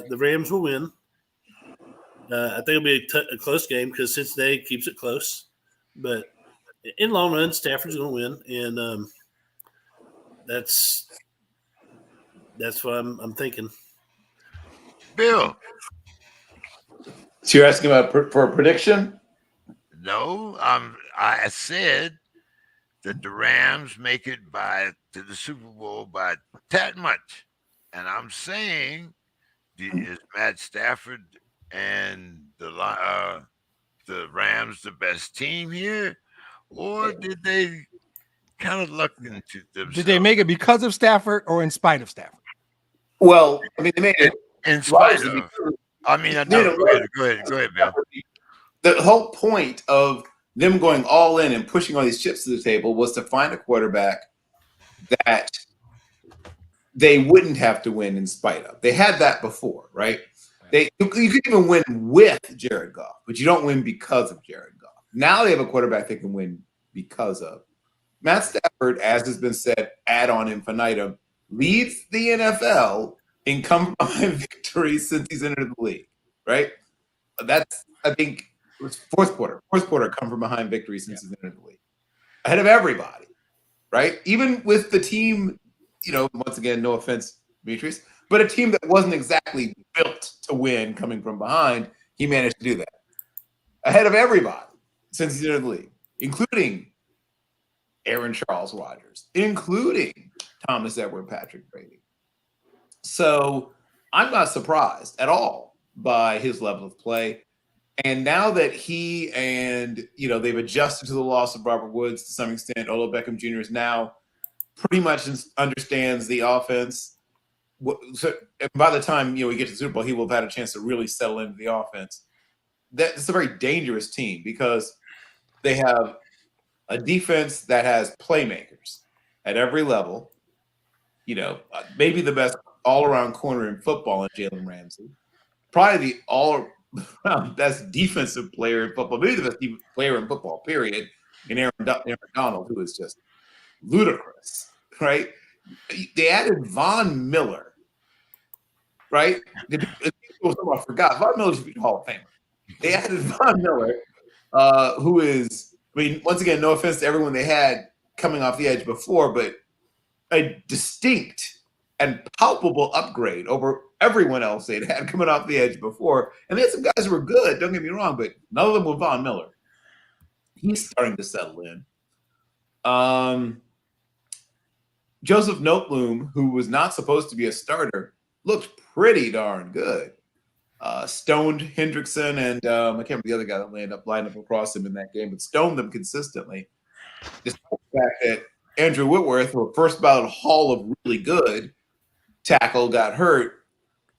the Rams will win. I think it'll be a close game because Cincinnati keeps it close. But in long run, Stafford's going to win, and that's what I'm thinking. Bill. So you're asking about for a prediction? No, I said that the Rams make it to the Super Bowl by that much. And I'm saying, is Matt Stafford and the Rams the best team here, or did they kind of luck into themselves? Did they make it because of Stafford or in spite of Stafford? Well, I mean, they made it in spite of. Go ahead, Bill. The whole point of them going all in and pushing all these chips to the table was to find a quarterback that they wouldn't have to win in spite of. They had that before, right? You could even win with Jared Goff, but you don't win because of Jared Goff. Now they have a quarterback they can win because of. Matt Stafford, as has been said ad on infinitum, leads the NFL in come behind victories since he's entered the league, right? That's, I think, it was fourth quarter come from behind victories since he's entered the league. Ahead of everybody, right? Even with the team, once again, no offense, Demetrius, but a team that wasn't exactly built to win coming from behind, he managed to do that. Ahead of everybody since he's entered the league, including Aaron Charles Rodgers, including Thomas Edward Patrick Brady. So I'm not surprised at all by his level of play. And now that he and, they've adjusted to the loss of Robert Woods to some extent, Odell Beckham Jr. is now pretty much understands the offense. So by the time, we get to the Super Bowl, he will have had a chance to really settle into the offense. That's a very dangerous team because they have a defense that has playmakers at every level. Maybe the best all-around corner in football in Jalen Ramsey. Probably the all-around best defensive player in football. Maybe the best player in football, period, in Aaron Donald, who is just ludicrous, right? They added Von Miller, right? I forgot. Von Miller should be the Hall of Famer. They added Von Miller, who is, once again, no offense to everyone they had coming off the edge before, but a distinct and palpable upgrade over everyone else they'd had coming off the edge before. And they had some guys who were good, don't get me wrong, but none of them were Von Miller. He's starting to settle in. Joseph Noteboom, who was not supposed to be a starter, looked pretty darn good. Stoned Hendrickson and I can't remember the other guy that lined up across him in that game, but stoned them consistently. Despite the fact that Andrew Whitworth, who first ballot Hall of really good tackle, got hurt,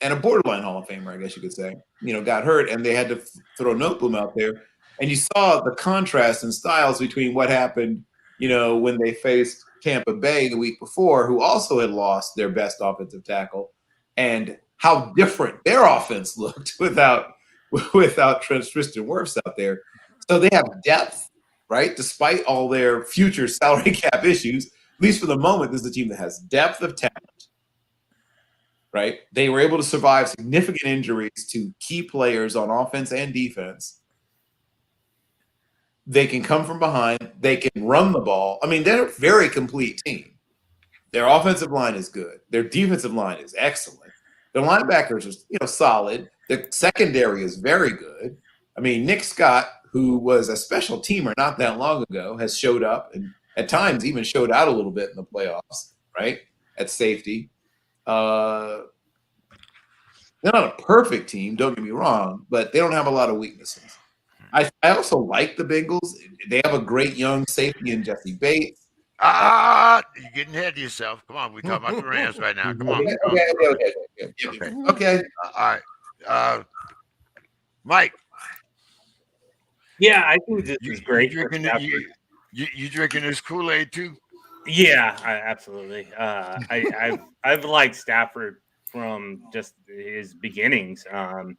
and a borderline Hall of Famer, I guess you could say, got hurt, and they had to throw Noteboom out there. And you saw the contrast in styles between what happened, when they faced Tampa Bay the week before, who also had lost their best offensive tackle, and how different their offense looked without Tristan Wirfs out there. So they have depth, right? Despite all their future salary cap issues, at least for the moment, this is a team that has depth of talent, right? They were able to survive significant injuries to key players on offense and defense. They can come from behind. They can run the ball. They're a very complete team. Their offensive line is good. Their defensive line is excellent. The linebackers are, solid. The secondary is very good. Nick Scott, who was a special teamer not that long ago, has showed up and at times even showed out a little bit in the playoffs, right, at safety. They're not a perfect team, don't get me wrong, but they don't have a lot of weaknesses. I also like the Bengals. They have a great young safety in Jesse Bates. You're getting ahead of yourself. Come on, we're talking about the Rams right now. Come on. Okay. All right. Mike. Yeah, I think this is great. You drinking this Kool-Aid too? Yeah, absolutely. I've liked Stafford from just his beginnings, and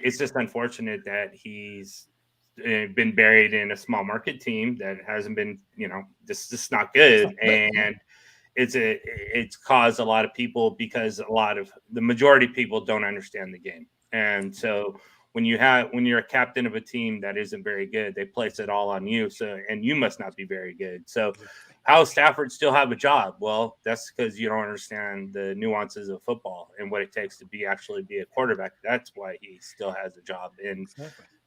it's just unfortunate that he's been buried in a small market team that hasn't been, just not good, and it's caused a lot of people, because the majority of people don't understand the game, and so when you're a captain of a team that isn't very good, they place it all on you. So, and you must not be very good. So how does Stafford still have a job? Well, that's because you don't understand the nuances of football and what it takes to actually be a quarterback. That's why he still has a job. And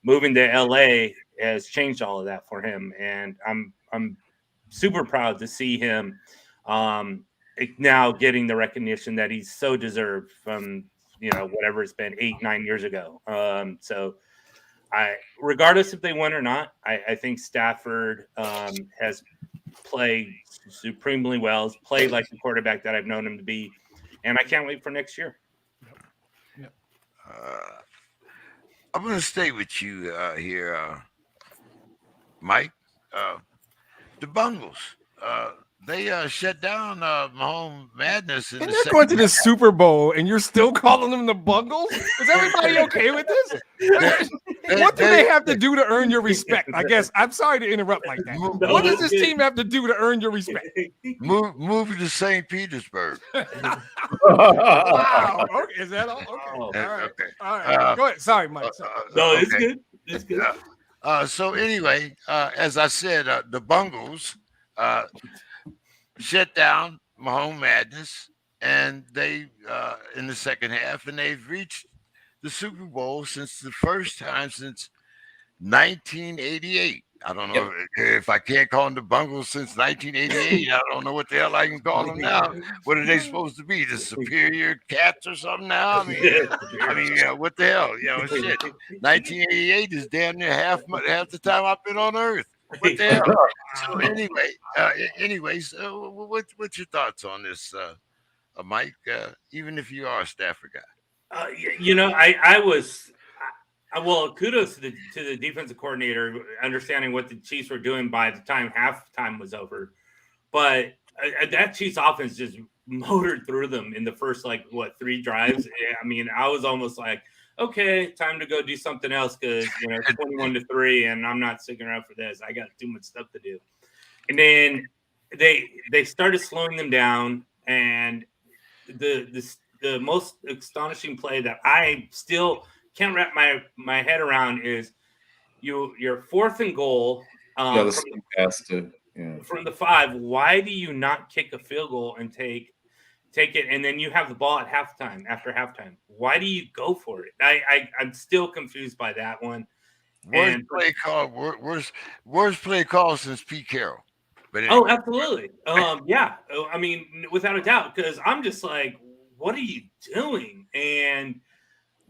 moving to LA has changed all of that for him. And I'm super proud to see him now getting the recognition that he's so deserved from, whatever it's been 8-9 years ago. So regardless if they win or not, I think Stafford has played supremely well, has played like the quarterback that I've known him to be. And I can't wait for next year. Yep. I'm going to stay with you here, Mike. The Bungles. They shut down Mahomes Madness. And they're going to the Super Bowl, and you're still calling them the Bungles? Is everybody okay with this? What do they have to do to earn your respect? I guess. I'm sorry to interrupt like that. What does this team have to do to earn your respect? Move to St. Petersburg. Wow. Okay. Is that all? Okay. All right. Okay. All right. Go ahead. Sorry, Mike. No, it's good. It's good. So anyway, as I said, the Bungles shut down Mahomes Madness, and they in the second half, and they've reached the Super Bowl since the first time since 1988. I don't know if I can't call them the Bungles since 1988. I don't know what the hell I can call them now. What are they supposed to be? The superior cats or something now? I mean, what the hell? Shit. 1988 is damn near half the time I've been on Earth. What the hell? So anyways, what's your thoughts on this, Mike? Even if you are a Stafford guy. Well, kudos to the defensive coordinator understanding what the Chiefs were doing by the time halftime was over. But that Chiefs offense just motored through them in the first 3 drives. I mean, I was almost like, okay, time to go do something else because 21-3, and I'm not sticking around for this. I got too much stuff to do. And then they started slowing them down, and the most astonishing play that I still can't wrap my head around is your 4th and goal from the 5. Why do you not kick a field goal and take it, and then you have the ball at halftime? After halftime, why do you go for it? I'm still confused by that one. Worst play call since Pete Carroll. But anyway. Absolutely. Yeah. I mean, without a doubt, because I'm just like, what are you doing? And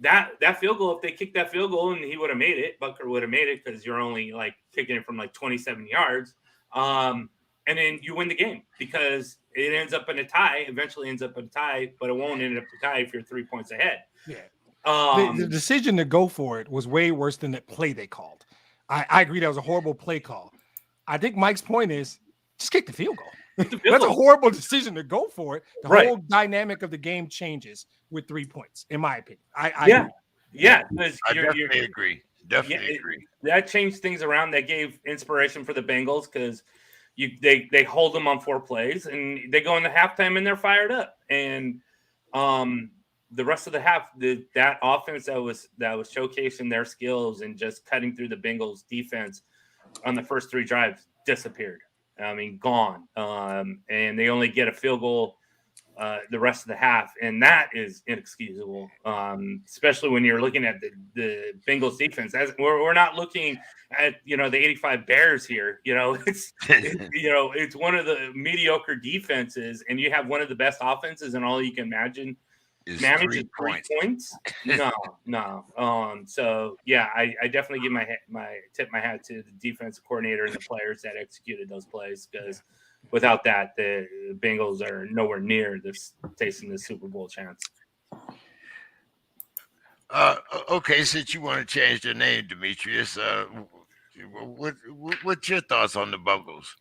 that field goal, if they kicked that field goal and he would have made it, Butker would have made it because you're only kicking it from 27 yards. And then you win the game because it ends up in a tie, eventually ends up in a tie, but it won't end up a tie if you're 3 points ahead. Yeah. The decision to go for it was way worse than the play they called. I agree that was a horrible play call. I think Mike's point is just kick the field goal. That's a horrible decision to go for it. The whole dynamic of the game changes with 3 points, in my opinion. I definitely agree. Agree. That changed things around. That gave inspiration for the Bengals because they hold them on 4 plays and they go into halftime and they're fired up. And the rest of the half, that offense that was showcasing their skills and just cutting through the Bengals defense on the first 3 drives disappeared. I mean, gone. And they only get a field goal the rest of the half, and that is inexcusable, especially when you're looking at the Bengals defense. We're not looking at the 85 Bears here. It's one of the mediocre defenses, and you have one of the best offenses, and all you can imagine manage 3 points. No. So yeah, I definitely give my hat to the defensive coordinator and the players that executed those plays, because without that, the Bengals are nowhere near tasting the Super Bowl chance. Okay, since you want to change their name, Demetrius, what's your thoughts on the Bungles?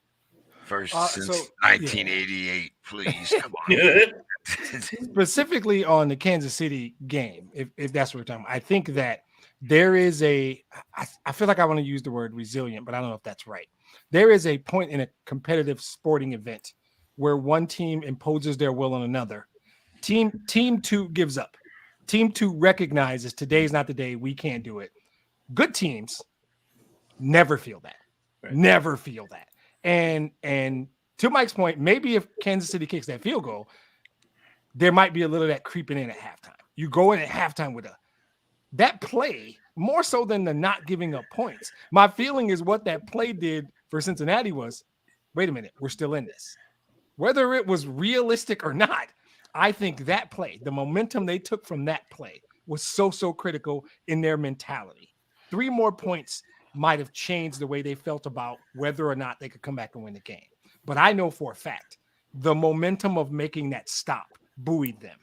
First since 1988, please. Come on. Specifically on the Kansas City game, if that's what we're talking about, I think that there is I feel like I want to use the word resilient, but I don't know if that's right. There is a point in a competitive sporting event where one team imposes their will on another. Team 2 gives up. Team 2 recognizes today's not the day, we can't do it. Good teams never feel that. Right. Never feel that. And to Mike's point, maybe if Kansas City kicks that field goal, there might be a little of that creeping in at halftime. You go in at halftime with that play, more so than the not giving up points. My feeling is what that play did for Cincinnati was, wait a minute, we're still in this. Whether it was realistic or not, I think that play, the momentum they took from that play was so critical in their mentality. 3 more points might have changed the way they felt about whether or not they could come back and win the game. But I know for a fact, the momentum of making that stop buoyed them.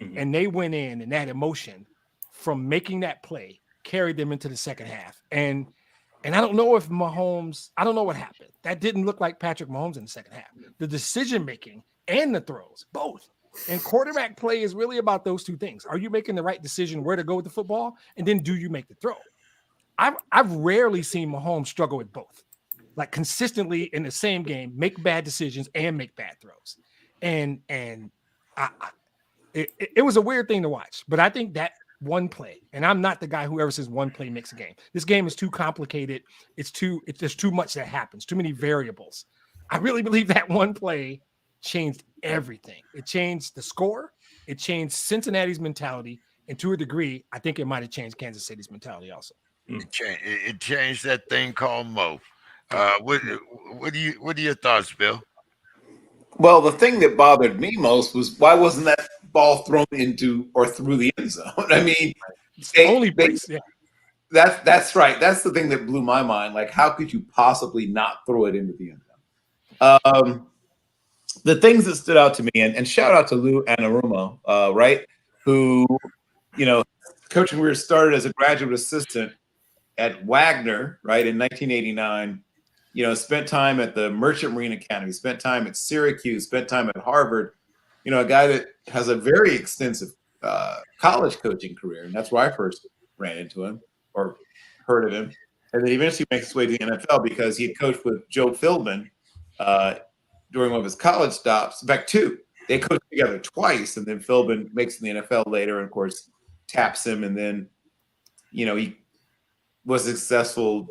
Mm-hmm. And they went in, and that emotion from making that play carried them into the second half. And I don't know if Mahomes, I don't know what happened. That didn't look like Patrick Mahomes in the second half. The decision-making and the throws, both. And quarterback play is really about those 2 things. Are you making the right decision where to go with the football? And then do you make the throw? I've rarely seen Mahomes struggle with both. Like consistently in the same game, make bad decisions and make bad throws. And it was a weird thing to watch. But I think that one play, and I'm not the guy who ever says one play makes a game. This game is too complicated. There's too much that happens, too many variables. I really believe that one play changed everything. It changed the score. It changed Cincinnati's mentality. And to a degree, I think it might have changed Kansas City's mentality also. It changed that thing called Mo. What are your thoughts, Bill? Well, the thing that bothered me most was why wasn't that ball thrown into or through the end zone? I mean, that's right. That's the thing that blew my mind. Like, how could you possibly not throw it into the end zone? The things that stood out to me, and shout out to Lou Anarumo, right? Who, coaching career started as a graduate assistant at Wagner, right, in 1989. Spent time at the Merchant Marine Academy, spent time at Syracuse, spent time at Harvard. A guy that has a very extensive college coaching career, and that's where I first ran into him or heard of him. And then eventually makes his way to the NFL because he had coached with Joe Philbin during one of his college stops. In fact, two. They coached together twice, and then Philbin makes it in the NFL later, and of course taps him, and then he was a successful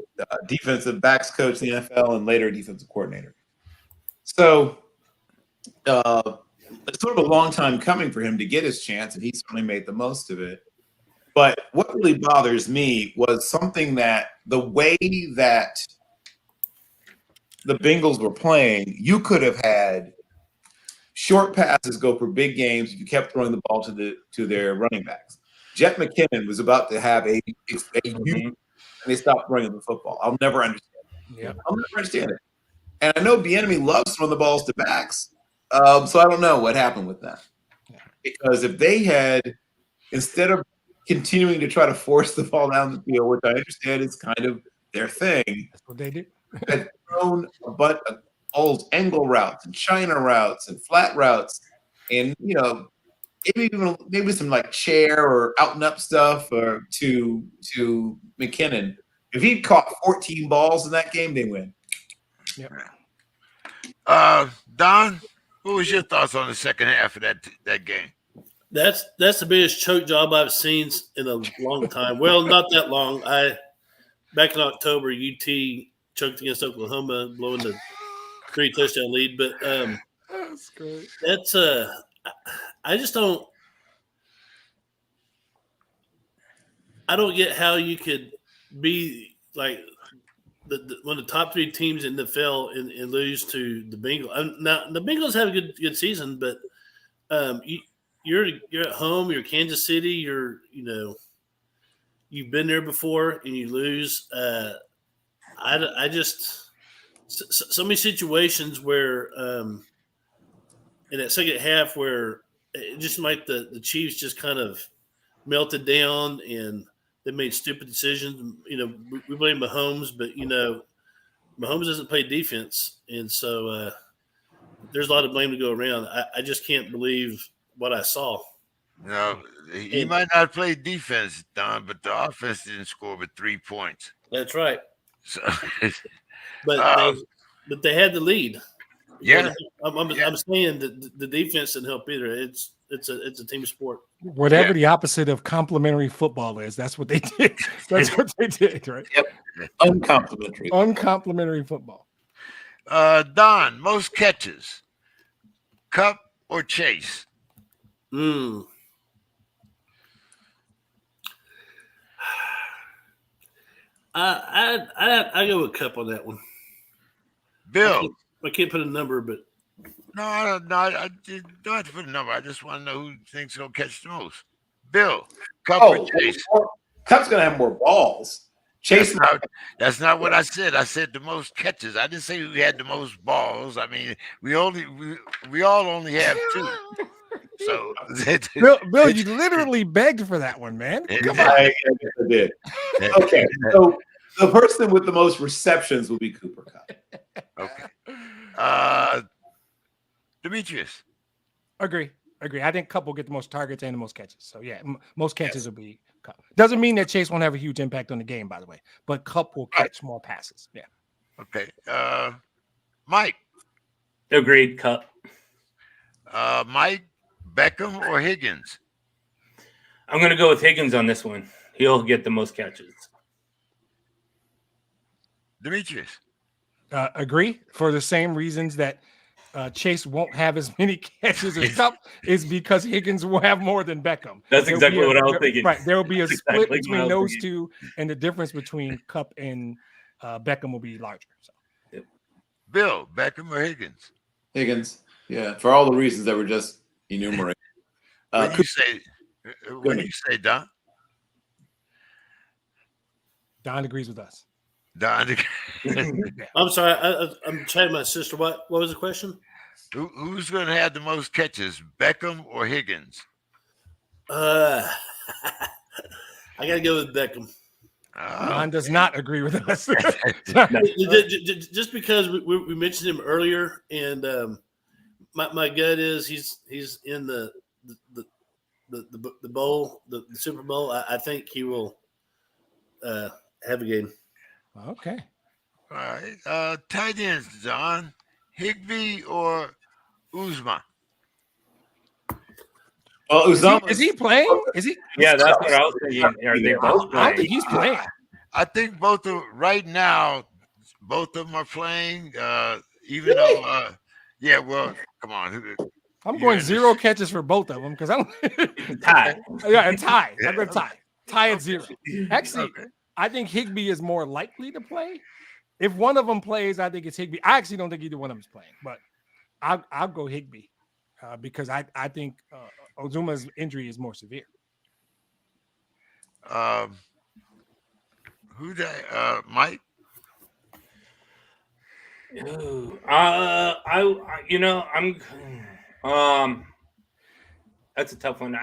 defensive backs coach in the NFL and later defensive coordinator. So it's sort of a long time coming for him to get his chance, and he certainly made the most of it. But what really bothers me was something that the way that the Bengals were playing, you could have had short passes go for big games if you kept throwing the ball to their running backs. Jet McKinnon was about to have a huge and they stopped running the football. I'll never understand it. Yeah. I'll never understand it. And I know Bieniemy loves throwing the balls to backs, so I don't know what happened with that. Yeah. Because if they had, instead of continuing to try to force the ball down the field, which I understand is kind of their thing, That's what they did. had thrown a bunch of old angle routes and China routes and flat routes, and maybe some like chair or out and up stuff or to McKinnon. If he'd caught 14 balls in that game, they win. Yep. Don, what was your thoughts on the second half of that game? That's the biggest choke job I've seen in a long time. Well, not that long. Back in October, UT choked against Oklahoma, blowing the 3 touchdown lead. But that's great. That's I just don't. I don't get how you could be like one of the top 3 teams in the NFL and lose to the Bengals. Now the Bengals have a good season, but you're at home. You're Kansas City. You've been there before and you lose. I just so many situations where in that second half where it just like the Chiefs just kind of melted down and they made stupid decisions. We blame Mahomes, but Mahomes doesn't play defense, and so there's a lot of blame to go around. I just can't believe what I saw. No, he might not play defense, Don, but the offense didn't score but 3 points. That's right. So, but they had the lead. Yeah, I'm saying that the defense didn't help either. It's a team sport. Whatever the opposite of complimentary football is, that's what they did. That's what they did, right? Yep. Uncomplimentary. Uncomplimentary football. Don, most catches, Cup or Chase? I go with Cup on that one. Bill. I can't put a number, but no, I don't have to put a number. I just want to know who thinks he'll catch the most. Bill, Cup or Chase? Cup's going to have more balls. Chase. That's not what I said. I said the most catches. I didn't say who had the most balls. I mean, we all only have 2. So, Bill, you literally begged for that one, man. Come on. I did. Okay, so the person with the most receptions will be Cooper Kupp. Okay. Demetrius. Agree. I think Kupp will get the most targets and the most catches. So yeah, most catches will be Kupp. Doesn't mean that Chase won't have a huge impact on the game, by the way, but Kupp will catch more passes. Yeah. Okay. Mike. Agreed. Kupp. Mike, Beckham or Higgins? I'm going to go with Higgins on this one. He'll get the most catches. Demetrius. Agree for the same reasons that Chase won't have as many catches as Cup is because Higgins will have more than Beckham. That's exactly what I was thinking. Right. There will be a split exactly between those two, and the difference between Cup and Beckham will be larger. So, Bill, Beckham or Higgins? Higgins. Yeah, for all the reasons that were just enumerated. What do you say, Don? Don agrees with us. Don. I'm sorry. I'm chatting my sister. What was the question? Who's going to have the most catches, Beckham or Higgins? I got to go with Beckham. Don does not agree with us. Just because we mentioned him earlier, and my gut is he's in the bowl, the Super Bowl. I think he will have a game. Okay. All right. Tight ends, John. Higbee or Uzma? Well, Uzama is he playing? Is he? Yeah, that's what I was thinking. Are they both playing? I don't think he's playing. I think both of right now, both of them are playing. Even though, yeah. Well, come on. I'm going 0 catches for both of them because I don't. Tie. Yeah, and tie. I'm going to tie. Tie at 0. Actually, I think Higbee is more likely to play. If one of them plays, I think it's Higbee. I actually don't think either one of them is playing, but I'll go Higbee because I think Ozuma's injury is more severe. Who that? Mike? That's a tough one.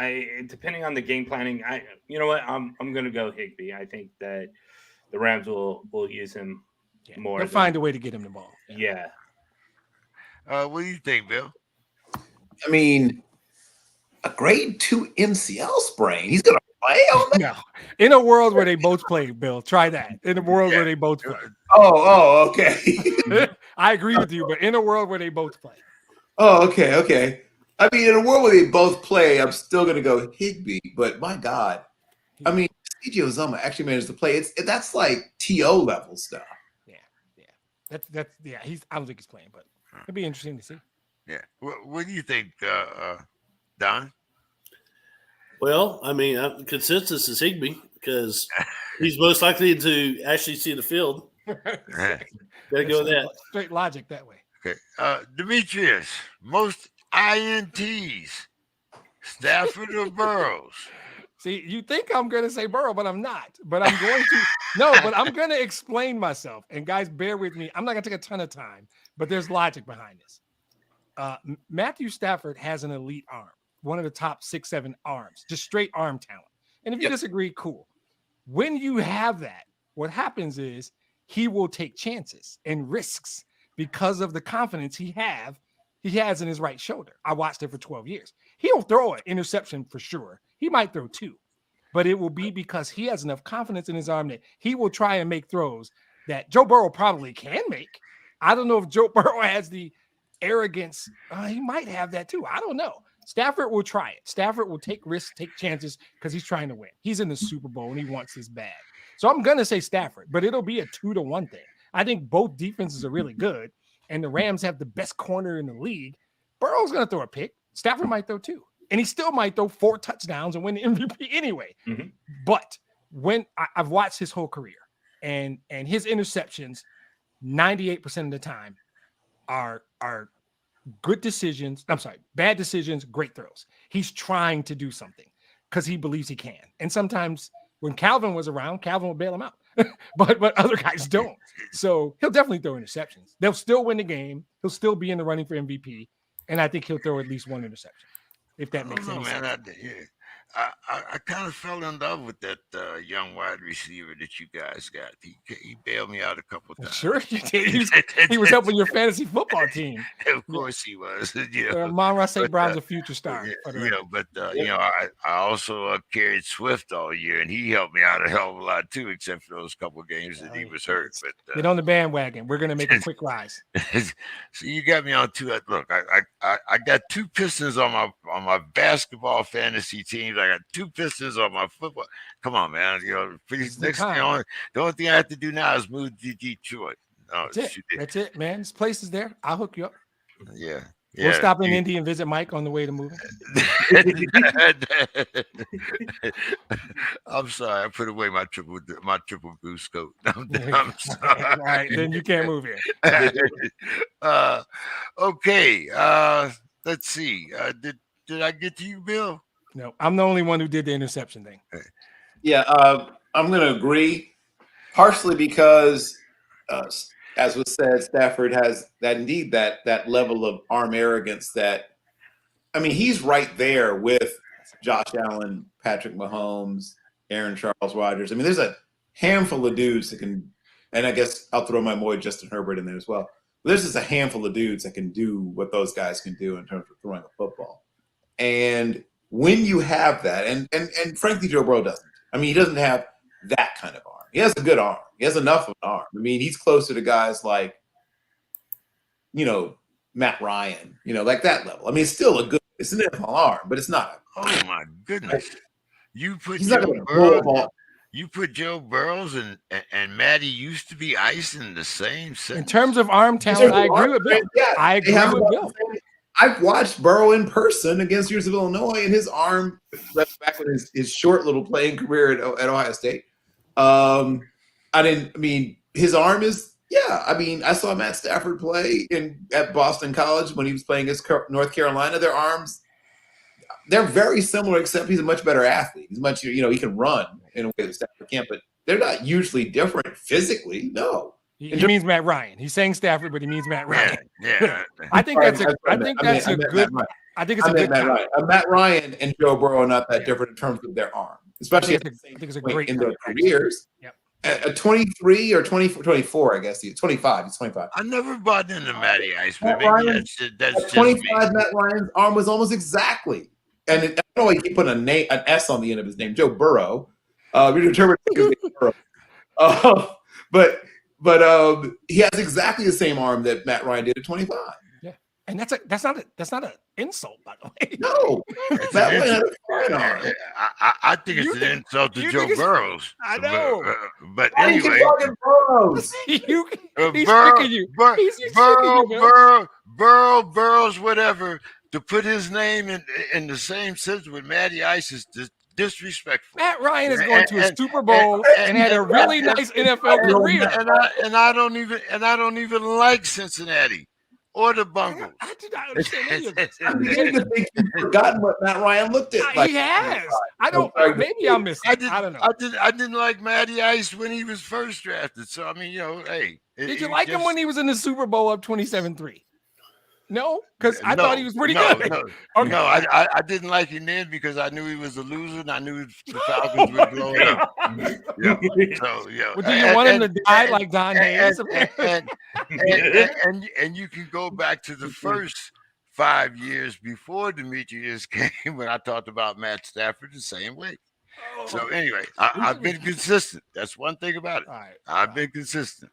Depending on the game planning, I'm gonna go Higbee. I think that the Rams will use him more. They'll find a way to get him the ball. Yeah. What do you think, Bill? I mean, a grade 2 MCL sprain. He's gonna play on that? No. In a world where they both play, Bill, try that. In a world where they both play. Oh, okay. I agree with you, but in a world where they both play. Oh, okay. I mean, in a world where they both play, I'm still gonna go Higbee. But my God, I mean, CJ Uzomah actually managed to play. That's like TO level stuff. Yeah. That's I don't think he's playing, but it'd be interesting to see. Yeah. What do you think, Don? Well, I mean, consensus is Higbee because he's most likely to actually see the field. Gotta go with that. Straight logic that way. Okay. Demetrius, most INTs, Stafford or Burrows? See, you think I'm going to say Burrow, but I'm not. But I'm going to but I'm going to explain myself. And guys, bear with me. I'm not going to take a ton of time, but there's logic behind this. Matthew Stafford has an elite arm, one of the top 6-7 arms, just straight arm talent. And if you disagree, cool. When you have that, what happens is he will take chances and risks because of the confidence he has in his right shoulder. I watched it for 12 years. He'll throw an interception for sure. He might throw 2, but it will be because he has enough confidence in his arm that he will try and make throws that Joe Burrow probably can make. I don't know if Joe Burrow has the arrogance. He might have that too. I don't know. Stafford will try it. Stafford will take risks, take chances because he's trying to win. He's in the Super Bowl and he wants his bag. So I'm going to say Stafford, but it'll be a 2-1 thing. I think both defenses are really good, and the Rams have the best corner in the league. Burrow's going to throw a pick. Stafford might throw 2, and he still might throw 4 touchdowns and win the MVP anyway. Mm-hmm. But when I've watched his whole career, and his interceptions, 98% of the time are good decisions. I'm sorry, bad decisions, great throws. He's trying to do something because he believes he can. And sometimes when Calvin was around, Calvin would bail him out, but other guys don't. So he'll definitely throw interceptions. They'll still win the game. He'll still be in the running for MVP. And I think he'll throw at least 1 interception, if that makes any sense. I kind of fell in love with that young wide receiver that you guys got. He bailed me out a couple times. Sure, he did. He was helping your fantasy football team. Of course he was. Monroe St. Brown's a future star. I also carried Swift all year, and he helped me out a hell of a lot too, except for those couple of games that he was hurt. But get on the bandwagon. We're gonna make a quick rise. So you got me on 2. Look, I got 2 Pistons on my basketball fantasy teams. I got 2 Pistons on my football. Come on, man. The only thing I have to do now is move to Detroit. That's it, man. This place is there. I'll hook you up. Yeah. We'll stop in Indy and visit Mike on the way to moving. I'm sorry, I put away my triple goose coat. I'm sorry. All right, then you can't move here. Okay. Let's see. Did I get to you, Bill? No, I'm the only one who did the interception thing. Yeah, I'm going to agree, partially because, as was said, Stafford has that level of arm arrogance that, I mean, he's right there with Josh Allen, Patrick Mahomes, Aaron Charles Rodgers. I mean, there's a handful of dudes that can, and I guess I'll throw my boy Justin Herbert in there as well. But there's just a handful of dudes that can do what those guys can do in terms of throwing a football. And when you have that, and frankly, Joe Burrow doesn't. I mean, he doesn't have that kind of arm. He has a good arm. He has enough of an arm. I mean, he's closer to guys like, Matt Ryan, like that level. I mean, it's still it's an NFL arm, but it's not. Oh my goodness! You put Joe Burrows and Matty used to be ice in the same sentence. In terms of arm talent, I agree with Bill. Yeah, I agree with Bill. I've watched Burrow in person against University of Illinois, and his arm, back when his short little playing career at Ohio State. His arm is, I saw Matt Stafford play at Boston College when he was playing against North Carolina. Their arms, they're very similar, except he's a much better athlete. He's much, he can run in a way that Stafford can't, but they're not hugely different physically. No. He means Matt Ryan. He's saying Stafford, but he means Matt Ryan. Yeah. I think it's a good Matt Ryan. Matt Ryan and Joe Burrow are not that different in terms of their arm, especially at the same point in their careers. Yep. At 23 or 24, I guess. 25. He's 25. I never bought into Matty Ice, but that's just 25. me. Matt Ryan's arm was almost exactly. And I don't know why he put an S on the end of his name, Joe Burrow. We determined his name Burrow. But he has exactly the same arm that Matt Ryan did at 25. Yeah, and that's not an insult, by the way. No, Matt Ryan had a fine arm. I think it's an insult to Joe Burrows. I know, but anyway, Burrows, whatever. To put his name in the same sentence with Matty Ice is disrespectful. Matt Ryan is going to a Super Bowl and had a really nice NFL career. And I don't even like Cincinnati or the Bungles. I do not understand any of this. I begin to think you've forgotten what Matt Ryan looked at. He has. I don't. Maybe I missed it. I don't know. I didn't like Matty Ice when he was first drafted. So I mean, hey. Did you like him when he was in the Super Bowl up 27-3? No, because I thought he was pretty good. No, I didn't like him then because I knew he was a loser and I knew the Falcons would blow it up. Well, do you want him to die like Don Hayes? And you can go back to the first 5 years before Demetrius came when I talked about Matt Stafford the same way. So anyway, I've been consistent. That's one thing about it. Right. I've been consistent.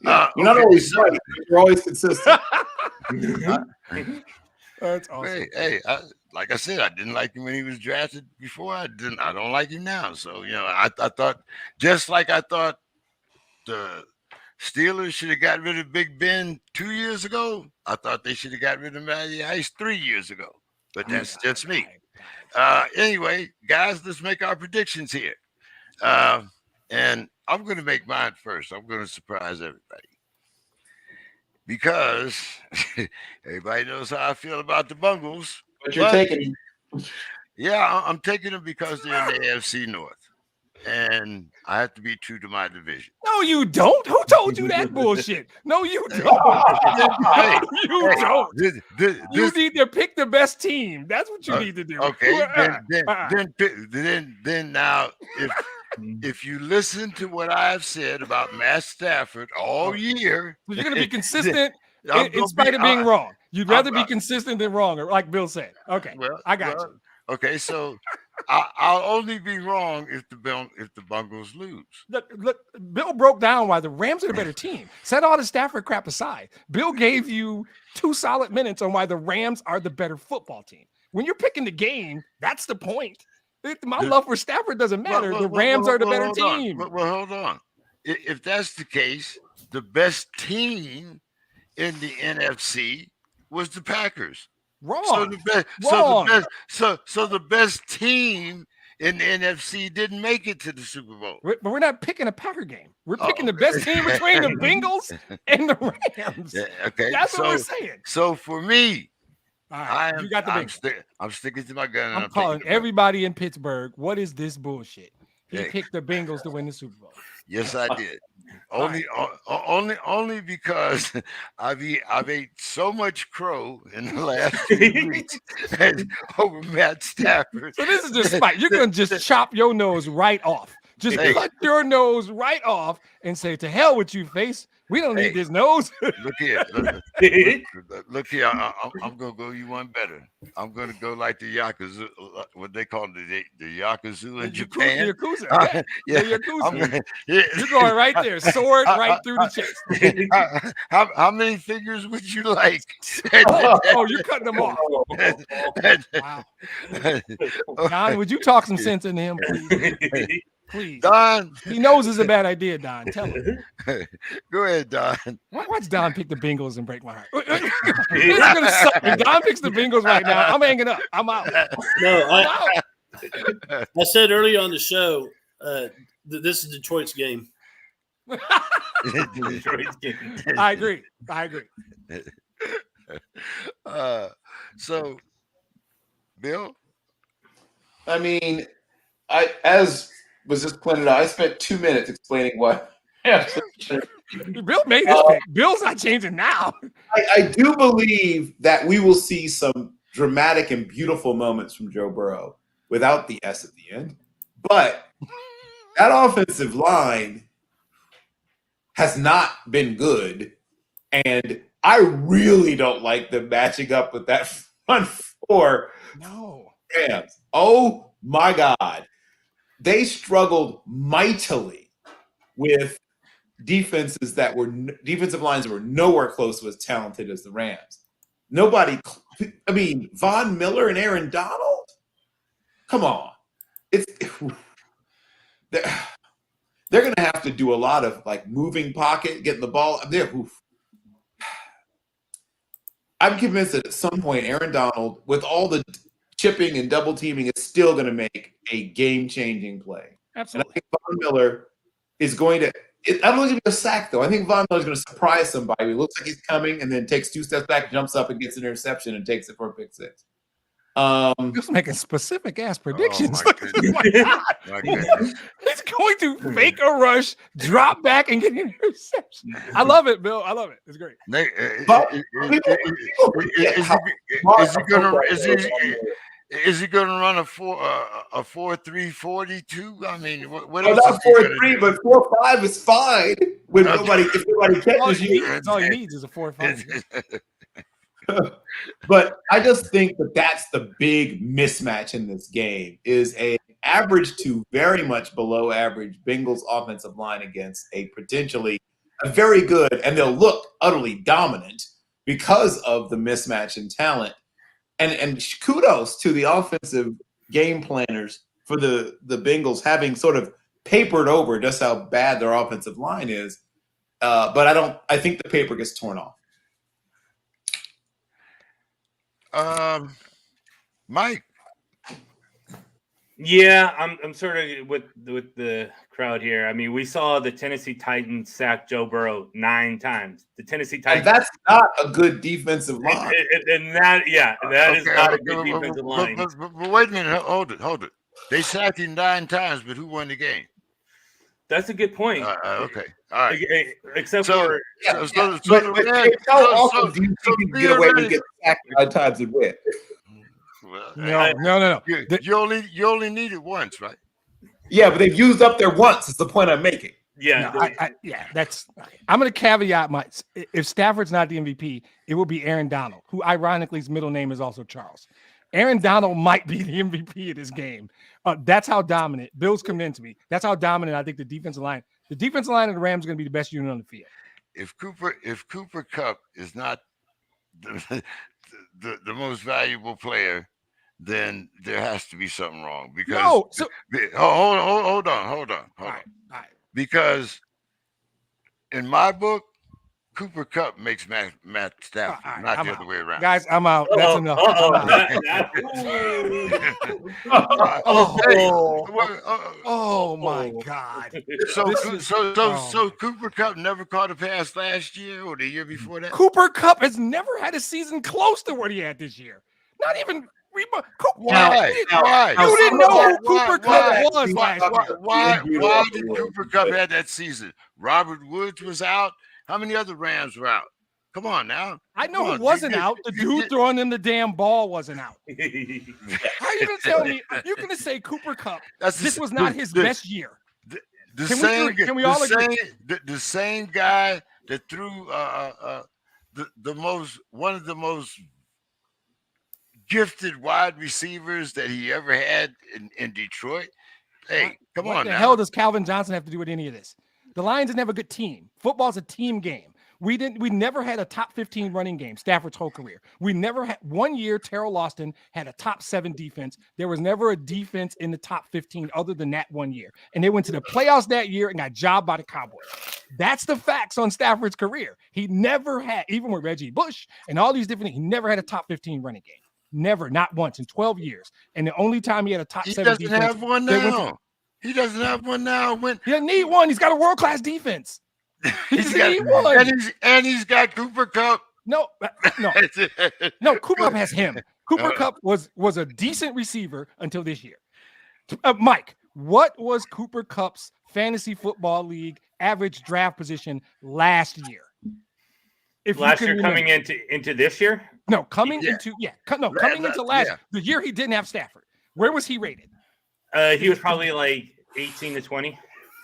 You're not always right, but you're always consistent. That's awesome. Hey, like I said, I didn't like him when he was drafted before. I don't like him now. So I thought, just like I thought the Steelers should have got rid of Big Ben 2 years ago, I thought they should have got rid of Matty Ice 3 years ago. But that's just me. Anyway, guys, let's make our predictions here. And I'm going to make mine first. I'm going to surprise everybody. Because everybody knows how I feel about the Bungles. But you're taking him. Yeah, I'm taking them because they're in the AFC North. And I have to be true to my division. No, you don't. Who told you that bullshit? No, you don't. You don't. You need to pick the best team. That's what you need to do. Okay. Then now, if you listen to what I have said about Matt Stafford all year, you're going to be consistent in spite of being wrong. You'd rather be consistent than wrong, like Bill said. Okay, well, I got you. Okay, so I'll only be wrong if the Bungles lose. Look, Bill broke down why the Rams are the better team. Set all the Stafford crap aside. Bill gave you 2 solid minutes on why the Rams are the better football team. When you're picking the game, that's the point. My love for Stafford doesn't matter. The Rams are the better team. Well, hold on. If that's the case, the best team in the NFC was the Packers. Wrong. So the best, Wrong. so the best team in the NFC didn't make it to the Super Bowl. But we're not picking a Packer game. We're picking the best team between the Bengals and the Rams. Yeah, okay, That's what we're saying. So for me, all right, you got the Bengals. I'm sticking to my gun. I'm calling everybody in Pittsburgh. What is this bullshit? He picked the Bengals to win the Super Bowl. Yes, I did. Only because I've ate so much crow in the last few weeks over Matt Stafford. So this is just spite. You're gonna just chop your nose right off. Just cut your nose right off and say, "To hell with you, face. We don't need this nose." Look here. Look here. I'm going to go you one better. I'm going to go like the Yakuza, what they call it, the Yakuza in Japan. Yakuza. Yakuza. You're going right there. Sword right through the chest. How many fingers would you like? You're cutting them off. Wow. Don, would you talk some sense into him, please? Please, Don. He knows it's a bad idea, Don. Tell him. Go ahead, Don. Watch Don pick the Bengals and break my heart. It's gonna suck. If Don picks the Bengals right now, I'm hanging up. I'm out. No, I said earlier on the show, this is Detroit's game. Detroit's game. I agree. So, Bill. I mean, as was just pointed out, I spent 2 minutes explaining why. Bill made this pick. Bill's not changing now. I do believe that we will see some dramatic and beautiful moments from Joe Burrow without the S at the end. But that offensive line has not been good. And I really don't like them matching up with that front four. No. Rams. Oh, my God. They struggled mightily with defensive lines that were nowhere close to as talented as the Rams. Von Miller and Aaron Donald? Come on. They're going to have to do a lot of moving pocket, getting the ball. I'm convinced that at some point, Aaron Donald, with all the chipping and double teaming, is still going to make a game-changing play. Absolutely. And I think Von Miller is going to – I don't think he's going to be a sack, though. I think Von Miller is going to surprise somebody. He looks like he's coming and then takes 2 steps back, jumps up and gets an interception and takes it for a pick six. Just making specific-ass predictions. Oh, my goodness. He's going to fake a rush, drop back, and get an interception. I love it, Bill. I love it. It's great. Is he going to run a 4.340 I mean, what else? Not 4.3, but 4.5 is fine. When if nobody catches you, all he needs is a 4.5. But I just think that that's the big mismatch in this game is a average to very much below average Bengals offensive line against a potentially a very good, and they'll look utterly dominant because of the mismatch in talent. And kudos to the offensive game planners for the Bengals having sort of papered over just how bad their offensive line is. But I think the paper gets torn off. Mike. Yeah, I'm sort of with the crowd here. I mean, we saw the Tennessee Titans sack Joe Burrow 9 times. The Tennessee Titans. And that's not a good defensive line. That is not a good defensive line. But wait a minute. Hold it. They sacked him 9 times, but who won the game? That's a good point. Okay. All right. Except how often do you think you get away with getting sacked 9 times and win? No. You only need it once, right? Yeah, but they've used up their once. Is the point I'm making. Yeah, that's. I'm going to caveat if Stafford's not the MVP, it will be Aaron Donald, who ironically his middle name is also Charles. Aaron Donald might be the MVP of this game. That's how dominant. Bill's convinced me. That's how dominant I think the defensive line of the Rams is going to be the best unit on the field. If Cooper Kupp is not the most valuable player, then there has to be something wrong. Because hold on. All right. Because in my book, Cooper Kupp makes Matt Stafford, All right, not I'm the other out. way around. Guys, I'm out. That's enough. I'm out. Oh my God. So This is- oh so my Cooper Kupp never caught a pass last year or the year before that. Cooper Kupp has never had a season close to what he had this year. Not even. Why? You didn't know who Cooper Kupp was last year. Why did Cooper Kupp have that season? Robert Woods was out. How many other Rams were out? Come on now. I know who wasn't out. The dude throwing them the damn ball wasn't out. How are you going to tell me? You're going to say Cooper Kupp, this was not his best year. Can we all agree? The same guy that threw one of the most gifted wide receivers that he ever had in Detroit. Hey, come on now. What the hell does Calvin Johnson have to do with any of this? The Lions didn't have a good team. Football's a team game. We never had a top 15 running game Stafford's whole career. We never had 1 year. Terrell Austin had a top 7 defense. There was never a defense in the top 15 other than that 1 year. And they went to the playoffs that year and got jobbed by the Cowboys. That's the facts on Stafford's career. He never had, even with Reggie Bush and all these different things, he never had a top 15 running game. Never, not once in 12 years. And the only time he had a top 7 defense. He doesn't have one now. He doesn't have one now. He doesn't need one. He's got a world-class defense. He's got Cooper Kupp. No. Cooper Kupp has him. Cooper Kupp was a decent receiver until this year. Mike, what was Cooper Kupp's fantasy football league average draft position last year? Last year coming into this year? No, coming into last the year he didn't have Stafford. Where was he rated? He was probably like 18 to 20.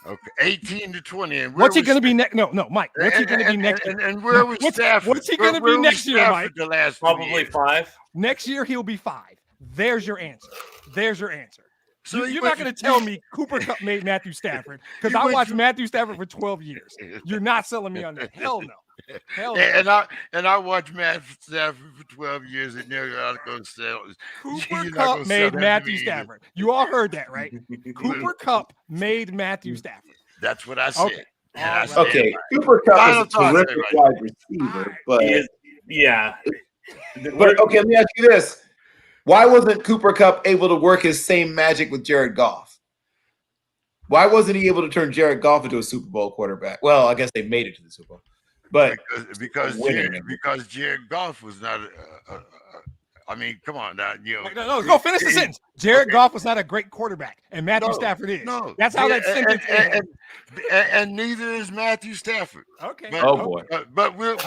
Okay, 18 to 20. And what's he going to be next? No, Mike. What's he going to be next year? And where was Stafford? What's he going to be next year, Mike? Probably 5. Next year he'll be 5. There's your answer. So you're not going to tell me Cooper Kupp made Matthew Stafford because I watched Matthew Stafford for 12 years. You're not selling me on that. Hell no. And I watched Matt Stafford for 12 years and never got to go sell. Cooper Kupp made Matthew Stafford. You all heard that, right? Cooper Kupp made Matthew Stafford. That's what I said. Okay. Cooper Kupp is a terrific wide receiver, but yeah. But okay, let me ask you this: why wasn't Cooper Kupp able to work his same magic with Jared Goff? Why wasn't he able to turn Jared Goff into a Super Bowl quarterback? Well, I guess they made it to the Super Bowl. But because Jared Goff was not I mean, come on now. Go finish the sentence. Jared Goff was not a great quarterback, and Matthew Stafford is. No, that's how that sentence ends. And neither is Matthew Stafford. Okay. But we'll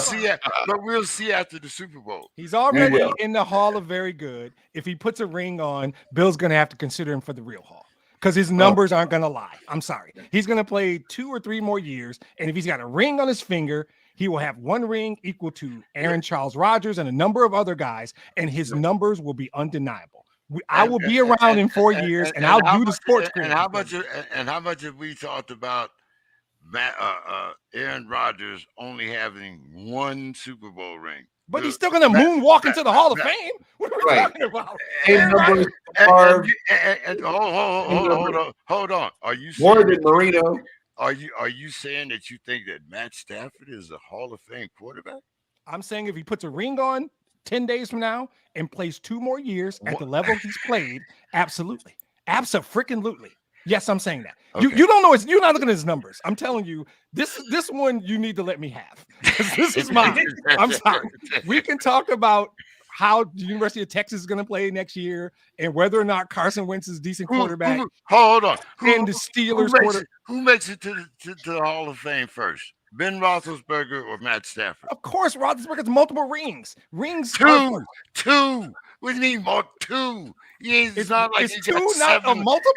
see. But we'll see after the Super Bowl. He's already in the Hall of Very Good. If he puts a ring on, Bill's going to have to consider him for the real Hall. Because his numbers aren't going to lie. I'm sorry. He's going to play 2 or 3 more years. And if he's got a ring on his finger, he will have 1 ring equal to Aaron Charles Rodgers and a number of other guys. And his numbers will be undeniable. I will be around in 4 years, and I'll do the sports. And how much have we talked about Aaron Rodgers only having 1 Super Bowl ring? But he's still going to moonwalk into the Hall of Fame. What are we talking about? Hold on. Are you more than Marino? Are you saying that you think that Matt Stafford is a Hall of Fame quarterback? I'm saying if he puts a ring on 10 days from now and plays 2 more years at the level he's played, absolutely. Abso-freaking-lutely. Yes, I'm saying that. Okay. You don't know. You're not looking at his numbers. I'm telling you, this one you need to let me have. This is mine. I'm sorry. We can talk about how the University of Texas is going to play next year and whether or not Carson Wentz is a decent quarterback. Hold on. And the Steelers who makes it to the Hall of Fame first? Ben Roethlisberger or Matt Stafford? Of course, Roethlisberger's multiple rings. Two. What do you mean, Mark? 2? It's not like you got 2, not 7. A multiple.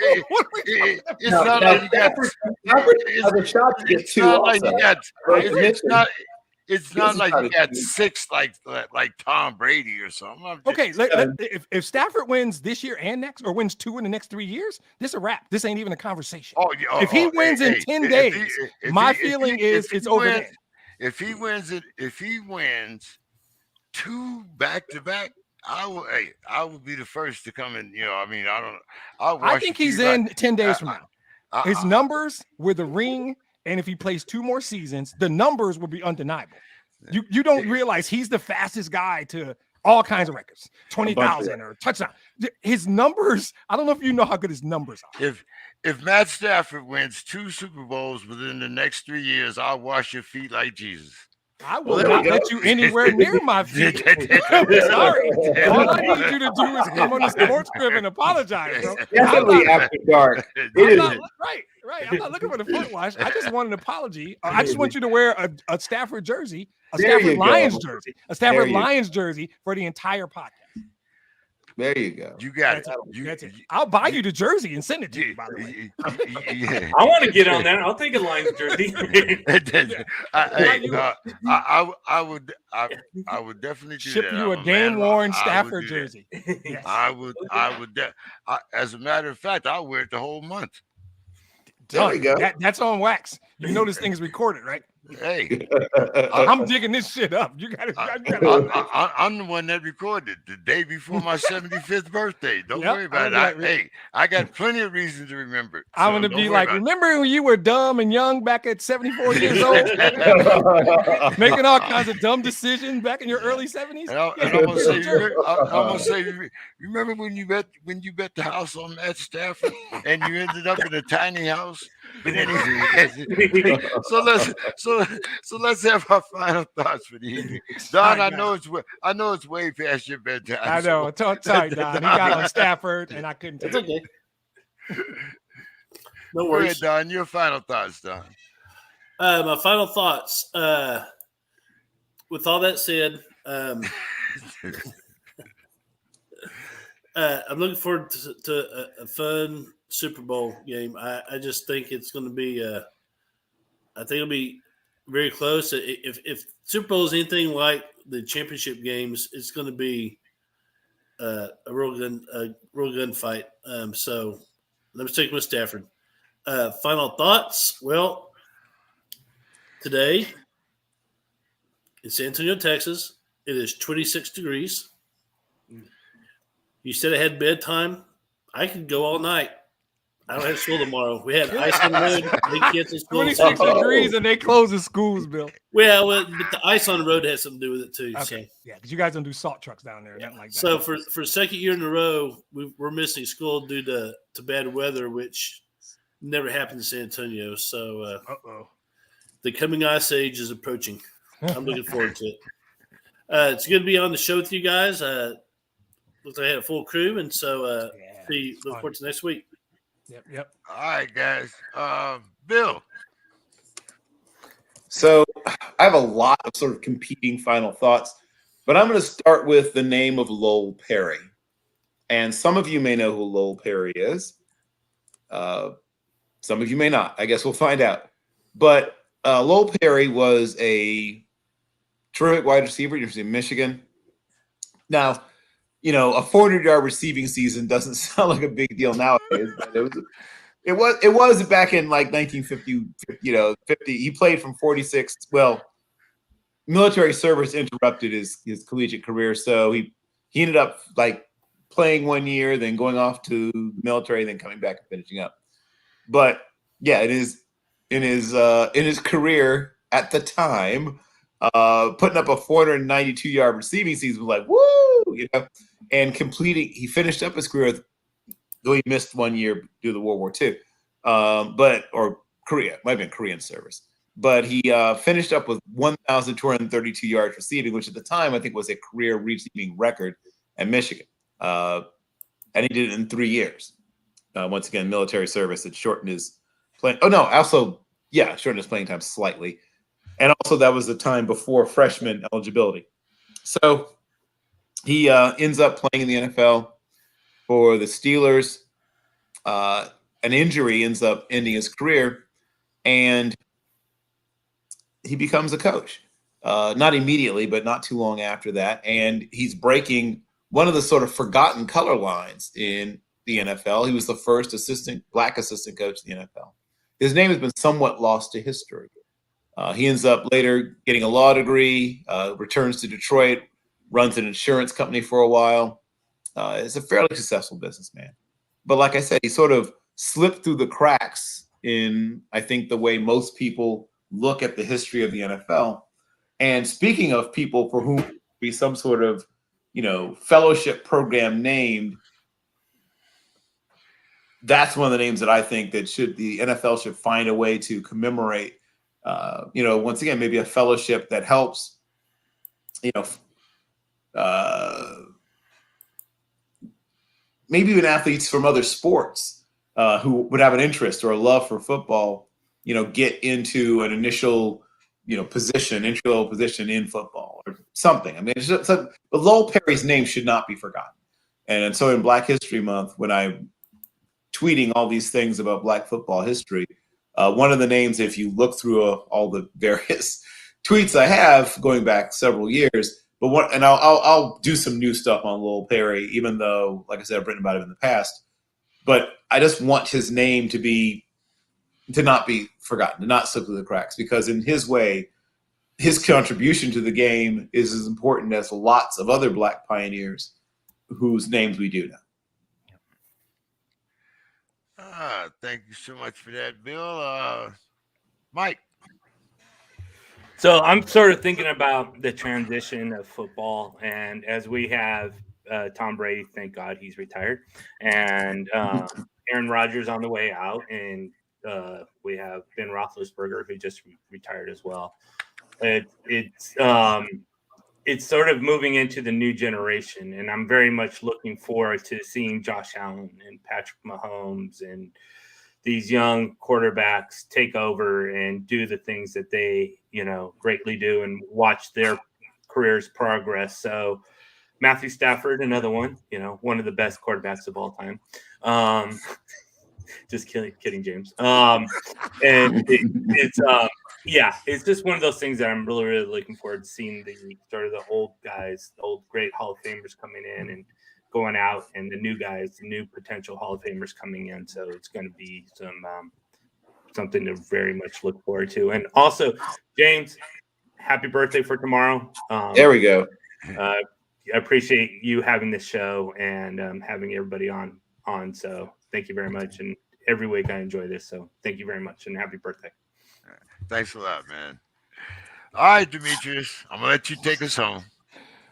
It's not like you got. It's not like you got 6 like Tom Brady or something. Okay, if Stafford wins this year and next, or wins 2 in the next 3 years, this a wrap. This ain't even a conversation. If he wins in 10 days, my feeling is it's over. If he wins 2 back-to-back, I will be the first to come in. I think he's in 10 days from now. His numbers with the ring and if he plays 2 more seasons, the numbers will be undeniable. You don't realize he's the fastest guy to all kinds of records, 20,000 or touchdown. His numbers, I don't know if you know how good his numbers are. If Matt Stafford wins 2 Super Bowls within the next 3 years, I'll wash your feet like Jesus. I will not let you anywhere near my feet. I'm sorry. All I need you to do is come on the SPORTSKRIB and apologize, bro. Definitely after dark. Right. I'm not looking for the foot wash. I just want an apology. I just want you to wear a Stafford jersey, a Stafford Lions jersey, a Stafford Lions jersey for the entire podcast. There you go. You got it. That's it. I'll buy you the jersey and send it to you, by the way. I want to get on that. I'll take a Lions jersey. I would definitely do ship that. you a game-worn Stafford jersey. Yes. I would. As a matter of fact, I'll wear it the whole month. There you go. That's on wax. You know this thing is recorded, right? Hey, I'm digging this shit up. You got to. I'm the one that recorded the day before my 75th birthday. Don't worry about it. Hey, I got plenty of reasons to remember. I'm going to be like, remember when you were dumb and young back at 74 years old? Making all kinds of dumb decisions back in your early 70s? I'm going to say, remember when you bet the house on Matt Stafford and you ended up in a tiny house? But anyway, so let's have our final thoughts for the evening. Don, I know it's way past your bedtime. I know. Sorry, Don. He got on Stafford, and I couldn't take it. No worries. Go ahead, Don. Your final thoughts, Don. My final thoughts. With all that said, I'm looking forward to a fun Super Bowl game. I just think it's going to be. I think it'll be very close. If Super Bowl is anything like the championship games, it's going to be a real gun fight. So let's take with Stafford. Final thoughts. Well, today in San Antonio, Texas, it is 26 degrees. You said I had bedtime. I could go all night. I don't have school tomorrow. We had ice on the road. They canceled school. 26 degrees and they close the schools, Bill. Well, but the ice on the road has something to do with it too. Okay. So. Yeah, because you guys don't do salt trucks down there, nothing like that. So for second year in a row, we're missing school due to bad weather, which never happened in San Antonio. So the coming ice age is approaching. I'm looking forward to it. It's good to be on the show with you guys. Looks like I had a full crew, and so look forward to next week. Yep. All right, guys. Bill. So I have a lot of sort of competing final thoughts, but I'm going to start with the name of Lowell Perry. And some of you may know who Lowell Perry is. Some of you may not. I guess we'll find out. But Lowell Perry was a terrific wide receiver, University of Michigan. Now, a 400-yard receiving season doesn't sound like a big deal nowadays, but it was back in like 1950. 50. He played from 46. Well, military service interrupted his collegiate career, so he ended up like playing 1 year, then going off to military, then coming back and finishing up. But yeah, in his career at the time, putting up a 492-yard receiving season was like woo, and completing. He finished up his career, though he missed 1 year due to World War II, or Korea, might have been Korean service. But he finished up with 1,232 yards receiving, which at the time I think was a career receiving record at Michigan. And he did it in 3 years. Once again, military service had shortened his playing. Oh no, also shortened his playing time slightly. And also that was the time before freshman eligibility. So he ends up playing in the NFL for the Steelers. An injury ends up ending his career, and he becomes a coach. Not immediately, but not too long after that. And he's breaking one of the sort of forgotten color lines in the NFL. He was the first black assistant coach in the NFL. His name has been somewhat lost to history. He ends up later getting a law degree, returns to Detroit, runs an insurance company for a while. Is a fairly successful businessman. But like I said, he sort of slipped through the cracks in, I think, the way most people look at the history of the NFL. And speaking of people for whom be some sort of, fellowship program named, that's one of the names that I think that the NFL should find a way to commemorate. Once again, maybe a fellowship that helps, maybe even athletes from other sports who would have an interest or a love for football, get into an initial, entry-level position in football or something. I mean, but Lowell Perry's name should not be forgotten. And so in Black History Month, when I'm tweeting all these things about Black football history, one of the names, if you look through all the various tweets I have going back several years, and I'll do some new stuff on Lowell Perry, even though, like I said, I've written about him in the past. But I just want his name to not be forgotten, to not slip through the cracks, because in his way, his contribution to the game is as important as lots of other Black pioneers whose names we do know. Thank you so much for that, Bill. Mike. So I'm sort of thinking about the transition of football, and as we have Tom Brady, thank God he's retired, and Aaron Rodgers on the way out, and we have Ben Roethlisberger who just retired as well. It's sort of moving into the new generation, and I'm very much looking forward to seeing Josh Allen and Patrick Mahomes and these young quarterbacks take over and do the things that they, greatly do, and watch their careers progress. So Matthew Stafford, another one, one of the best quarterbacks of all time. Just kidding, James. And it's just one of those things that I'm really, really looking forward to seeing, the sort of the old guys, the old great Hall of Famers coming in and going out, and the new guys, the new potential Hall of Famers coming in. So it's going to be something to very much look forward to. And also, James, happy birthday for tomorrow. There we go. I appreciate you having this show and having everybody on. So thank you very much. And every week I enjoy this. So thank you very much, and happy birthday. Thanks a lot, man. All right, Demetrius, I'm going to let you take us home.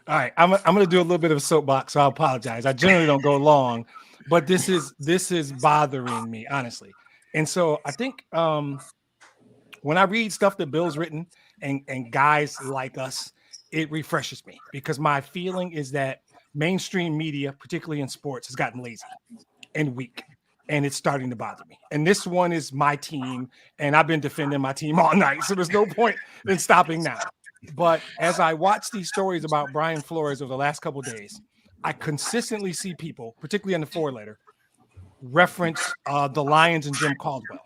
All right, I'm going to do a little bit of a soapbox, so I apologize. I generally don't go long, but this is bothering me, honestly. And so I think when I read stuff that Bill's written and guys like us, it refreshes me, because my feeling is that mainstream media, particularly in sports, has gotten lazy and weak, and it's starting to bother me. And this one is my team, and I've been defending my team all night, so there's no point in stopping now. But as I watch these stories about Brian Flores over the last couple of days, I consistently see people, particularly in the 4-letter, reference the Lions and Jim Caldwell.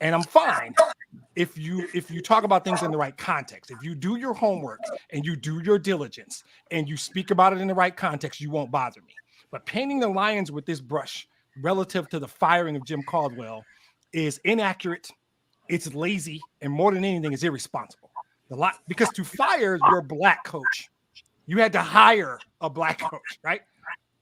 And I'm fine if you talk about things in the right context. If you do your homework and you do your diligence and you speak about it in the right context, you won't bother me. But painting the Lions with this brush relative to the firing of Jim Caldwell is inaccurate, it's lazy, and more than anything, is irresponsible. Because to fire your Black coach, you had to hire a Black coach, right?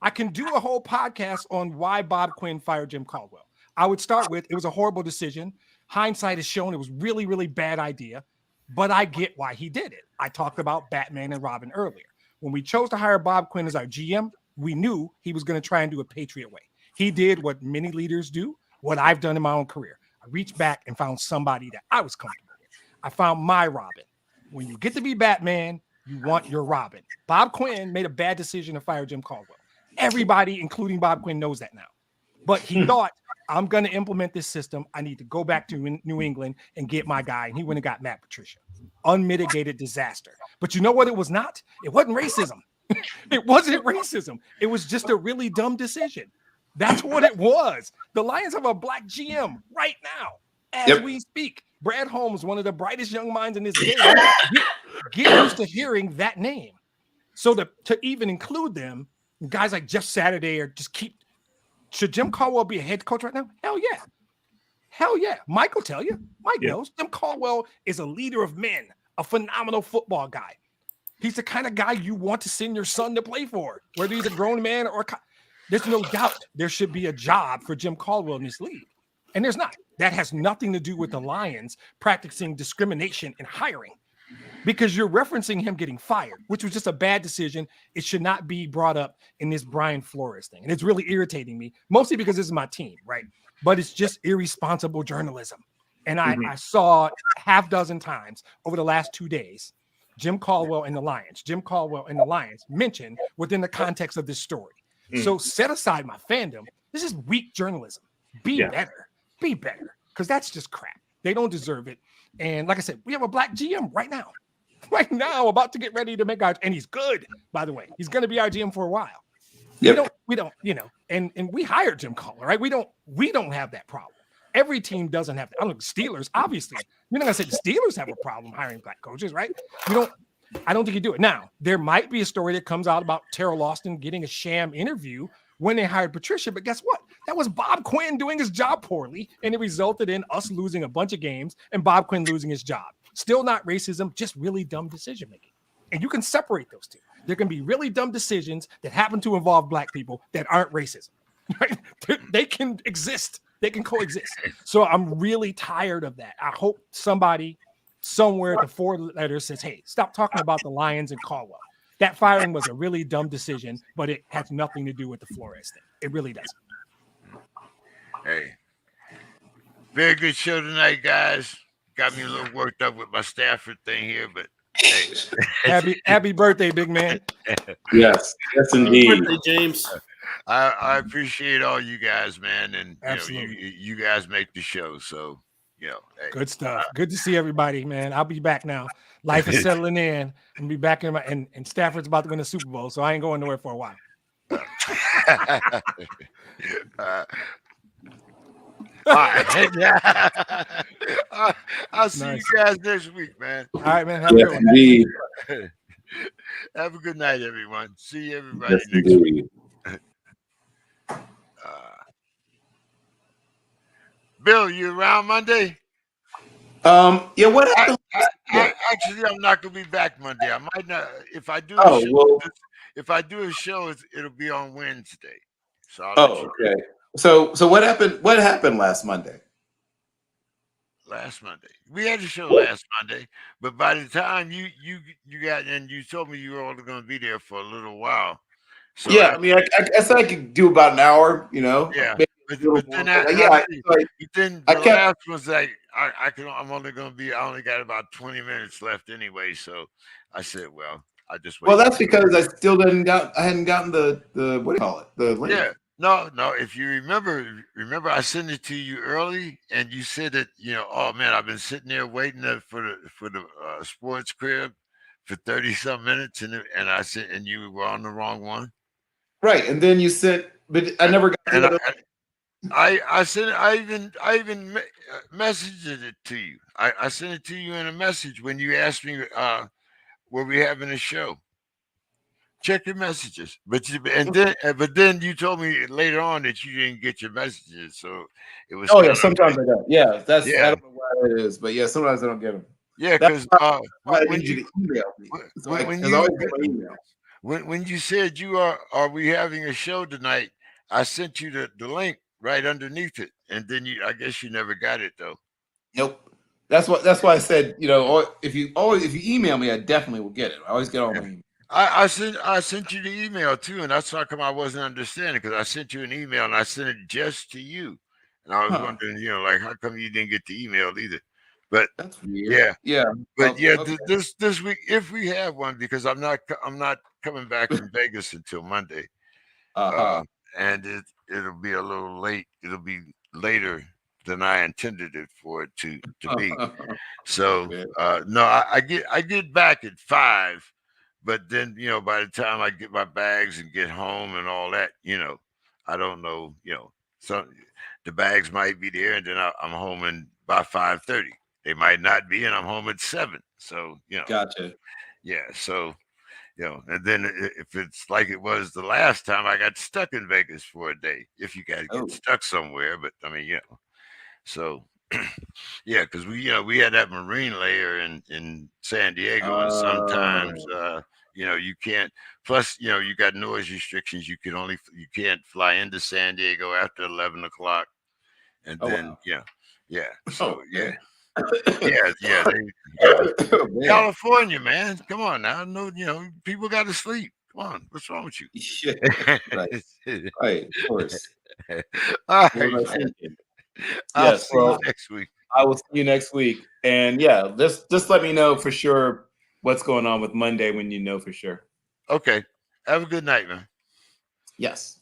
I can do a whole podcast on why Bob Quinn fired Jim Caldwell. I would start with, it was a horrible decision. Hindsight has shown it was really, really bad idea, but I get why he did it. I talked about Batman and Robin earlier. When we chose to hire Bob Quinn as our GM, we knew he was going to try and do a Patriot way. He did what many leaders do, what I've done in my own career. I reached back and found somebody that I was comfortable with. I found my Robin. When you get to be Batman, you want your Robin. Bob Quinn made a bad decision to fire Jim Caldwell. Everybody, including Bob Quinn, knows that now. But he thought, I'm going to implement this system. I need to go back to New England and get my guy. And he went and got Matt Patricia. Unmitigated disaster. But you know what it was not? It wasn't racism. It wasn't racism. It was just a really dumb decision. That's what it was. The Lions have a Black GM right now as we speak. Brad Holmes, one of the brightest young minds in this game. Get used to hearing that name. So to even include them, guys like Jeff Saturday, or just keep. Should Jim Caldwell be a head coach right now? Hell yeah. Hell yeah. Mike will tell you. Mike knows. Jim Caldwell is a leader of men, a phenomenal football guy. He's the kind of guy you want to send your son to play for, whether he's a grown man or there's no doubt there should be a job for Jim Caldwell in this league. And there's not. That has nothing to do with the Lions practicing discrimination in hiring, because you're referencing him getting fired, which was just a bad decision. It should not be brought up in this Brian Flores thing. And it's really irritating me, mostly because this is my team, right? But it's just irresponsible journalism. And I saw half dozen times over the last 2 days, Jim Caldwell and the Lions mentioned within the context of this story. So set aside my fandom. This is weak journalism. Be better, because that's just crap. They don't deserve it. And like I said, we have a black GM right now, about to get ready to make and he's good, by the way. He's going to be our GM for a while. Yep. We don't, and we hired Jim Caldwell, right? We don't have that problem. Every team doesn't have that. I look, Steelers, obviously. You're not going to say the Steelers have a problem hiring black coaches, right? I don't think you do it. Now, there might be a story that comes out about Terrell Austin getting a sham interview when they hired Patricia, but guess what? That was Bob Quinn doing his job poorly, and it resulted in us losing a bunch of games and Bob Quinn losing his job. Still not racism, just really dumb decision-making. And you can separate those two. There can be really dumb decisions that happen to involve black people that aren't racism, right? They can exist. They can coexist. So I'm really tired of that. I hope somebody somewhere at the 4 letters says, hey, stop talking about the Lions and Caldwell. That firing was a really dumb decision, but it has nothing to do with the Flores thing. It really doesn't. Hey, very good show tonight, guys. Got me a little worked up with my Stafford thing here, but hey. happy birthday, big man. Yes, indeed. Birthday, James. I appreciate all you guys, man, and Absolutely. you guys make the show. So hey. Good stuff. Good to see everybody, man. I'll be back now. Life is settling in, and be back in and Stafford's about to win the Super Bowl, so I ain't going nowhere for a while. All right. I'll see you guys next week, man. All right, man. Have a good one. Indeed. Have a good night, everyone. See everybody Yes, next indeed. week. Bill, you around Monday? Yeah. What happened? Actually, I'm not gonna be back Monday. I might not. If I do, if I do a show, it'll be on Wednesday. So I'll let you know. Okay. So what happened? What happened last Monday? Last Monday, we had a show last Monday, but by the time you got and you told me you were only going to be there for a little while. So Yeah, I mean, I said I could do about an hour. Yeah. But then the last was like I'm only going to be. I only got about 20 minutes left anyway, so I said, well, I just wait. Well, that's because I still hadn't gotten the what do you call it? The link. Yeah. No. If you remember, I sent it to you early, and you said that oh man, I've been sitting there waiting for the sports crib for 30-some minutes, and I said, and you were on the wrong one. Right, and then you said, but I never got. I sent. I even messaged it to you. I sent it to you in a message when you asked me, were we having a show? Check your messages, but then you told me later on that you didn't get your messages, so it was. Oh yeah, sometimes I don't. Yeah, I don't know why it is, but yeah, sometimes I don't get them. Yeah, because when you email me, when you said are we having a show tonight, I sent you the link right underneath it, and then I guess you never got it though. Nope. That's why I said if you email me, I definitely will get it. I always get all my emails. I sent you the email too, and that's how come I wasn't understanding, because I sent you an email and I sent it just to you, and I was wondering, like, how come you didn't get the email either? But that's weird. Yeah. But this week, if we have one, because I'm not coming back from Vegas until Monday, and it'll be a little late. It'll be later than I intended it for it to be. So no, I get back at 5. But then, by the time I get my bags and get home and all that, I don't know, so the bags might be there, and then I'm home by 5:30. They might not be, and I'm home at 7. So, Gotcha. Yeah. So, and then if it's like it was the last time, I got stuck in Vegas for a day. If you guys get stuck somewhere, but I mean, so. Yeah, because we had that Marine layer in San Diego, and sometimes you can't. Plus, you got noise restrictions. You can't fly into San Diego after 11 o'clock, and Oh, then wow. yeah. So Oh, yeah, man. California, man. Come on now. No, people got to sleep. Come on, what's wrong with you? Yeah, right, right, of course. All What right, was I man. thinking? I'll Yes, see you well, next week. I will see you next week. And yeah, just let me know for sure what's going on with Monday when you know for sure. Okay. Have a good night, man. Yes.